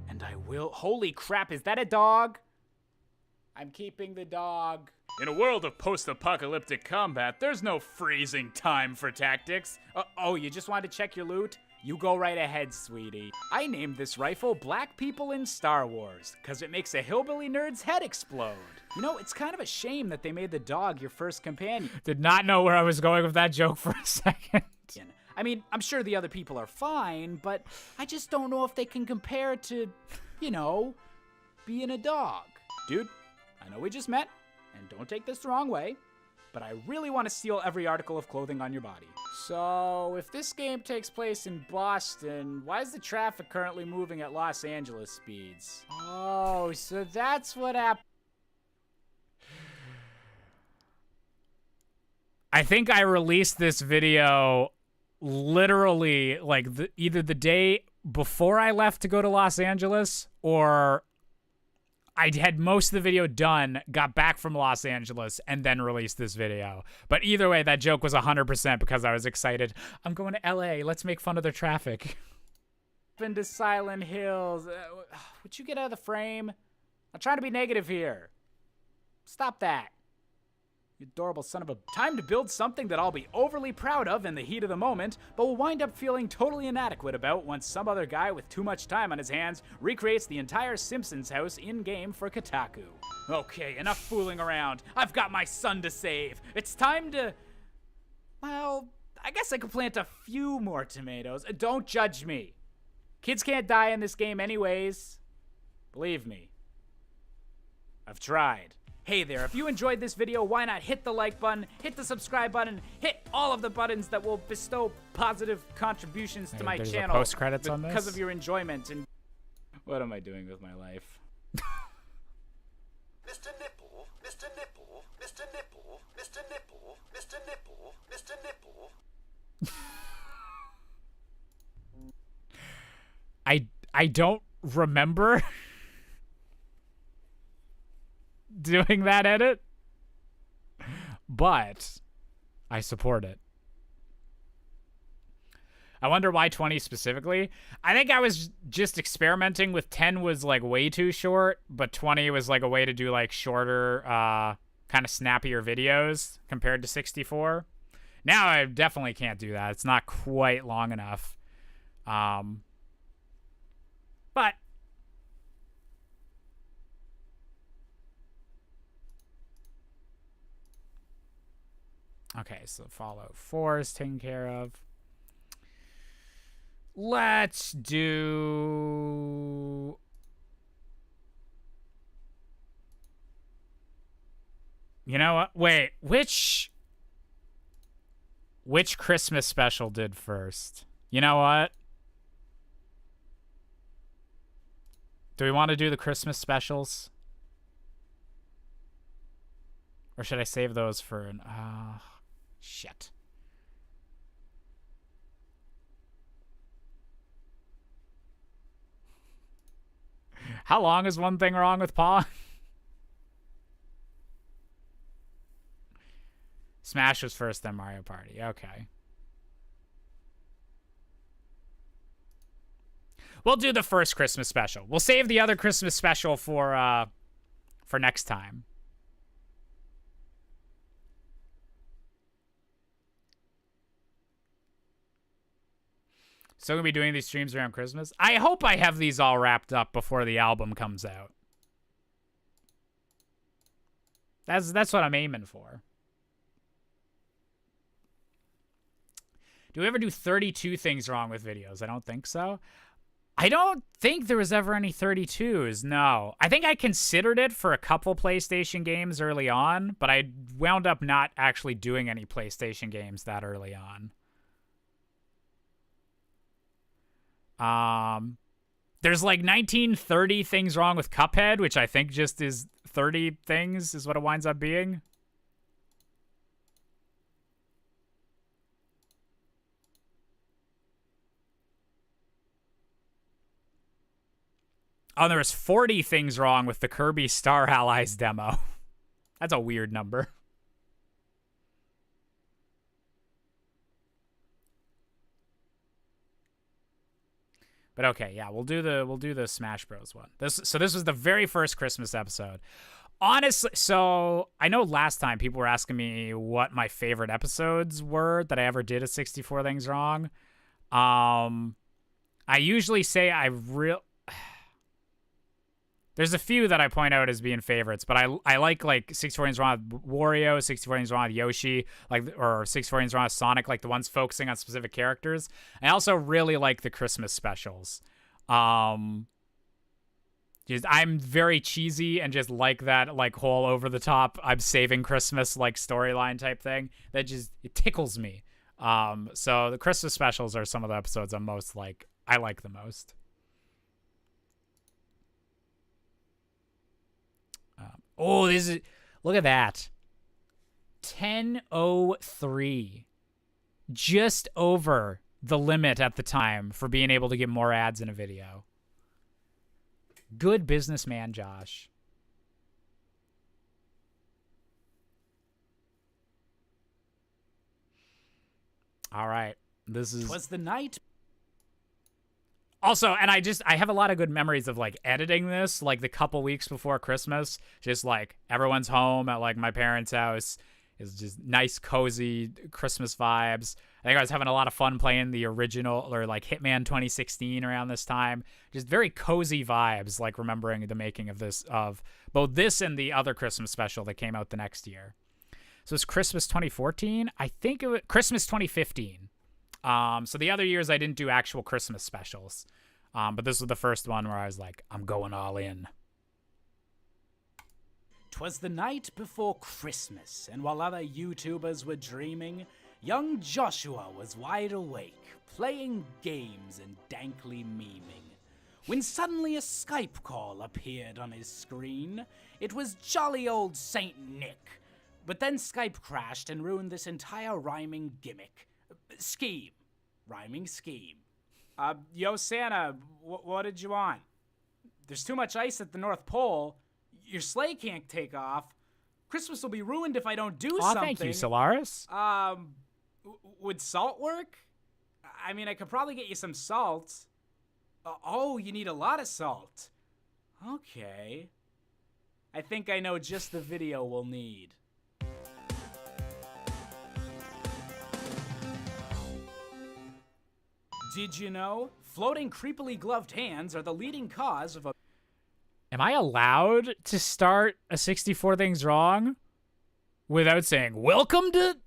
And I will... Holy crap, is that a dog? I'm keeping the dog. In a world of post-apocalyptic combat, there's no freezing time for tactics. Oh, you just wanted to check your loot? You go right ahead, sweetie. I named this rifle Black People in Star Wars, cause it makes a hillbilly nerd's head explode. You know, it's kind of a shame that they made the dog your first companion. Did not know where I was going with that joke for a second. I mean, I'm sure the other people are fine, but I just don't know if they can compare to, you know, being a dog. Dude, I know we just met, and don't take this the wrong way, but I really want to steal every article of clothing on your body. So, if this game takes place in Boston, why is the traffic currently moving at Los Angeles speeds? Oh, so that's what happened. I think I released this video literally like either the day before I left to go to Los Angeles, or I had most of the video done, got back from Los Angeles, and then released this video. But either way, that joke was 100% because I was excited. I'm going to LA. Let's make fun of their traffic. Into Silent Hills. Would you get out of the frame? I'm trying to be negative here. Stop that. You adorable son of a... Time to build something that I'll be overly proud of in the heat of the moment, but will wind up feeling totally inadequate about once some other guy with too much time on his hands recreates the entire Simpsons house in-game for Kotaku. Okay, enough fooling around. I've got my son to save. It's time to... Well, I guess I could plant a few more tomatoes. Don't judge me. Kids can't die in this game anyways. Believe me. I've tried. Hey there, if you enjoyed this video, why not hit the like button, hit the subscribe button, hit all of the buttons that will bestow positive contributions to my channel post-credits on this? Because of your enjoyment. And what am I doing with my life? Mr. Nipple, Mr. Nipple, Mr. Nipple, Mr. Nipple, Mr. Nipple, Mr. Nipple. I don't remember doing that edit, but I support it. I wonder why 20 specifically. I think I was just experimenting with 10 was like way too short, but 20 was like a way to do like shorter, kind of snappier videos compared to 64. Now I definitely can't do that. It's not quite long enough. But okay, so Fallout 4 is taken care of. Let's do... You know what? Wait, which Christmas special did first? You know what? Do we want to do the Christmas specials? Or should I save those for an... shit. How long is One Thing Wrong with Paw? Smash was first, then Mario Party. Okay. We'll do the first Christmas special. We'll save the other Christmas special for next time. Still gonna be doing these streams around Christmas. I hope I have these all wrapped up before the album comes out. That's what I'm aiming for. Do we ever do 32 things wrong with videos? I don't think so. I don't think there was ever any 32s, no. I think I considered it for a couple PlayStation games early on, but I wound up not actually doing any PlayStation games that early on. There's like 1930 things wrong with Cuphead, which I think just is 30 things is what it winds up being. Oh, there was 40 things wrong with the Kirby Star Allies demo. That's a weird number. But okay, yeah, we'll do the Smash Bros one. This was the very first Christmas episode. Honestly, so I know last time people were asking me what my favorite episodes were that I ever did of 64 Things Wrong. I usually say there's a few that I point out as being favorites, but I like 64 Things Wrong with Wario, 64 Things Wrong with Yoshi, or 64 Things Wrong with Sonic, like the ones focusing on specific characters. I also really like the Christmas specials. I'm very cheesy and just like that whole over the top I'm saving Christmas storyline type thing that just it tickles me. So the Christmas specials are some of the episodes I like the most. Look at that. 10:03. Just over the limit at the time for being able to get more ads in a video. Good businessman, Josh. All right. This is... "'Twas the night..." Also, and I have a lot of good memories of editing this, the couple weeks before Christmas. Just everyone's home at my parents' house. It's just nice, cozy Christmas vibes. I think I was having a lot of fun playing the original or Hitman 2016 around this time. Just very cozy vibes, remembering the making of both this and the other Christmas special that came out the next year. So it's Christmas 2014. I think it was Christmas 2015. So the other years I didn't do actual Christmas specials. But this was the first one where I was I'm going all in. "'Twas the night before Christmas, and while other YouTubers were dreaming, young Joshua was wide awake, playing games and dankly memeing. When suddenly a Skype call appeared on his screen. It was jolly old Saint Nick. But then Skype crashed and ruined this entire rhyming gimmick. Rhyming scheme. Yo, Santa, what did you want? There's too much ice at the North Pole. Your sleigh can't take off. Christmas will be ruined if I don't do something. Thank you, Solaris. Would salt work? I mean, I could probably get you some salt. Oh, you need a lot of salt. Okay. I think I know just the video we'll need. Did you know? Floating creepily gloved hands are the leading cause of a... Am I allowed to start a 64 Things Wrong without saying, welcome to...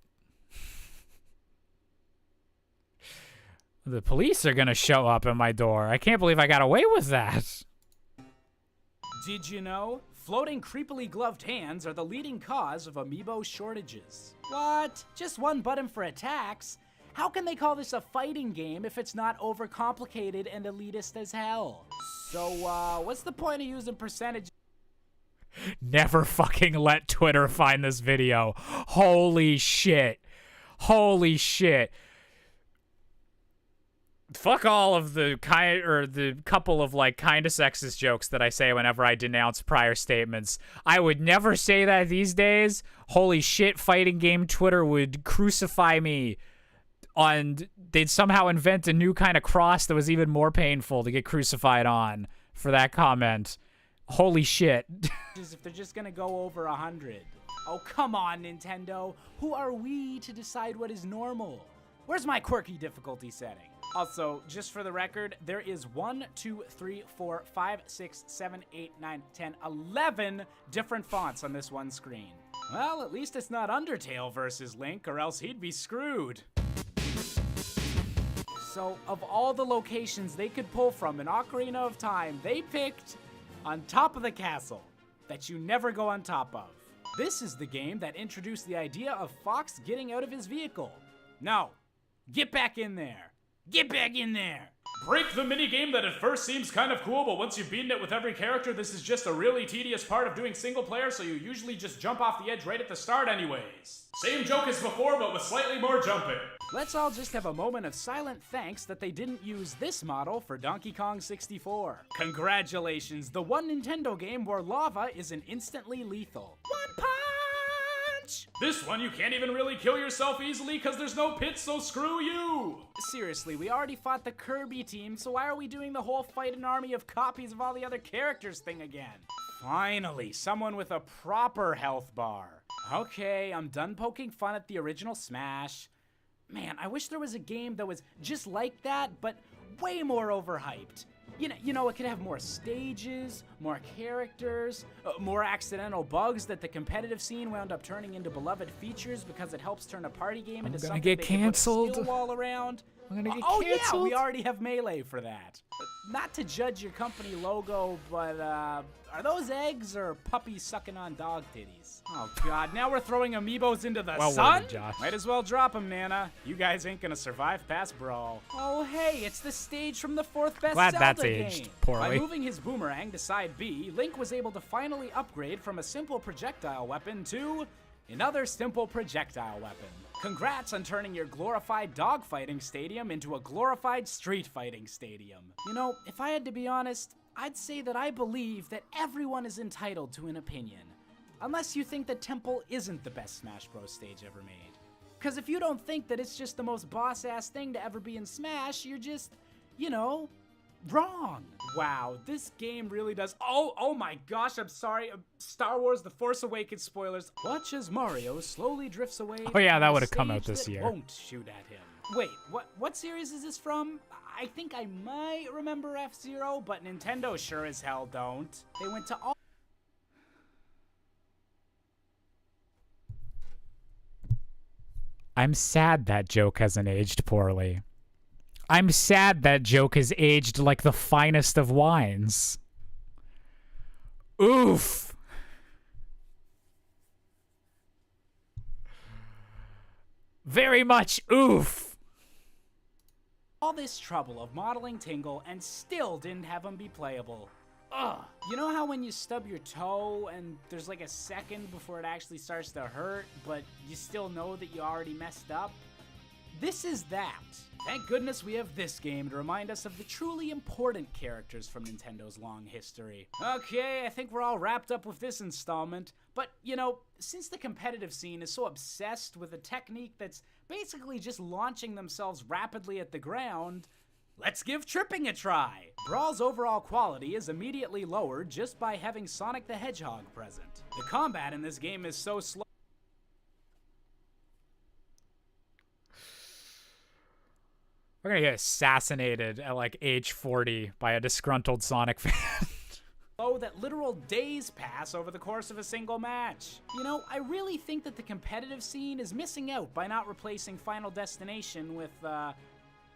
The police are going to show up at my door. I can't believe I got away with that. Did you know? Floating creepily gloved hands are the leading cause of amiibo shortages. What? Just one button for attacks? How can they call this a fighting game if it's not overcomplicated and elitist as hell? So, what's the point of using percentage? Never fucking let Twitter find this video. Holy shit. Holy shit. Fuck all of the couple of kind of sexist jokes that I say whenever I denounce prior statements. I would never say that these days. Holy shit, fighting game Twitter would crucify me. And they'd somehow invent a new kind of cross that was even more painful to get crucified on for that comment. Holy shit. If they're just gonna go over 100. Oh, come on, Nintendo. Who are we to decide what is normal? Where's my quirky difficulty setting? Also, just for the record, there is 1, 2, 3, 4, 5, 6, 7, 8, 9, 10, 11 different fonts on this one screen. Well, at least it's not Undertale versus Link, or else he'd be screwed. So, of all the locations they could pull from in Ocarina of Time, they picked on top of the castle that you never go on top of. This is the game that introduced the idea of Fox getting out of his vehicle. No, get back in there. Get back in there. Break the minigame that at first seems kind of cool, but once you've beaten it with every character, this is just a really tedious part of doing single player, so you usually just jump off the edge right at the start anyways. Same joke as before, but with slightly more jumping. Let's all just have a moment of silent thanks that they didn't use this model for Donkey Kong 64. Congratulations, the one Nintendo game where lava isn't instantly lethal. One punch! This one you can't even really kill yourself easily because there's no pits, so screw you! Seriously, we already fought the Kirby team, so why are we doing the whole fight an army of copies of all the other characters thing again? Finally, someone with a proper health bar. Okay, I'm done poking fun at the original Smash. Man, I wish there was a game that was just like that, but way more overhyped. You know, it could have more stages, more characters, more accidental bugs that the competitive scene wound up turning into beloved features because it helps turn a party game into something get they can put a canceled. skill wall around. I'm gonna get Oh canceled. yeah, we already have Melee for that. Not to judge your company logo, but are those eggs or puppies sucking on dog titties? Oh god, now we're throwing amiibos into the Well sun? worded, Josh. Might as well drop them, Nana. You guys ain't gonna survive past Brawl. Oh hey, it's the stage from the 4th best Glad Zelda that's game. aged poorly. By moving his boomerang to side B, Link was able to finally upgrade from a simple projectile weapon to another simple projectile weapon. Congrats on turning your glorified dogfighting stadium into a glorified street fighting stadium. You know, if I had to be honest, I'd say that I believe that everyone is entitled to an opinion. Unless you think that Temple isn't the best Smash Bros. Stage ever made. Cause if you don't think that it's just the most boss-ass thing to ever be in Smash, you're just, you know, wrong. Wow, this game really does. Oh my gosh, I'm sorry. Star Wars The Force Awakens spoilers. Watch as Mario slowly drifts away. Oh, yeah, from that the would've come out stage this that year. Won't shoot at him. Wait, what series is this from? I think I might remember F-Zero, but Nintendo sure as hell don't. They went to all. I'm sad that joke hasn't aged poorly. I'm sad that joke has aged like the finest of wines. Oof. Very much oof. All this trouble of modeling Tingle and still didn't have him be playable. Ugh. You know how when you stub your toe and there's like a second before it actually starts to hurt, but you still know that you already messed up? This is that. Thank goodness we have this game to remind us of the truly important characters from Nintendo's long history. Okay, I think we're all wrapped up with this installment, but you know, since the competitive scene is so obsessed with a technique that's basically just launching themselves rapidly at the ground, let's give tripping a try. Brawl's overall quality is immediately lowered just by having Sonic the Hedgehog present. The combat in this game is so slow. We're gonna get assassinated at like age 40 by a disgruntled Sonic fan. That literal days pass over the course of a single match. You know, I really think that the competitive scene is missing out by not replacing Final Destination with,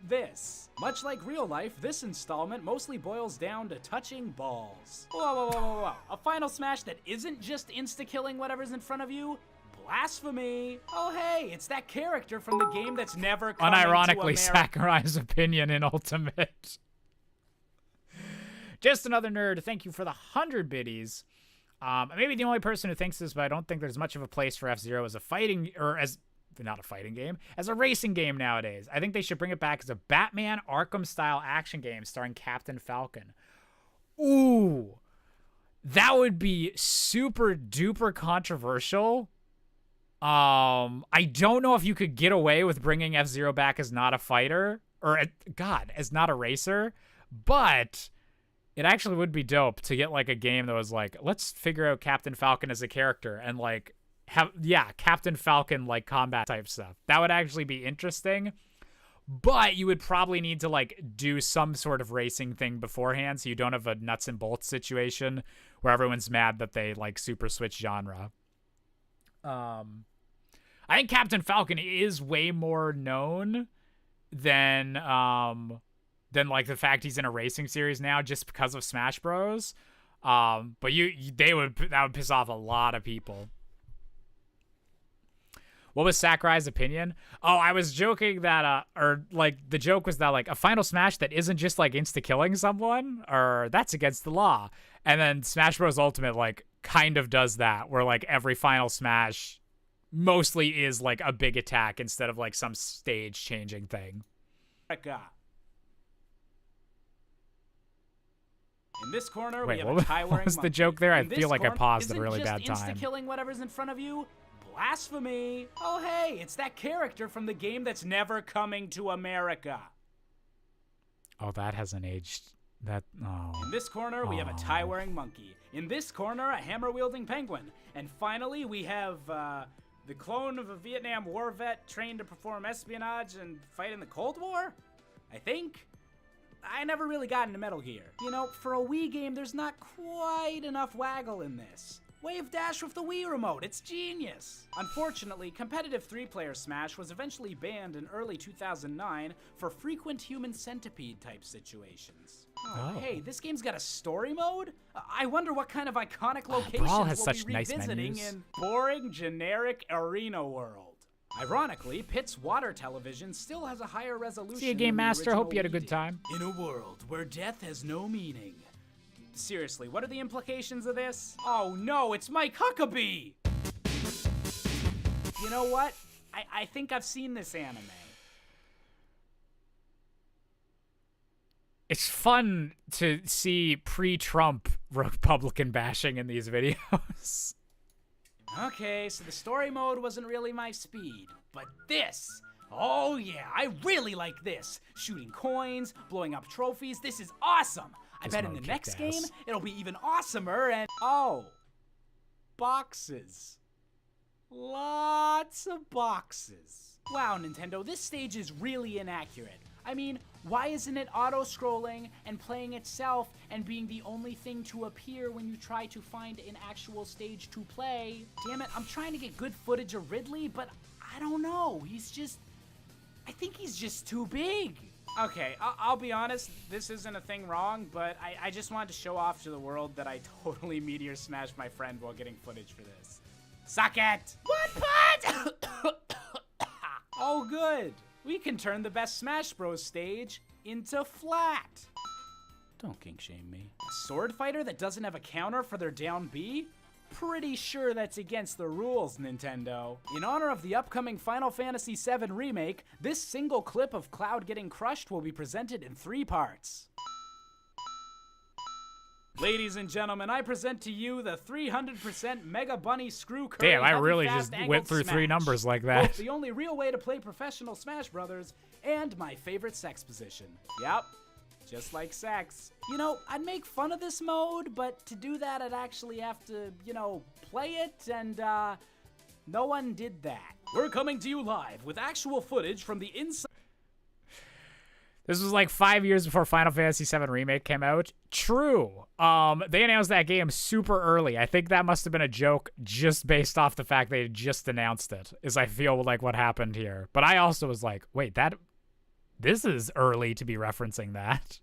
this. Much like real life, this installment mostly boils down to touching balls. Whoa. A Final Smash that isn't just insta-killing whatever's in front of you? Blasphemy. Oh hey, it's that character from the game that's never coming to Unironically, America. Sakurai's opinion in Ultimate. Just another nerd. Thank you for the 100 biddies. Maybe the only person who thinks this, but I don't think there's much of a place for F-Zero as a fighting, or as, not a fighting game, as a racing game nowadays. I think they should bring it back as a Batman Arkham-style action game starring Captain Falcon. Ooh. That would be super duper controversial. I don't know if you could get away with bringing F-Zero back as not a fighter, or, as not a racer, but it actually would be dope to get, like, a game that was like, let's figure out Captain Falcon as a character and, like, Captain Falcon, like, combat type stuff. That would actually be interesting, but you would probably need to, like, do some sort of racing thing beforehand so you don't have a nuts and bolts situation where everyone's mad that they, like, super switch genre. I think Captain Falcon is way more known than like the fact he's in a racing series now just because of Smash Bros. But that would piss off a lot of people. What was Sakurai's opinion? Oh, I was joking that, the joke was that, like, a Final Smash that isn't just, like, insta-killing someone, or that's against the law. And then Smash Bros. Ultimate, like, kind of does that, where, like, every Final Smash mostly is, like, a big attack instead of, like, some stage-changing thing. In this corner, Wait, we have a tie-wearing what was the monkey. joke there? I In this feel like I corner, paused at a isn't really just bad time. Insta-killing whatever's in front of you? Blasphemy. Oh hey, it's that character from the game that's never coming to America. Oh, that hasn't aged In this corner, we have a tie-wearing monkey. In this corner, a hammer-wielding penguin. And finally, we have, the clone of a Vietnam War vet trained to perform espionage and fight in the Cold War? I think? I never really got into Metal Gear. You know, for a Wii game, there's not quite enough waggle in this. Wave dash with the Wii remote, it's genius! Unfortunately, competitive 3-player Smash was eventually banned in early 2009 for frequent human centipede type situations. Oh, hey, this game's got a story mode? I wonder what kind of iconic locations Brawl has we'll such be nice revisiting menus. in boring, generic arena world. Ironically, Pit's water television still has a higher resolution. See you, Game than the Master. Hope you had a original good Wii time. did. In a world where death has no meaning. Seriously, what are the implications of this? Oh no, it's Mike Huckabee! You know what? I think I've seen this anime. It's fun to see pre-Trump Republican bashing in these videos. Okay, so the story mode wasn't really my speed, but this, oh yeah, I really like this. Shooting coins, blowing up trophies, this is awesome. I This bet in the mode next kicked game, ass. it'll be even awesomer and, oh, boxes. Lots of boxes. Wow, Nintendo, this stage is really inaccurate. I mean, why isn't it auto-scrolling and playing itself and being the only thing to appear when you try to find an actual stage to play? Damn it, I'm trying to get good footage of Ridley, but I don't know. I think he's just too big. Okay, I'll be honest, this isn't a thing wrong, but I just wanted to show off to the world that I totally Meteor Smashed my friend while getting footage for this. Suck it! What part? Oh, good. We can turn the best Smash Bros. Stage into flat. Don't kink shame me. A sword fighter that doesn't have a counter for their down B? Pretty sure that's against the rules, Nintendo. In honor of the upcoming Final Fantasy VII Remake, this single clip of Cloud getting crushed will be presented in 3 parts. Ladies and gentlemen, I present to you the 300% Mega Bunny Screw Curry Damn, I Heavy really Fast just Angled went through 3 Smash. numbers like Both that. the only real way to play professional Smash Brothers and my favorite sex position. Yep, just like sex. You know, I'd make fun of this mode, but to do that I'd actually have to, you know, play it, and no one did that. We're coming to you live with actual footage from the inside. This was like 5 years before Final Fantasy VII Remake came out. True. They announced that game super early. I think that must have been a joke just based off the fact they had just announced it, is I feel like what happened here. But I also was like, wait, this is early to be referencing that.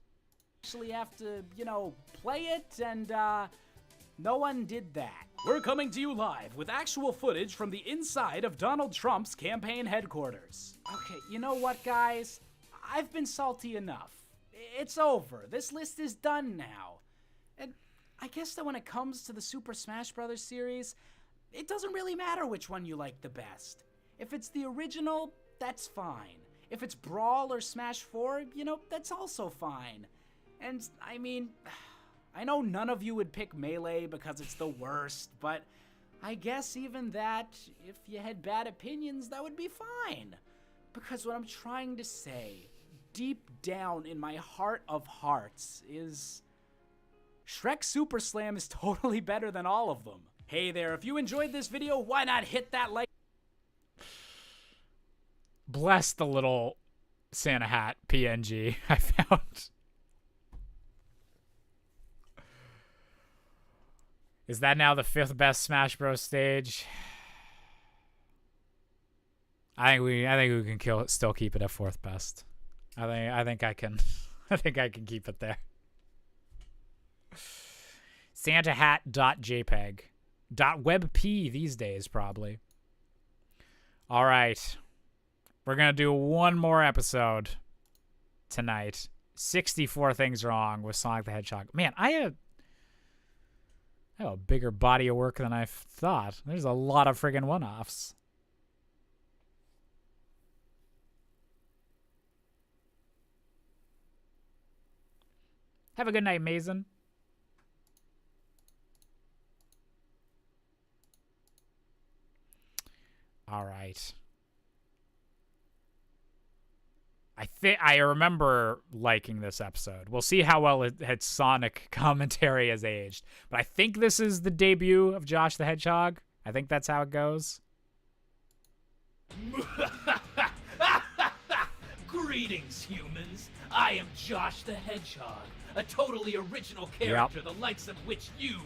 Actually have to, you know, play it, and no one did that. We're coming to you live with actual footage from the inside of Donald Trump's campaign headquarters. Okay, you know what, guys? I've been salty enough. It's over. This list is done now. And I guess that when it comes to the Super Smash Bros. Series, it doesn't really matter which one you like the best. If it's the original, that's fine. If it's Brawl or Smash 4, you know, that's also fine. And, I mean, I know none of you would pick Melee because it's the worst, but I guess even that, if you had bad opinions, that would be fine. Because what I'm trying to say, deep down in my heart of hearts, is Shrek Super Slam is totally better than all of them. Hey there, if you enjoyed this video, why not hit that like? Bless the little Santa hat PNG I found. Is that now the 5th best Smash Bros. Stage? I think we can still keep it at 4th best. I think I can I think I can keep it there. SantaHat.jpg. .webp these days probably. All right. We're going to do one more episode tonight. 64 things wrong with Sonic the Hedgehog. Man, I have a bigger body of work than I thought. There's a lot of friggin' one-offs. Have a good night, Mason. All right. I remember liking this episode. We'll see how well its Sonic commentary has aged. But I think this is the debut of Josh the Hedgehog. I think that's how it goes. Greetings, humans. I am Josh the Hedgehog, a totally original character the likes of which you've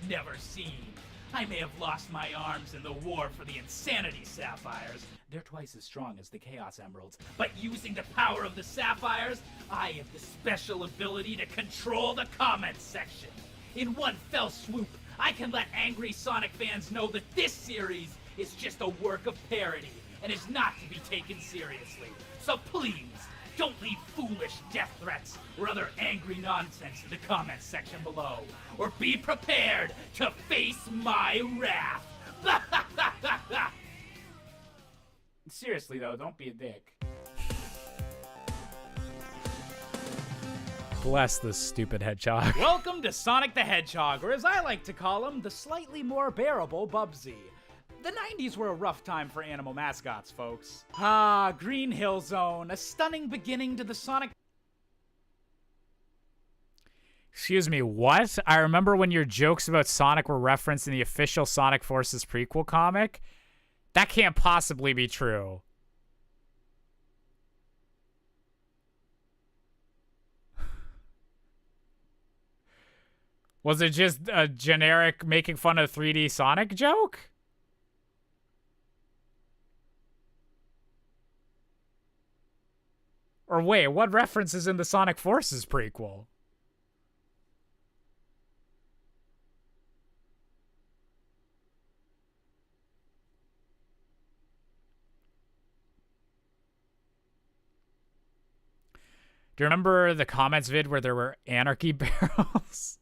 never seen. I may have lost my arms in the war for the Insanity Sapphires. They're twice as strong as the Chaos Emeralds. But using the power of the Sapphires, I have the special ability to control the comments section. In one fell swoop, I can let angry Sonic fans know that this series is just a work of parody and is not to be taken seriously. So please, don't leave foolish death threats or other angry nonsense in the comments section below, or be prepared to face my wrath. Seriously, though, don't be a dick. Bless this stupid hedgehog. Welcome to Sonic the Hedgehog, or as I like to call him, the slightly more bearable Bubsy. The 90s were a rough time for animal mascots, folks. Ah, Green Hill Zone, a stunning beginning to the Sonic... Excuse me, what? I remember when your jokes about Sonic were referenced in the official Sonic Forces prequel comic? That can't possibly be true. Was it just a generic making fun of 3D Sonic joke? Or wait, what reference is in the Sonic Forces prequel? Do you remember the comments vid where there were anarchy barrels?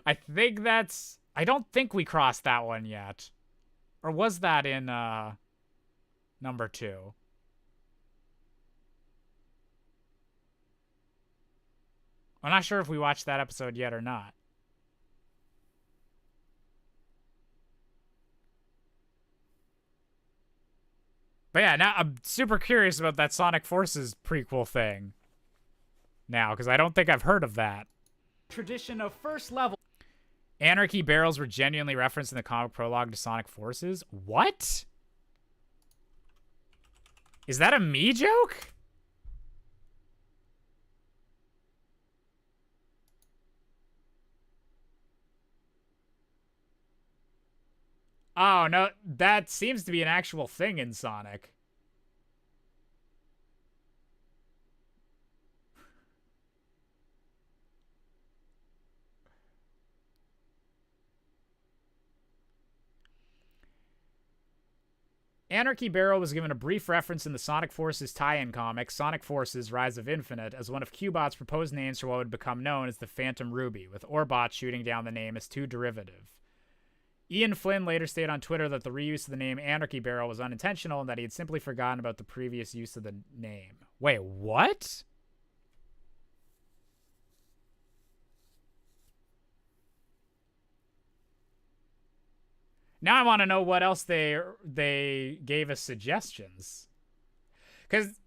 I think that's... I don't think we crossed that one yet. Or was that in number 2? I'm not sure if we watched that episode yet or not. But yeah, now I'm super curious about that Sonic Forces prequel thing now, because I don't think I've heard of that. Tradition of first level... Anarchy barrels were genuinely referenced in the comic prologue to Sonic Forces? What? Is that a me joke? Oh, no, that seems to be an actual thing in Sonic. Anarchy Barrel was given a brief reference in the Sonic Forces tie-in comic, Sonic Forces Rise of Infinite, as one of Cubot's proposed names for what would become known as the Phantom Ruby, with Orbot shooting down the name as too derivative. Ian Flynn later stated on Twitter that the reuse of the name Anarchy Barrel was unintentional and that he had simply forgotten about the previous use of the name. Wait, what? Now I want to know what else they gave us suggestions. Because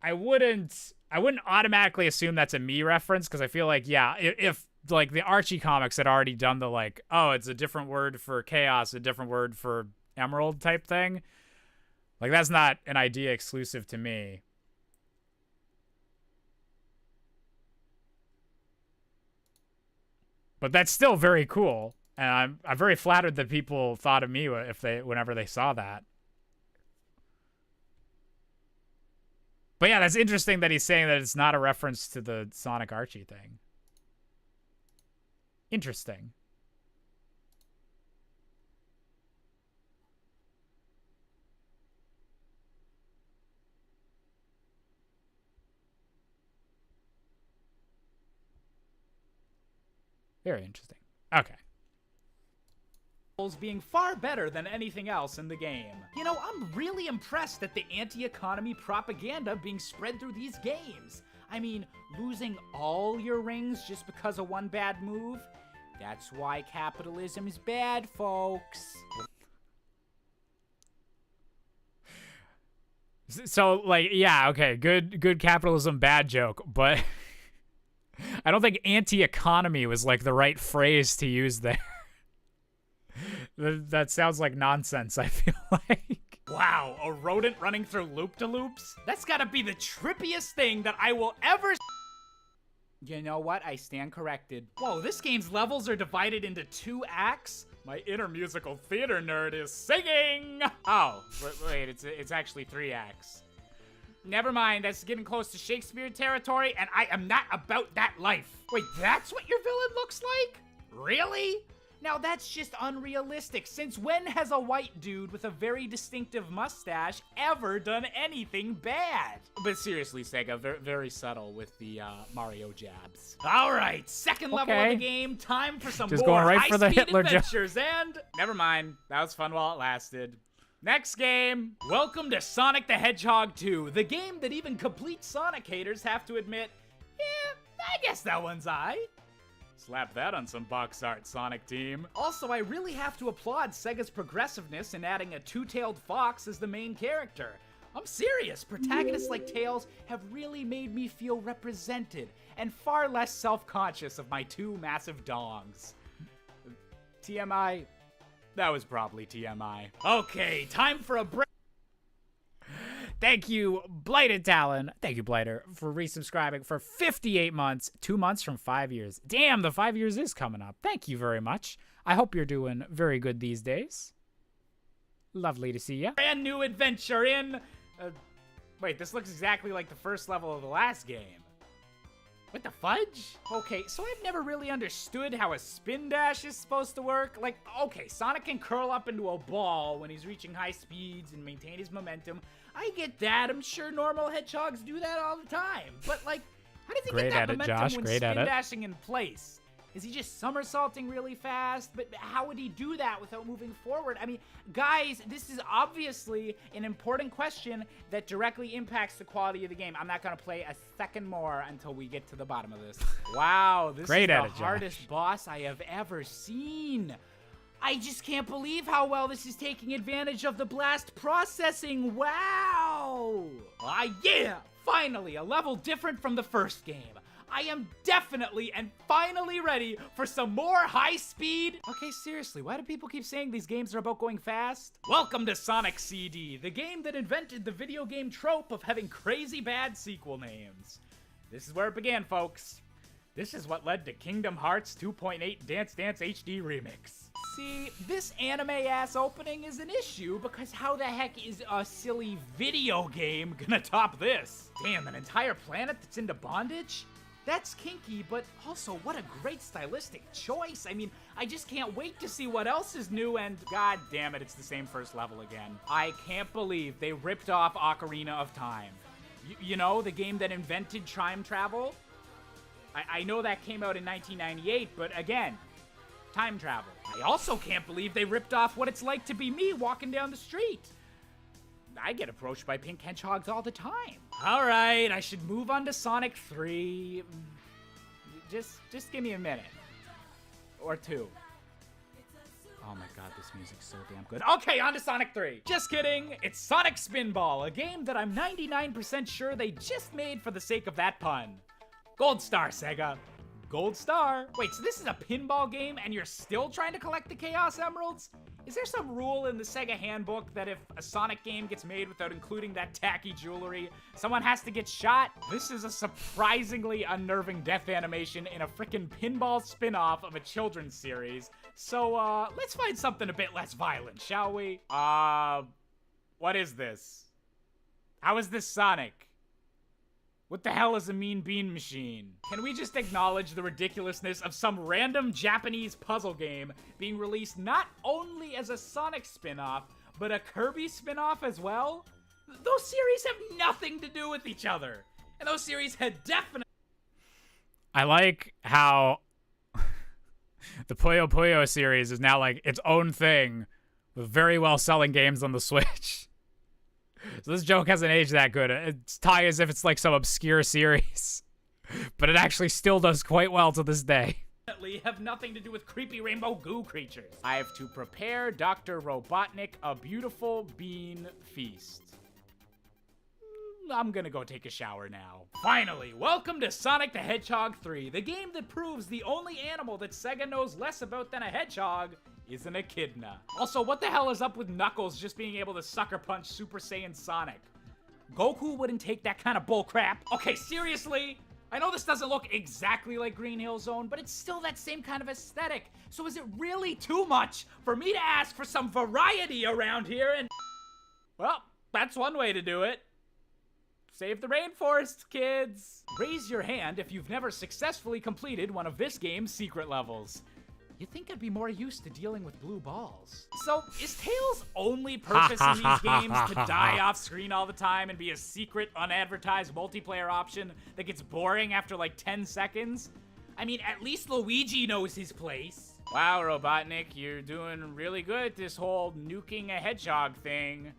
I wouldn't automatically assume that's a me reference, because I feel like, yeah, if like the Archie comics had already done the like, oh, it's a different word for chaos, a different word for emerald type thing. Like, that's not an idea exclusive to me. But that's still very cool. And I'm very flattered that people thought of me whenever they saw that. But yeah, that's interesting that he's saying that it's not a reference to the Sonic Archie thing. Interesting. Very interesting. Okay. being far better than anything else in the game. You know, I'm really impressed at the anti-economy propaganda being spread through these games. I mean, losing all your rings just because of one bad move? That's why capitalism is bad, folks. So, like, yeah, okay, good capitalism, bad joke, but I don't think anti-economy was, like, the right phrase to use there. That sounds like nonsense, I feel like. Wow, a rodent running through loop-de-loops? That's gotta be the trippiest thing that I will ever. You know what? I stand corrected. Whoa, this game's levels are divided into 2 acts? My inner musical theater nerd is singing! Oh, wait, it's actually 3 acts. Never mind, that's getting close to Shakespeare territory, and I am not about that life. Wait, that's what your villain looks like? Really? Now that's just unrealistic. Since when has a white dude with a very distinctive mustache ever done anything bad? But seriously, Sega, very subtle with the Mario jabs. All right, second level of Okay. the game. Time for some Just more going right for the high-speed Hitler joke. adventures. And never mind, that was fun while it lasted. Next game. Welcome to Sonic the Hedgehog 2, the game that even complete Sonic haters have to admit, yeah, I guess that one's aight. Slap that on some box art, Sonic team. Also, I really have to applaud Sega's progressiveness in adding a 2-tailed fox as the main character. I'm serious, protagonists like Tails have really made me feel represented and far less self-conscious of my 2 massive dongs. TMI? That was probably TMI. Okay, time for a break. Thank you, Blighted Talon. Thank you, Blighter, for resubscribing for 58 months, 2 months from 5 years. Damn, the 5 years is coming up. Thank you very much. I hope you're doing very good these days. Lovely to see ya. Brand new adventure in... wait, this looks exactly like the first level of the last game. What the fudge? Okay, so I've never really understood how a spin dash is supposed to work. Like, okay, Sonic can curl up into a ball when he's reaching high speeds and maintain his momentum. I get that. I'm sure normal hedgehogs do that all the time. But, like, how does he Great get that at it, momentum Josh. when Great at spin it. dashing in place? Is he just somersaulting really fast? But how would he do that without moving forward? I mean, guys, this is obviously an important question that directly impacts the quality of the game. I'm not going to play a second more until we get to the bottom of this. Wow, this Great is at the it, Josh. hardest boss I have ever seen. I just can't believe how well this is taking advantage of the blast processing. Wow! Yeah! Finally, a level different from the first game. I am definitely and finally ready for some more high speed. Okay, seriously, why do people keep saying these games are about going fast? Welcome to Sonic CD, the game that invented the video game trope of having crazy bad sequel names. This is where it began, folks. This is what led to Kingdom Hearts 2.8 Dance Dance HD Remix. See, this anime-ass opening is an issue because how the heck is a silly video game gonna top this? Damn, an entire planet that's into bondage? That's kinky, but also what a great stylistic choice. I mean, I just can't wait to see what else is new and god damn it, it's the same first level again. I can't believe they ripped off Ocarina of Time. You know, the game that invented time travel? I know that came out in 1998, but again, time travel. I also can't believe they ripped off What It's Like to Be Me walking down the street. I get approached by pink hedgehogs all the time. All right, I should move on to Sonic 3. Just give me a minute. Or 2. Oh my god, this music's so damn good. Okay, on to Sonic 3. Just kidding, it's Sonic Spinball, a game that I'm 99% sure they just made for the sake of that pun. Gold star, Sega. Gold star. Wait, so this is a pinball game and you're still trying to collect the Chaos Emeralds? Is there some rule in the Sega handbook that if a Sonic game gets made without including that tacky jewelry, someone has to get shot? This is a surprisingly unnerving death animation in a frickin' pinball spin-off of a children's series. So, let's find something a bit less violent, shall we? What is this? How is this Sonic? What the hell is a mean bean machine? Can we just acknowledge the ridiculousness of some random Japanese puzzle game being released not only as a Sonic spin-off, but a Kirby spin-off as well? Those series have nothing to do with each other. And those series had definitely... I like how the Puyo Puyo series is now like its own thing with very well selling games on the Switch. So this joke hasn't aged that good. It's tie as if it's like some obscure series, but it actually still does quite well to this day. have nothing to do with creepy rainbow goo creatures. I have to prepare Dr. Robotnik a beautiful bean feast. I'm gonna go take a shower now. Finally, welcome to Sonic the Hedgehog 3, the game that proves the only animal that Sega knows less about than a hedgehog is an echidna. Also, what the hell is up with Knuckles just being able to sucker punch Super Saiyan Sonic? Goku wouldn't take that kind of bullcrap. Okay, seriously? I know this doesn't look exactly like Green Hill Zone, but it's still that same kind of aesthetic. So is it really too much for me to ask for some variety around here and... Well, that's one way to do it. Save the rainforest, kids! Raise your hand if you've never successfully completed one of this game's secret levels. You'd think I'd be more used to dealing with blue balls. So, is Tails' only purpose in these games to die off screen all the time and be a secret, unadvertised multiplayer option that gets boring after like 10 seconds? I mean, at least Luigi knows his place. Wow, Robotnik, you're doing really good at this whole nuking a hedgehog thing.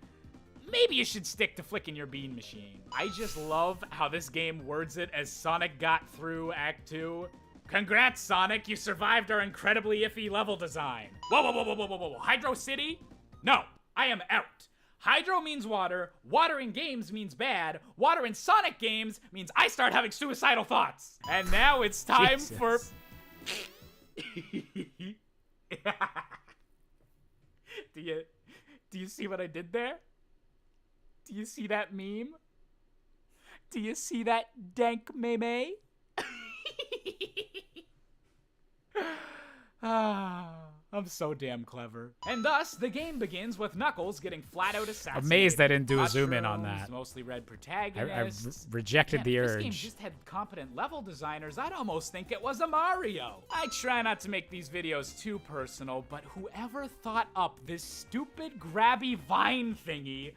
Maybe you should stick to flicking your bean machine. I just love how this game words it as Sonic got through Act 2. Congrats, Sonic, you survived our incredibly iffy level design. Whoa, whoa, whoa, whoa, whoa, whoa, whoa, Hydro City? No, I am out. Hydro means water, water in games means bad, water in Sonic games means I start having suicidal thoughts. And now it's time for... Do you see what I did there? Do you see that meme? Do you see that dank meme? I'm so damn clever. And thus, the game begins with Knuckles getting flat out assassinated. Amazed I didn't do a zoom in on that. Mostly red protagonists. I rejected the If urge. this game just had competent level designers, I'd almost think it was a Mario. I try not to make these videos too personal, but whoever thought up this stupid grabby vine thingy,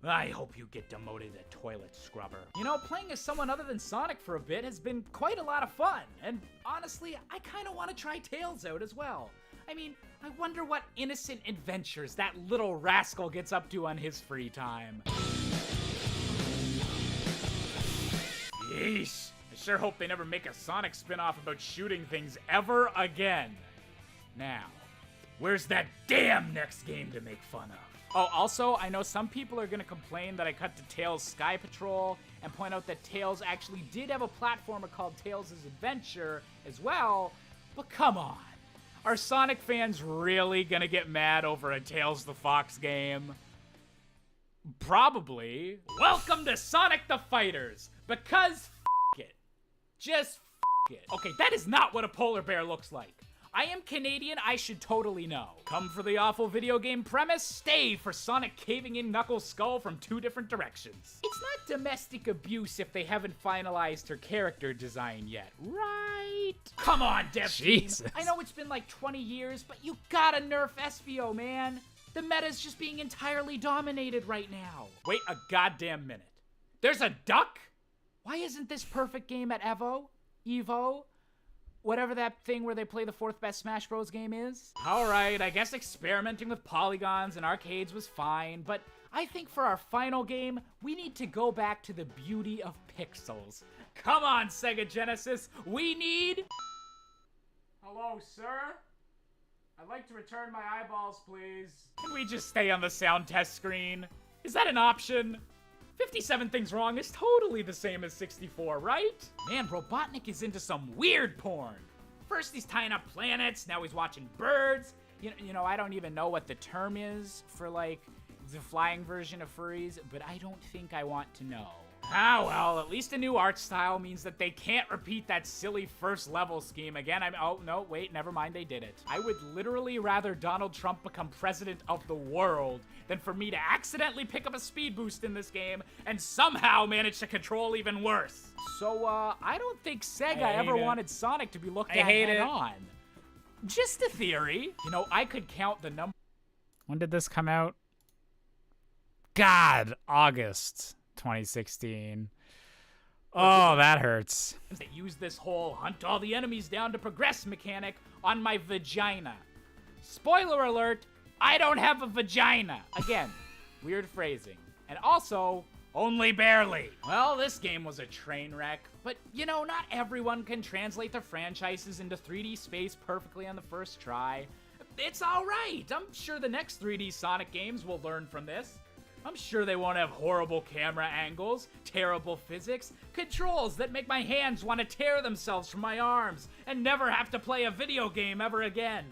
I hope you get demoted to toilet scrubber. You know, playing as someone other than Sonic for a bit has been quite a lot of fun, and honestly, I kinda wanna try Tails out as well. I mean, I wonder what innocent adventures that little rascal gets up to on his free time. Yeesh. I sure hope they never make a Sonic spin-off about shooting things ever again. Now, where's that damn next game to make fun of? Oh, also, I know some people are gonna complain that I cut to Tails Sky Patrol and point out that Tails actually did have a platformer called Tails' Adventure as well, but come on. Are Sonic fans really gonna get mad over a Tails the Fox game? Probably. Welcome to Sonic the Fighters, because f*** it. Just f*** it. Okay, that is not what a polar bear looks like. I am Canadian, I should totally know. Come for the awful video game premise, stay for Sonic caving in Knuckles' skull from 2 different directions. It's not domestic abuse if they haven't finalized her character design yet, right? Come on, dev team. Jesus. I know it's been like 20 years, but you gotta nerf Espio, man. The meta's just being entirely dominated right now. Wait a goddamn minute. There's a duck? Why isn't this perfect game at Evo? Whatever that thing where they play the 4th best Smash Bros. Game is. Alright, I guess experimenting with polygons and arcades was fine, but I think for our final game, we need to go back to the beauty of pixels. Come on, Sega Genesis, we need... Hello, sir? I'd like to return my eyeballs, please. Can we just stay on the sound test screen? Is that an option? 57 Things Wrong is totally the same as 64, right? Man, Robotnik is into some weird porn. First he's tying up planets, now he's watching birds. You know, I don't even know what the term is for, like, the flying version of furries, but I don't think I want to know. Ah, well, at least a new art style means that they can't repeat that silly first level scheme again. Oh, no, wait, never mind, they did it. I would literally rather Donald Trump become president of the world than for me to accidentally pick up a speed boost in this game and somehow manage to control even worse. So, I don't think Sega ever wanted Sonic to be looked at head on. Just a theory. You know, I could count the number. When did this come out? God, August 2016. Oh, that hurts. That use this whole hunt all the enemies down to progress mechanic on my vagina. Spoiler alert, I don't have a vagina. Again, weird phrasing. And also, only barely. Well, this game was a train wreck, but you know, not everyone can translate their franchises into 3D space perfectly on the first try. It's all right. I'm sure the next 3D Sonic games will learn from this. I'm sure they won't have horrible camera angles, terrible physics, controls that make my hands want to tear themselves from my arms, and never have to play a video game ever again.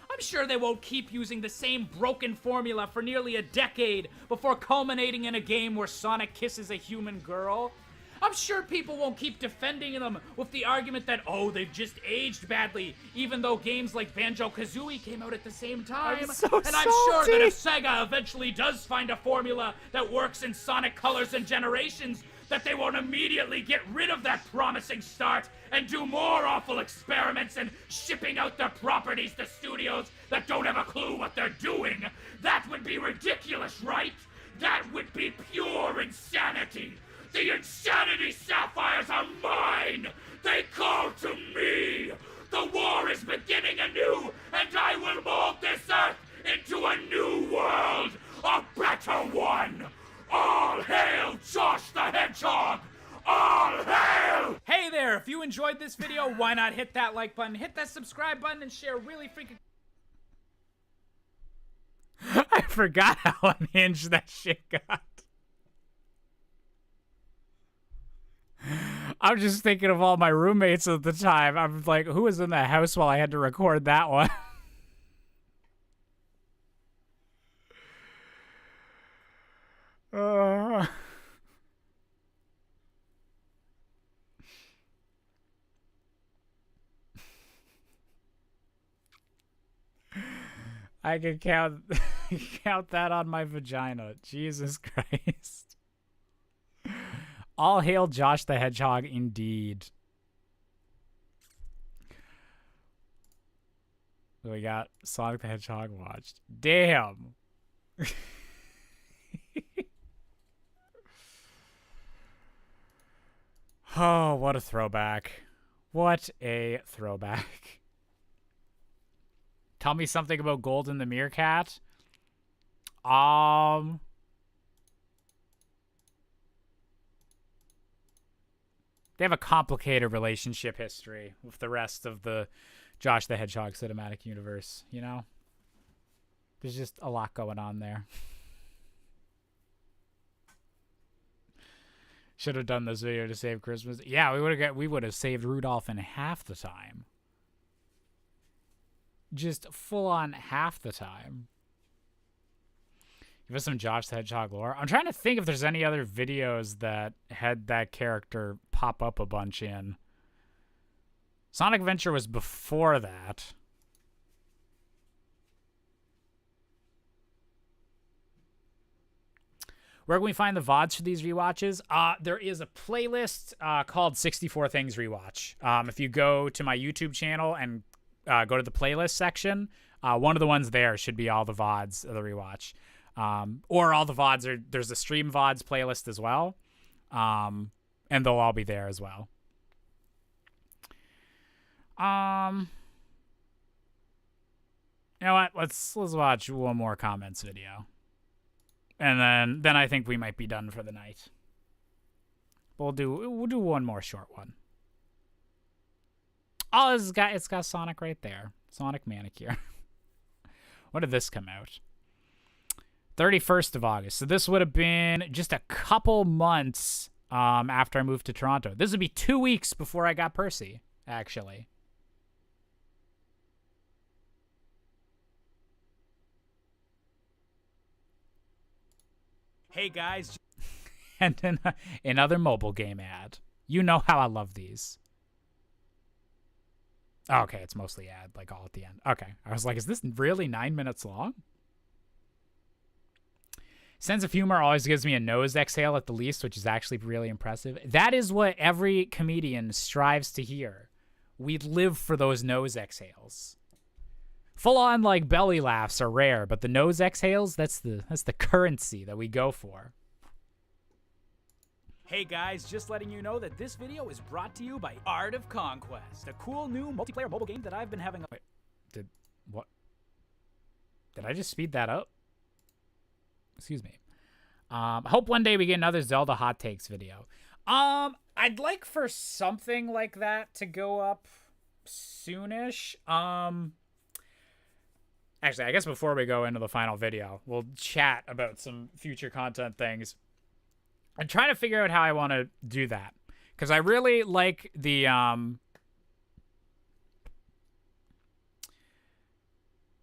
I'm sure they won't keep using the same broken formula for nearly a decade before culminating in a game where Sonic kisses a human girl. I'm sure people won't keep defending them with the argument that, oh, they've just aged badly, even though games like Banjo-Kazooie came out at the same time. I'm sure that if Sega eventually does find a formula that works in Sonic Colors and Generations, that they won't immediately get rid of that promising start and do more awful experiments and shipping out their properties to studios that don't have a clue what they're doing. That would be ridiculous, right? That would be pure insanity. The Insanity Sapphires are mine! They call to me! The war is beginning anew, and I will mold this Earth into a new world! A better one! All hail Josh the Hedgehog! All hail! Hey there, if you enjoyed this video, why not hit that like button, hit that subscribe button, and share really freaking... I forgot how unhinged that shit got. I'm just thinking of all my roommates at the time. I'm like, who was in the house while I had to record that one? I can count that on my vagina. Jesus Christ. All hail Josh the Hedgehog, indeed. We got Sonic the Hedgehog watched. Damn. Oh, what a throwback. What a throwback. Tell me something about Golden the Meerkat. They have a complicated relationship history with the rest of the Josh the Hedgehog cinematic universe, you know? There's just a lot going on there. Should have done this video to save Christmas. Yeah, we would have saved Rudolph in half the time. Just full on half the time. Give us some Josh the Hedgehog lore. I'm trying to think if there's any other videos that had that character pop up a bunch in. Sonic Adventure was before that. Where can we find the VODs for these rewatches? There is a playlist called 64 Things Rewatch. If you go to my YouTube channel and go to the playlist section, one of the ones there should be all the VODs of the rewatch. Or all the VODs there's a stream VODs playlist as well. And they'll all be there as well. You know what? Let's watch one more comments video. And then I think we might be done for the night. We'll do one more short one. Oh, it's got Sonic right there. Sonic Manicure. When did this come out? 31st of August. So this would have been just a couple months after I moved to Toronto. This would be 2 weeks before I got Percy, actually. Hey guys. And then another mobile game ad. You know how I love these. Okay, it's mostly ad, like all at the end. Okay, I was like, is this really 9 minutes long? Sense of humor always gives me a nose exhale at the least, which is actually really impressive. That is what every comedian strives to hear. We live for those nose exhales. Full-on, like, belly laughs are rare, but the nose exhales, that's the currency that we go for. Hey guys, just letting you know that this video is brought to you by Art of Conquest, a cool new multiplayer mobile game that I've been having. Wait, what? Did I just speed that up? Excuse me. I hope one day we get another Zelda hot takes video. I'd like for something like that to go up soonish. Actually, I guess before we go into the final video, we'll chat about some future content things. I'm trying to figure out how I want to do that. Because I really like the...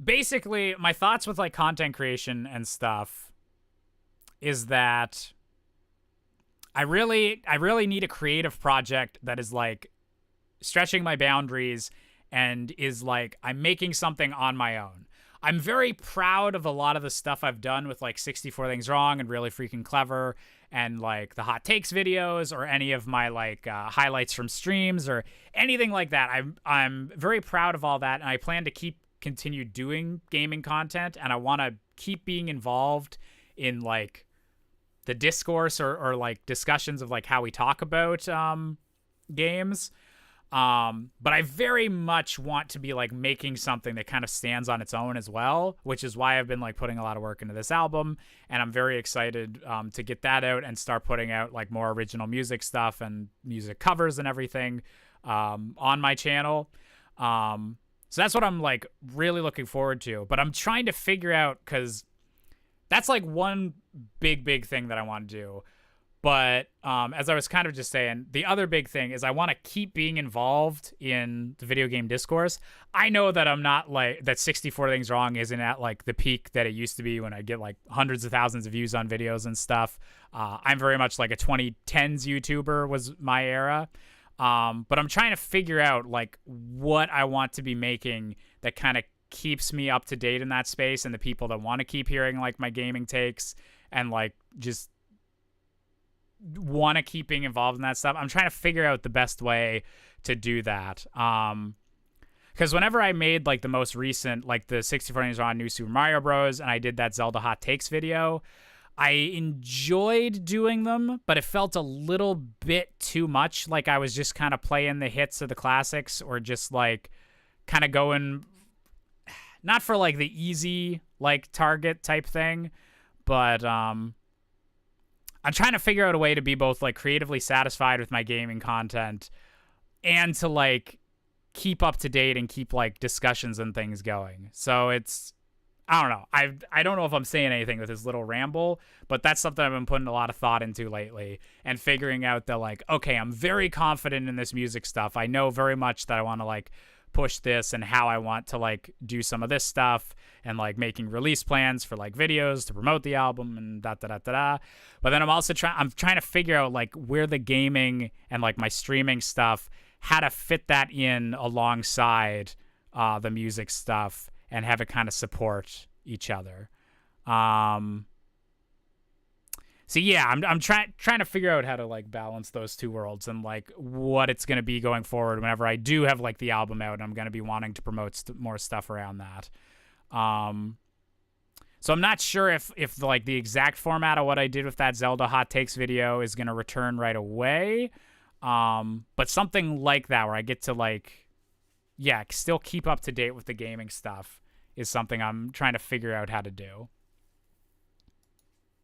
Basically, my thoughts with like content creation and stuff is that I really need a creative project that is like stretching my boundaries and is like I'm making something on my own. I'm very proud of a lot of the stuff I've done with like 64 Things Wrong and Really Freaking Clever and like the Hot Takes videos or any of my like highlights from streams or anything like that. I'm very proud of all that, and I plan to continue doing gaming content, and I want to keep being involved in like the discourse or like discussions of like how we talk about games. But I very much want to be like making something that kind of stands on its own as well, which is why I've been like putting a lot of work into this album, and I'm very excited to get that out and start putting out like more original music stuff and music covers and everything on my channel. So that's what I'm like really looking forward to, but I'm trying to figure out, because that's like one big thing that I want to do. But as I was kind of just saying, the other big thing is I want to keep being involved in the video game discourse. I know that I'm not like, that 64 Things Wrong isn't at like the peak that it used to be when I get like hundreds of thousands of views on videos and stuff. I'm very much like a 2010s YouTuber was my era. But I'm trying to figure out like what I want to be making that kind of keeps me up to date in that space, and the people that want to keep hearing like my gaming takes and like just want to keep being involved in that stuff. I'm trying to figure out the best way to do that. Because whenever I made like the most recent, like the 64 Things Wrong New Super Mario Bros. And I did that Zelda Hot Takes video, I enjoyed doing them, but it felt a little bit too much like I was just kind of playing the hits of the classics, or just like kind of going, not for like the easy like target type thing, but I'm trying to figure out a way to be both like creatively satisfied with my gaming content and to like keep up to date and keep like discussions and things going. So it's, I don't know. I don't know if I'm saying anything with this little ramble, but that's something I've been putting a lot of thought into lately, and figuring out that like, okay, I'm very confident in this music stuff. I know very much that I want to like push this and how I want to like do some of this stuff, and like making release plans for like videos to promote the album and da. But then I'm also trying to figure out like where the gaming and like my streaming stuff, how to fit that in alongside the music stuff and have it kind of support each other. So yeah, I'm trying to figure out how to like balance those two worlds, and like what it's going to be going forward whenever I do have like the album out, and I'm going to be wanting to promote more stuff around that. So I'm not sure if like the exact format of what I did with that Zelda Hot Takes video is going to return right away. But something like that where I get to like, yeah, still keep up to date with the gaming stuff is something I'm trying to figure out how to do.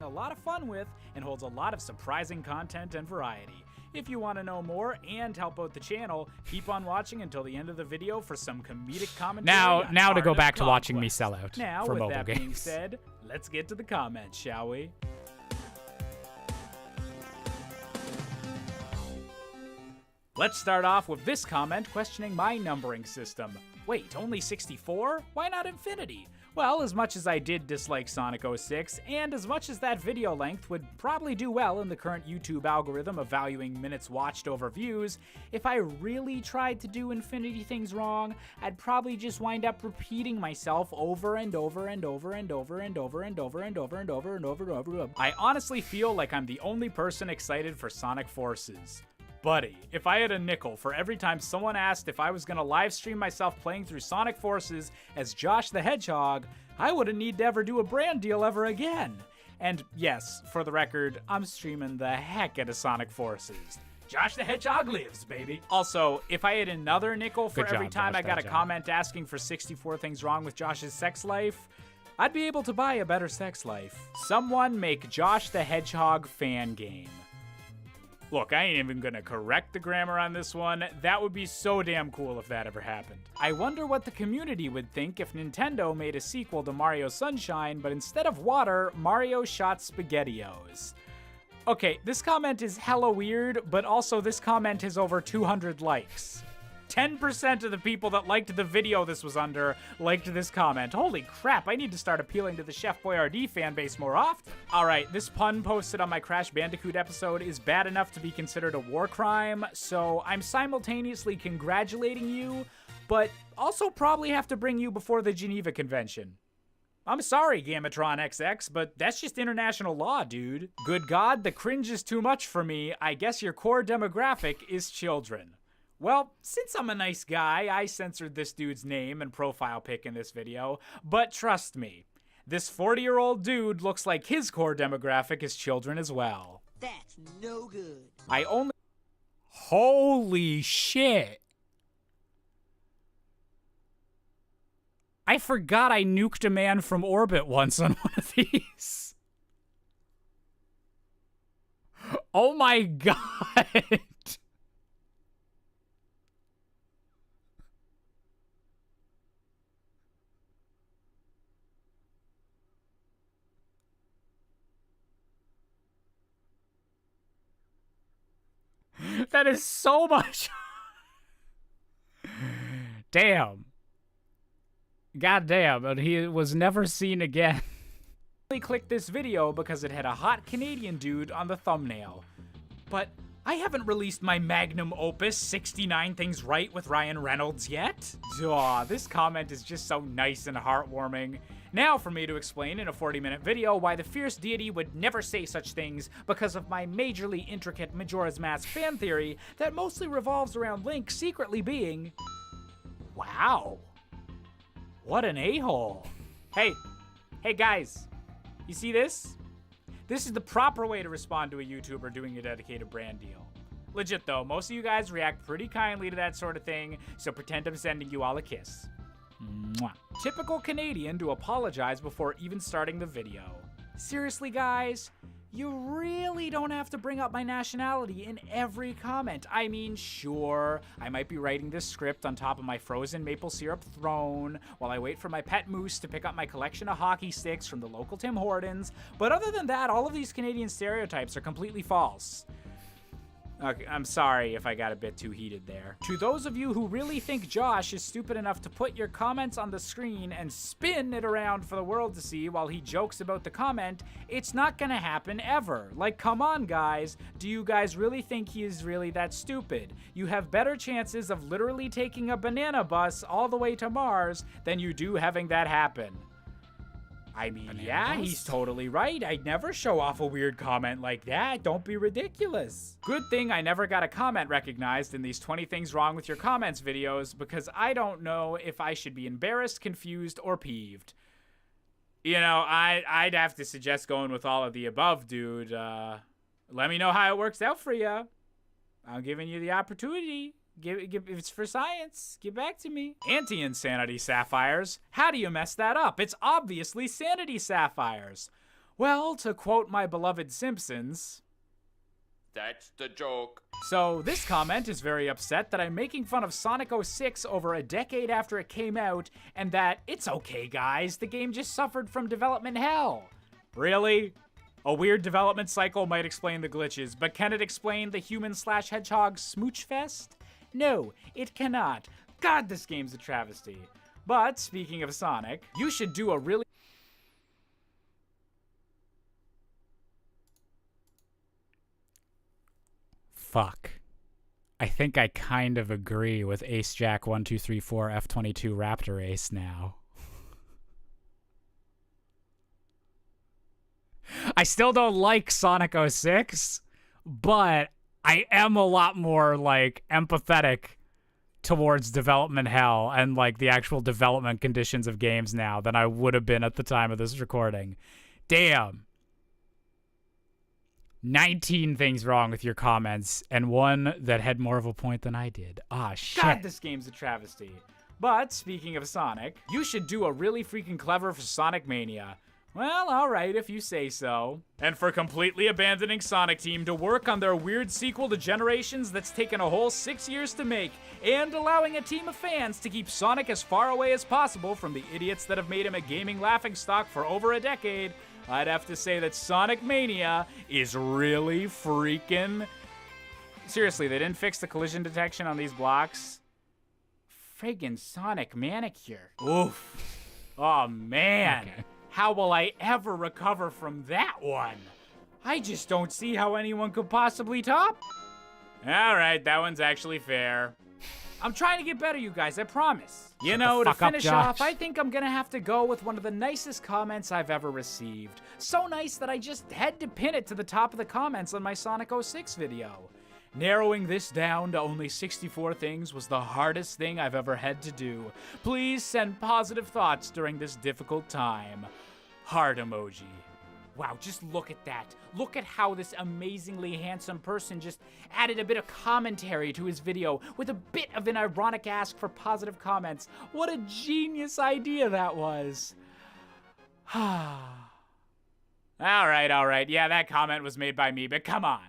A lot of fun with, and holds a lot of surprising content and variety. If you want to know more and help out the channel, keep on watching until the end of the video for some comedic commentary. Now to go back to Conquest. watching me sell out now, for with mobile that games. being said, let's get to the comments, shall we? Let's start off with this comment questioning my numbering system. Wait, only 64? Why not infinity? Well, as much as I did dislike Sonic 06, and as much as that video length would probably do well in the current YouTube algorithm of valuing minutes watched over views, if I really tried to do Infinity Things Wrong, I'd probably just wind up repeating myself over and over and over and over and over and over and over and over and over and over. I honestly feel like I'm the only person excited for Sonic Forces. Buddy, if I had a nickel for every time someone asked if I was gonna live stream myself playing through Sonic Forces as Josh the Hedgehog, I wouldn't need to ever do a brand deal ever again. And yes, for the record, I'm streaming the heck out of Sonic Forces. Josh the Hedgehog lives, baby. Also, if I had another nickel for every time I got a comment asking for 64 things wrong with Josh's sex life, I'd be able to buy a better sex life. Someone make Josh the Hedgehog fan game. Look, I ain't even gonna correct the grammar on this one. That would be so damn cool if that ever happened. I wonder what the community would think if Nintendo made a sequel to Mario Sunshine, but instead of water, Mario shot SpaghettiOs. Okay, this comment is hella weird, but also this comment has over 200 likes. 10% of the people that liked the video this was under liked this comment. Holy crap, I need to start appealing to the Chef Boyardee fanbase more often. Alright, this pun posted on my Crash Bandicoot episode is bad enough to be considered a war crime, so I'm simultaneously congratulating you, but also probably have to bring you before the Geneva Convention. I'm sorry, Gamatron XX, but that's just international law, dude. Good God, the cringe is too much for me. I guess your core demographic is children. Well, since I'm a nice guy, I censored this dude's name and profile pic in this video, but trust me, this 40-year-old dude looks like his core demographic is children as well. That's no good. Holy shit. I forgot I nuked a man from orbit once on one of these. Oh my god. That is so much. Damn. God damn, and he was never seen again. I clicked this video because it had a hot Canadian dude on the thumbnail. But I haven't released my magnum opus 69 Things Right with Ryan Reynolds yet. Aw, this comment is just so nice and heartwarming. Now for me to explain in a 40-minute video why the fierce deity would never say such things because of my majorly intricate Majora's Mask fan theory that mostly revolves around Link secretly being... Wow. What an a-hole. Hey guys, you see this? This is the proper way to respond to a YouTuber doing a dedicated brand deal. Legit though, most of you guys react pretty kindly to that sort of thing, so pretend I'm sending you all a kiss. Mwah. Typical Canadian to apologize before even starting the video. Seriously guys, you really don't have to bring up my nationality in every comment. I mean, sure, I might be writing this script on top of my frozen maple syrup throne while I wait for my pet moose to pick up my collection of hockey sticks from the local Tim Hortons, but other than that, all of these Canadian stereotypes are completely false. Okay, I'm sorry if I got a bit too heated there. To those of you who really think Josh is stupid enough to put your comments on the screen and spin it around for the world to see while he jokes about the comment, it's not gonna happen ever. Like, come on guys, do you guys really think he is really that stupid? You have better chances of literally taking a banana bus all the way to Mars than you do having that happen. I mean, yeah, he's totally right. I'd never show off a weird comment like that. Don't be ridiculous. Good thing I never got a comment recognized in these 20 Things Wrong With Your Comments videos because I don't know if I should be embarrassed, confused, or peeved. You know, I'd have to suggest going with all of the above, dude. Let me know how it works out for you. I'm giving you the opportunity. If it's for science, get back to me. Anti-insanity sapphires. How do you mess that up? It's obviously sanity sapphires. Well, to quote my beloved Simpsons... That's the joke. So this comment is very upset that I'm making fun of Sonic 06 over a decade after it came out, and that it's okay, guys, the game just suffered from development hell. Really? A weird development cycle might explain the glitches, but can it explain the human/hedgehog smooch fest? No, it cannot. God, this game's a travesty. But, speaking of Sonic, you should do a really... Fuck. I think I kind of agree with Ace Jack 1234 F22 Raptor Ace now. I still don't like Sonic 06, but I am a lot more, like, empathetic towards development hell and, like, the actual development conditions of games now than I would have been at the time of this recording. Damn. 19 things wrong with your comments, and one that had more of a point than I did. Ah, shit. God, this game's a travesty. But, speaking of Sonic, you should do a really freaking clever for Sonic Mania. Well, alright if you say so. And for completely abandoning Sonic Team to work on their weird sequel to Generations that's taken a whole 6 years to make, and allowing a team of fans to keep Sonic as far away as possible from the idiots that have made him a gaming laughingstock for over a decade, I'd have to say that Sonic Mania is really freaking... Seriously, they didn't fix the collision detection on these blocks? Friggin' Sonic Manicure. Oof. Oh, man. Okay. How will I ever recover from that one? I just don't see how anyone could possibly top. Alright, that one's actually fair. I'm trying to get better, you guys, I promise. You know, to fuck up, finish Josh. off, I think I'm gonna have to go with one of the nicest comments I've ever received. So nice that I just had to pin it to the top of the comments on my Sonic 06 video. Narrowing this down to only 64 things was the hardest thing I've ever had to do. Please send positive thoughts during this difficult time. Heart emoji. Wow, just look at that. Look at how this amazingly handsome person just added a bit of commentary to his video with a bit of an ironic ask for positive comments. What a genius idea that was. Alright. Yeah, that comment was made by me, but come on.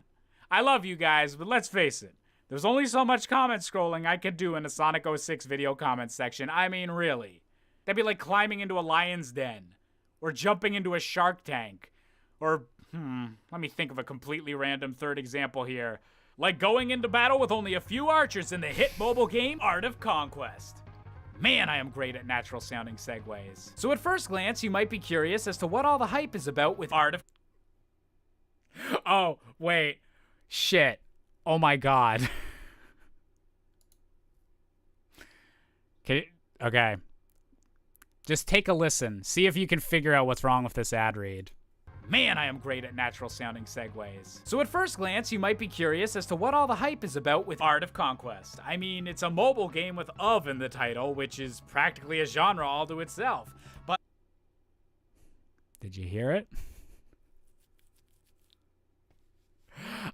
I love you guys, but let's face it. There's only so much comment scrolling I could do in a Sonic 06 video comment section. I mean, really. That'd be like climbing into a lion's den. Or jumping into a shark tank. Or, let me think of a completely random third example here. Like going into battle with only a few archers in the hit mobile game Art of Conquest. Man, I am great at natural sounding segues. So at first glance, you might be curious as to what all the hype is about with Art of... Oh, wait. Shit. Oh my god. Okay. Just take a listen. See if you can figure out what's wrong with this ad read. Man, I am great at natural sounding segues. So at first glance, you might be curious as to what all the hype is about with Art of Conquest. I mean, it's a mobile game with "of" in the title, which is practically a genre all to itself. But Did you hear it?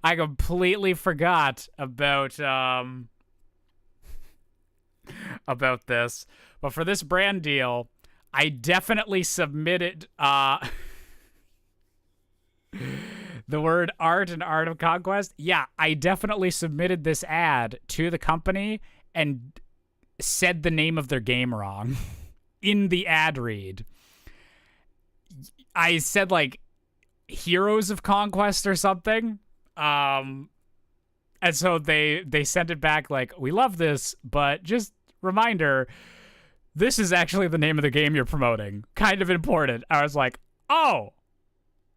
I completely forgot about this. But for this brand deal, I definitely submitted the word art and Art of Conquest. Yeah, I definitely submitted this ad to the company and said the name of their game wrong in the ad read. I said like Heroes of Conquest or something. And so they sent it back like, we love this, but just reminder, this is actually the name of the game you're promoting. Kind of important. I was like, oh,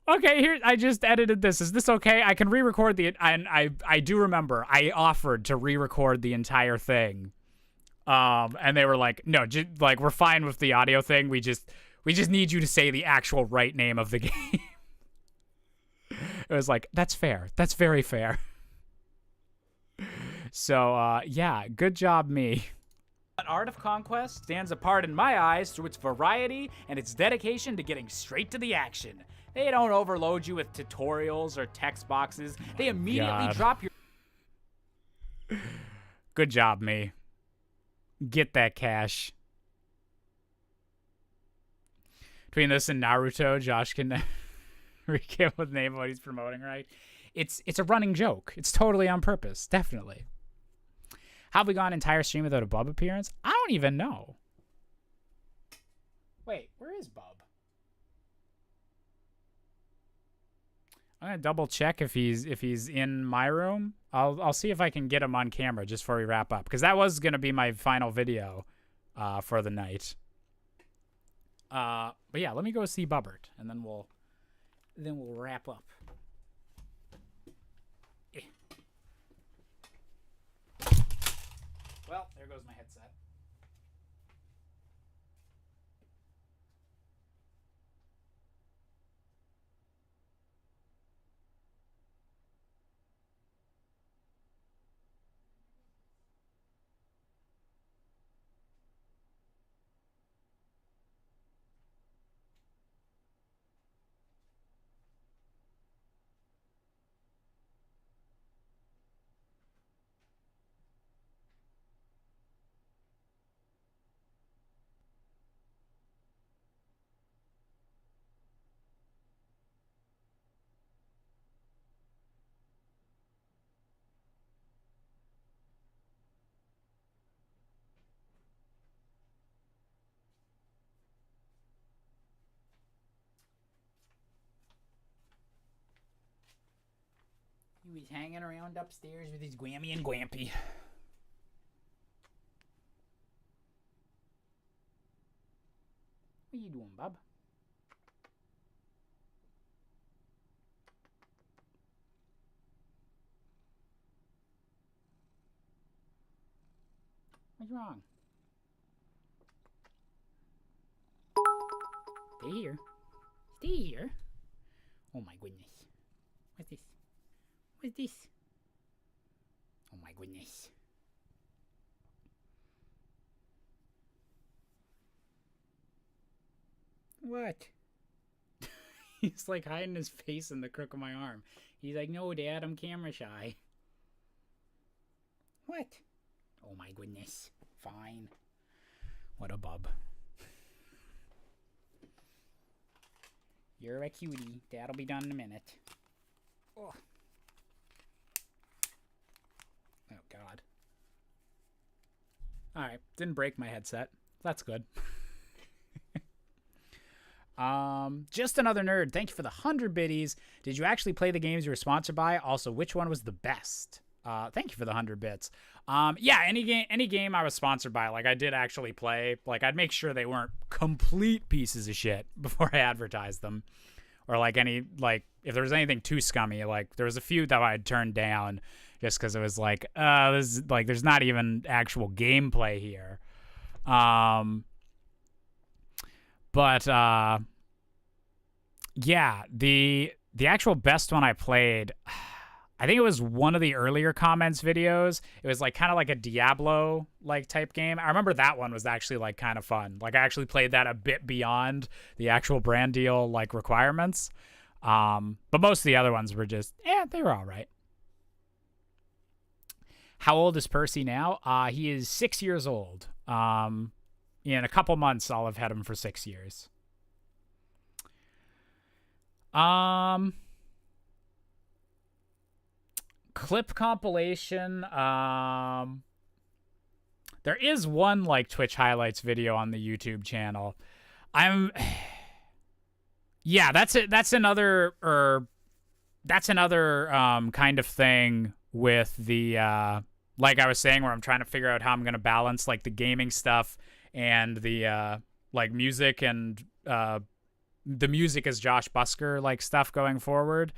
okay, here, I just edited this. Is this okay? I can re-record and I do remember I offered to re-record the entire thing. And they were like, no, like, we're fine with the audio thing. We just need you to say the actual right name of the game. It was like, that's fair. That's very fair. So, yeah, good job, me. But Art of Conquest stands apart in my eyes through its variety and its dedication to getting straight to the action. They don't overload you with tutorials or text boxes. They immediately God. drop your... Good job, me. Get that cash. Between this and Naruto, Josh can recap with the name of what he's promoting, right? It's a running joke. It's totally on purpose. Definitely. Have we gone an entire stream without a Bub appearance? I don't even know. Wait, where is Bub? I'm gonna double check if he's in my room. I'll see if I can get him on camera just before we wrap up, because that was gonna be my final video for the night. But yeah, let me go see Bubbert, and then we'll wrap up. Well, there goes my headset. He was hanging around upstairs with his Gwammy and Gwampy. What you doing, bub? What's wrong? Stay here. Stay here. Oh my goodness. What's this? What's this? Oh my goodness. What? He's like hiding his face in the crook of my arm. He's like, no, Dad, I'm camera shy. What? Oh my goodness. Fine. What a bub. You're a cutie. That'll be done in a minute. Oh. Oh, God. Alright. Didn't break my headset. That's good. Just another nerd. Thank you for the 100 biddies. Did you actually play the games you were sponsored by? Also, which one was the best? Thank you for the 100 bits. Yeah, any game I was sponsored by, like I did actually play. Like I'd make sure they weren't complete pieces of shit before I advertised them, or like if there was anything too scummy, like there was a few that I'd turned down just because it was like, this is, like there's not even actual gameplay here. But yeah, the actual best one I played, I think it was one of the earlier comments videos. It was like kind of like a Diablo like type game. I remember that one was actually like kind of fun. Like I actually played that a bit beyond the actual brand deal like requirements. But most of the other ones were just, they were all right. How old is Percy now? He is 6 years old. In a couple months, I'll have had him for 6 years. Clip compilation. There is one like Twitch highlights video on the YouTube channel. Yeah, that's it. That's another kind of thing with the like I was saying, where I'm trying to figure out how I'm gonna balance like the gaming stuff and the like music and the music as Josh Busker like stuff going forward.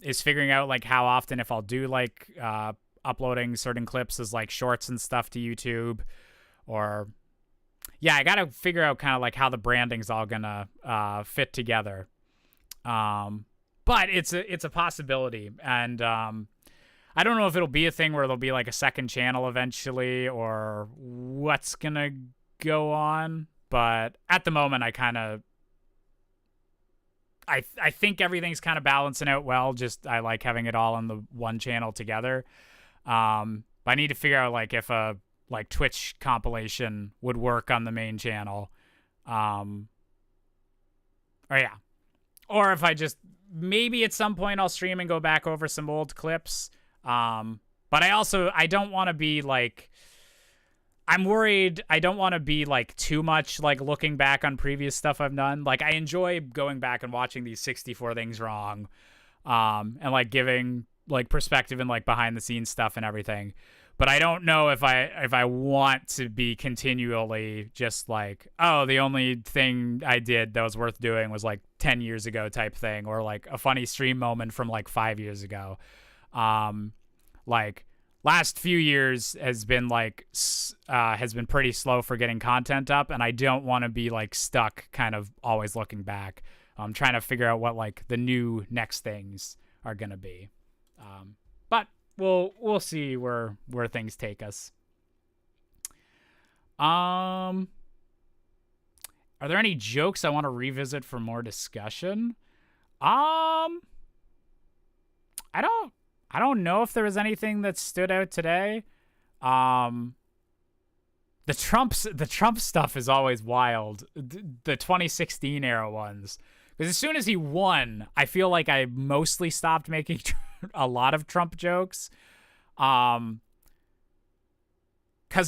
Is figuring out like how often, if I'll do like uploading certain clips as like shorts and stuff to YouTube, or I gotta figure out kind of like how the branding's all gonna fit together. But it's a possibility, and I don't know if it'll be a thing where there'll be like a second channel eventually, or what's gonna go on. But at the moment, I think everything's kind of balancing out well. Just I like having it all on the one channel together. But I need to figure out like if a like Twitch compilation would work on the main channel. Or if I just maybe at some point I'll stream and go back over some old clips. But I don't want to be like, I'm worried I don't want to be like too much like looking back on previous stuff I've done. Like I enjoy going back and watching these 64 things wrong, and like giving like perspective and like behind the scenes stuff and everything. But I don't know if I want to be continually just like, oh, the only thing I did that was worth doing was like 10 years ago type thing, or like a funny stream moment from like 5 years ago. Like last few years has been pretty slow for getting content up, and I don't want to be like stuck kind of always looking back. I'm trying to figure out what like the new next things are going to be. But we'll see where things take us. Are there any jokes I want to revisit for more discussion? I don't know if there was anything that stood out today. The Trump stuff is always wild. The 2016 era ones, because as soon as he won, I feel like I mostly stopped making a lot of Trump jokes. Because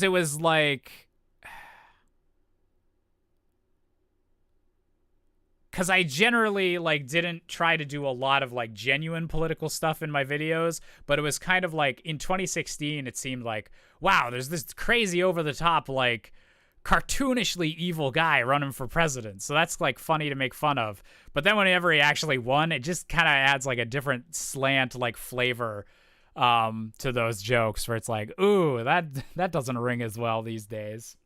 it was like, because I generally like didn't try to do a lot of like genuine political stuff in my videos, but it was kind of like in 2016 it seemed like, wow, there's this crazy over the top like cartoonishly evil guy running for president, so that's like funny to make fun of. But then whenever he actually won, it just kind of adds like a different slant, like flavor to those jokes, where it's like, ooh, that doesn't ring as well these days.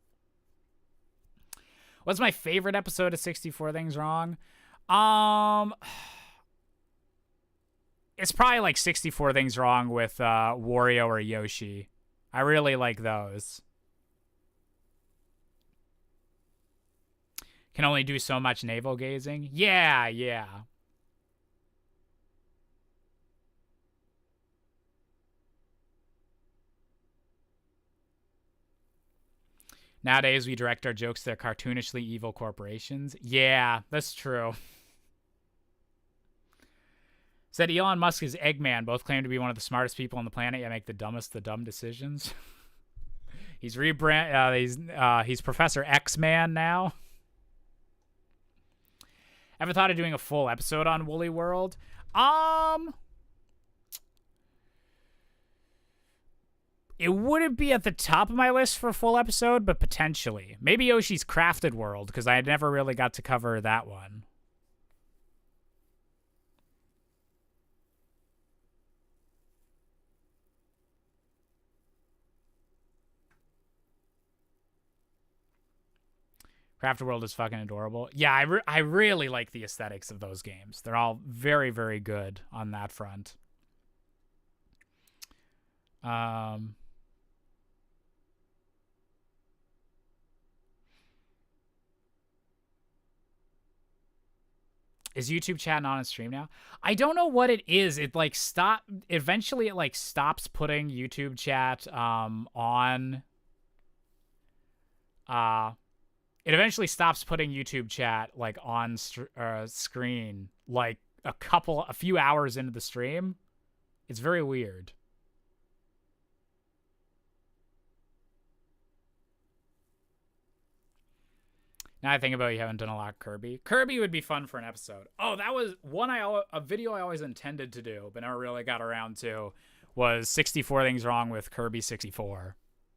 What's my favorite episode of 64 Things Wrong? It's probably like 64 Things Wrong with Wario or Yoshi. I really like those. Can only do so much navel gazing. Yeah. Nowadays, we direct our jokes to their cartoonishly evil corporations. Yeah, that's true. Said Elon Musk is Eggman. Both claim to be one of the smartest people on the planet, yet make the dumbest of dumb decisions. He's he's Professor X-Man now. Ever thought of doing a full episode on Woolly World? It wouldn't be at the top of my list for a full episode, but potentially. Maybe Yoshi's Crafted World, because I never really got to cover that one. Crafted World is fucking adorable. Yeah, I really like the aesthetics of those games. They're all very, very good on that front. Is YouTube chat not on stream now? I don't know what it is. It like eventually it like stops putting YouTube chat on. It eventually stops putting YouTube chat like on screen like a few hours into the stream. It's very weird. Now I think about it, you haven't done a lot of Kirby. Kirby would be fun for an episode. Oh, that was a video I always intended to do, but never really got around to, was 64 Things Wrong with Kirby 64.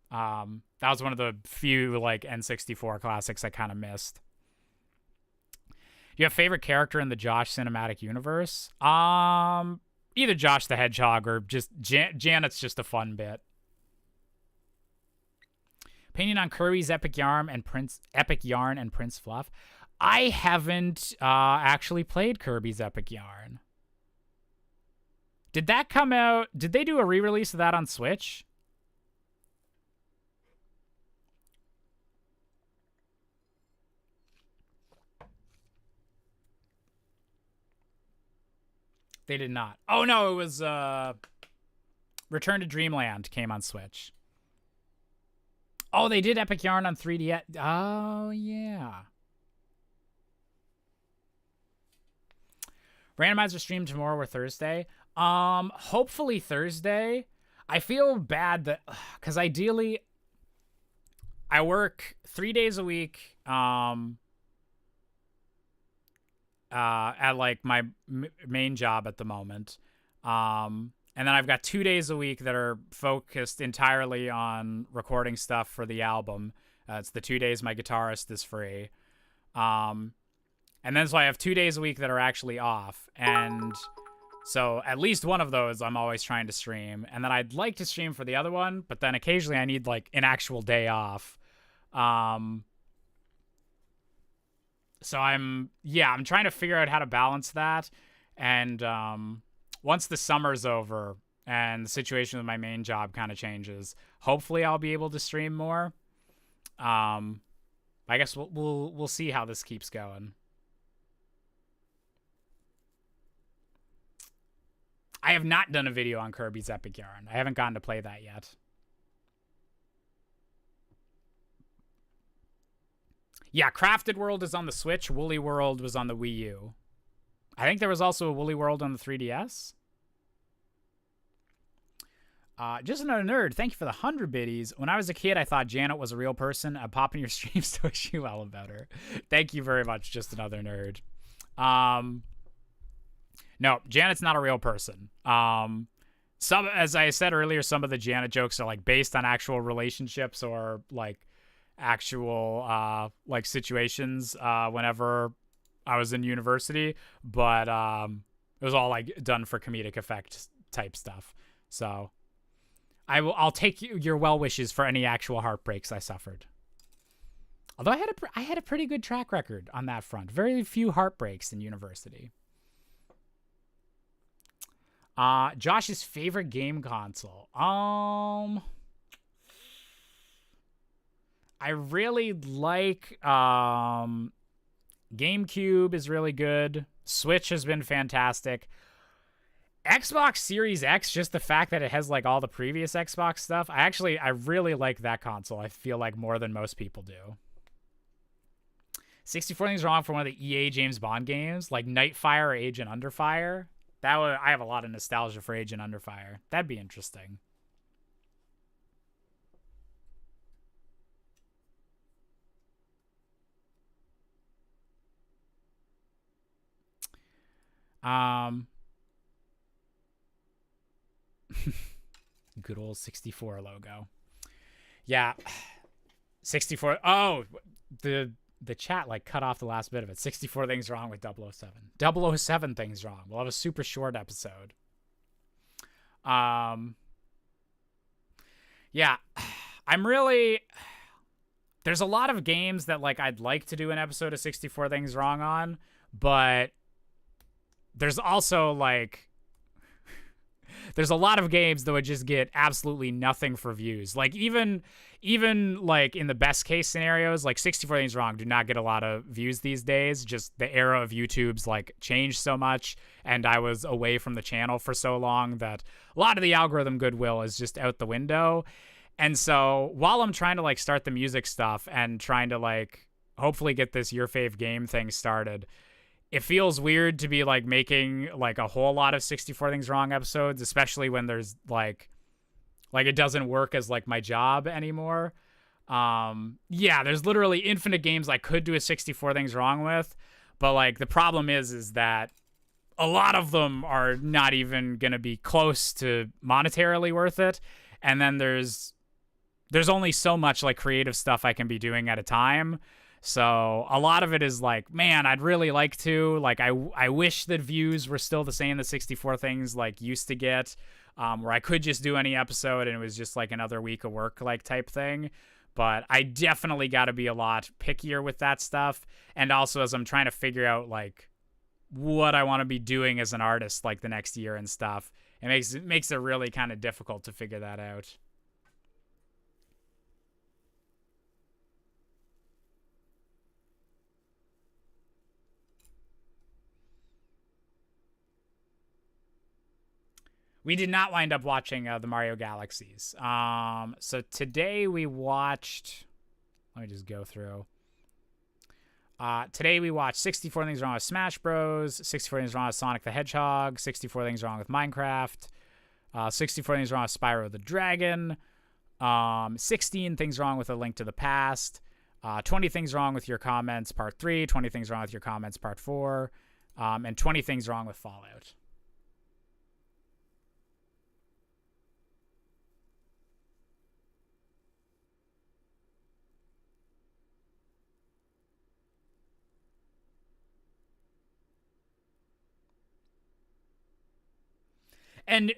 That was one of the few like N64 classics I kind of missed. Do you have a favorite character in the Josh cinematic universe? Either Josh the Hedgehog or just Janet's just a fun bit. Opinion on Kirby's Epic Yarn and Prince Fluff. I haven't actually played Kirby's Epic Yarn. Did that come out? Did they do a re-release of that on Switch? They did not. Oh no, it was Return to Dreamland came on Switch. Oh, they did Epic Yarn on 3DS. Oh, yeah. Randomizer stream tomorrow or Thursday. Hopefully Thursday. I feel bad that, because ideally, I work 3 days a week at like my main job at the moment. And then I've got 2 days a week that are focused entirely on recording stuff for the album. It's the 2 days my guitarist is free. And then so I have 2 days a week that are actually off. And so at least one of those I'm always trying to stream. And then I'd like to stream for the other one, but then occasionally I need like an actual day off. So I'm trying to figure out how to balance that. And once the summer's over and the situation with my main job kind of changes, hopefully I'll be able to stream more. I guess we'll see how this keeps going. I have not done a video on Kirby's Epic Yarn. I haven't gotten to play that yet. Yeah, Crafted World is on the Switch. Woolly World was on the Wii U. I think there was also a Woolly World on the 3DS. Just another nerd. Thank you for the 100 biddies. When I was a kid, I thought Janet was a real person. I'm popping your streams to wish you well about her. Thank you very much, Just Another Nerd. No, Janet's not a real person. Some, as I said earlier, some of the Janet jokes are like based on actual relationships or like actual like situations whenever I was in university, but it was all like done for comedic effect type stuff. So I'll take your well wishes for any actual heartbreaks I suffered. Although I had a pretty good track record on that front. Very few heartbreaks in university. Josh's favorite game console. I really like GameCube is really good. Switch has been fantastic. Xbox Series X, just the fact that it has like all the previous Xbox stuff. I really like that console. I feel like more than most people do. 64 Things Wrong for one of the EA James Bond games, like Nightfire or Agent Under Fire. I have a lot of nostalgia for Agent Under Fire. That'd be interesting. Good old 64 logo. Yeah. 64. Oh, the chat like cut off the last bit of it. 64 things wrong with 007. 007 things wrong. We'll have a super short episode. Yeah. There's a lot of games that like I'd like to do an episode of 64 things wrong on, but there's also like there's a lot of games that would just get absolutely nothing for views. Like even like in the best case scenarios, like 64 Things Wrong do not get a lot of views these days. Just the era of YouTube's like changed so much, and I was away from the channel for so long that a lot of the algorithm goodwill is just out the window. And so while I'm trying to like start the music stuff and trying to like hopefully get this Your Fave Game thing started, it feels weird to be like making like a whole lot of 64 Things Wrong episodes, especially when there's like it doesn't work as like my job anymore. Yeah, there's literally infinite games I could do a 64 Things Wrong with, but like the problem is that a lot of them are not even gonna be close to monetarily worth it. And then there's only so much like creative stuff I can be doing at a time. So a lot of it is like, man, I'd really like to, like, I wish that views were still the same that 64 Things like used to get, where I could just do any episode and it was just like another week of work like type thing. But I definitely got to be a lot pickier with that stuff. And also as I'm trying to figure out like what I want to be doing as an artist like the next year and stuff, it makes it really kind of difficult to figure that out. We did not wind up watching the Mario Galaxies. So today we watched... Let me just go through. Today we watched 64 Things Wrong with Smash Bros. 64 Things Wrong with Sonic the Hedgehog. 64 Things Wrong with Minecraft. 64 Things Wrong with Spyro the Dragon. 16 Things Wrong with A Link to the Past. 20 Things Wrong with Your Comments Part 3. 20 Things Wrong with Your Comments Part 4. And 20 Things Wrong with Fallout. And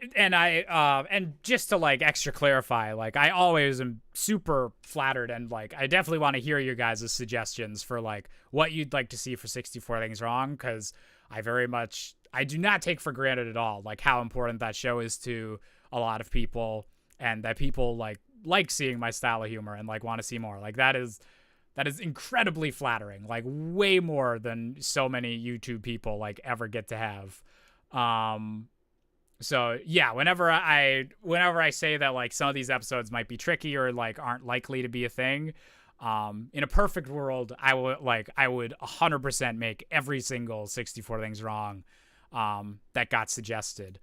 just to like extra clarify, like I always am super flattered and like I definitely want to hear your guys' suggestions for like what you'd like to see for 64 Things Wrong, because I do not take for granted at all like how important that show is to a lot of people, and that people like seeing my style of humor and like want to see more. Like that is incredibly flattering, like way more than so many YouTube people like ever get to have. So yeah, whenever I say that like some of these episodes might be tricky or like aren't likely to be a thing, in a perfect world, I would 100% make every single 64 Things Wrong that got suggested.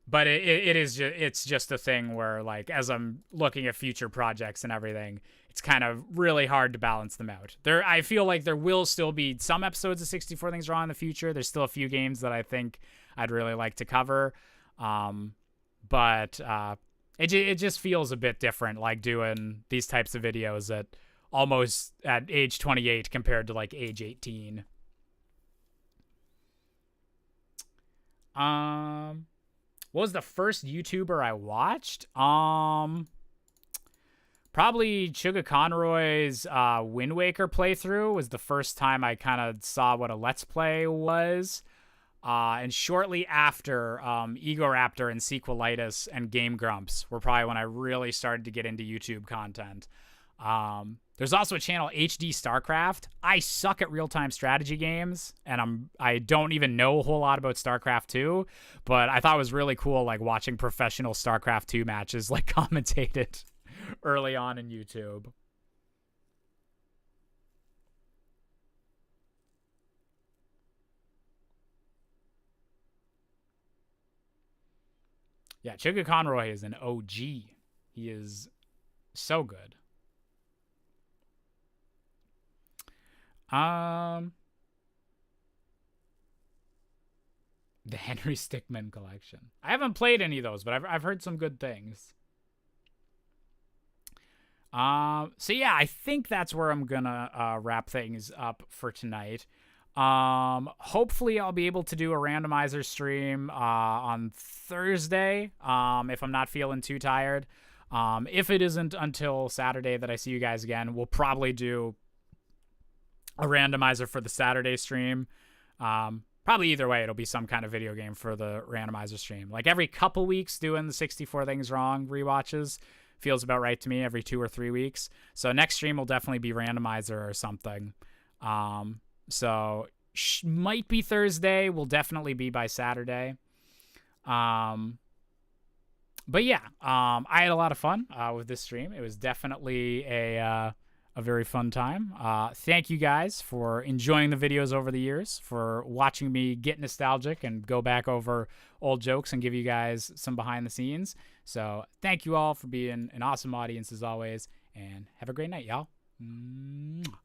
But it's just a thing where, like, as I'm looking at future projects and everything, it's kind of really hard to balance them out. I feel like there will still be some episodes of 64 Things Wrong in the future. There's still a few games that I think I'd really like to cover. But it just feels a bit different, like doing these types of videos at almost at age 28 compared to like age 18. What was the first YouTuber I watched? Probably Sugar Conroy's Wind Waker playthrough was the first time I kind of saw what a Let's Play was. And shortly after, Egoraptor and Sequelitis and Game Grumps were probably when I really started to get into YouTube content. There's also a channel, HD StarCraft. I suck at real-time strategy games, and I don't even know a whole lot about StarCraft 2, but I thought it was really cool, like, watching professional StarCraft 2 matches, like, commentated early on in YouTube. Yeah, Sugar Conroy is an OG. He is so good. The Henry Stickmin collection. I haven't played any of those, but I've heard some good things. So yeah, I think that's where I'm gonna wrap things up for tonight. Hopefully I'll be able to do a randomizer stream on Thursday, if I'm not feeling too tired. If it isn't until Saturday that I see you guys again, we'll probably do a randomizer for the Saturday stream. Probably either way, it'll be some kind of video game for the randomizer stream. Like every couple weeks doing the 64 Things Wrong rewatches feels about right to me, every 2 or 3 weeks. So next stream will definitely be randomizer or something. So might be Thursday, will definitely be by Saturday. But yeah, I had a lot of fun with this stream. It was definitely a very fun time. Thank you guys for enjoying the videos over the years, for watching me get nostalgic and go back over old jokes and give you guys some behind the scenes. So thank you all for being an awesome audience as always, and have a great night, y'all. Mwah.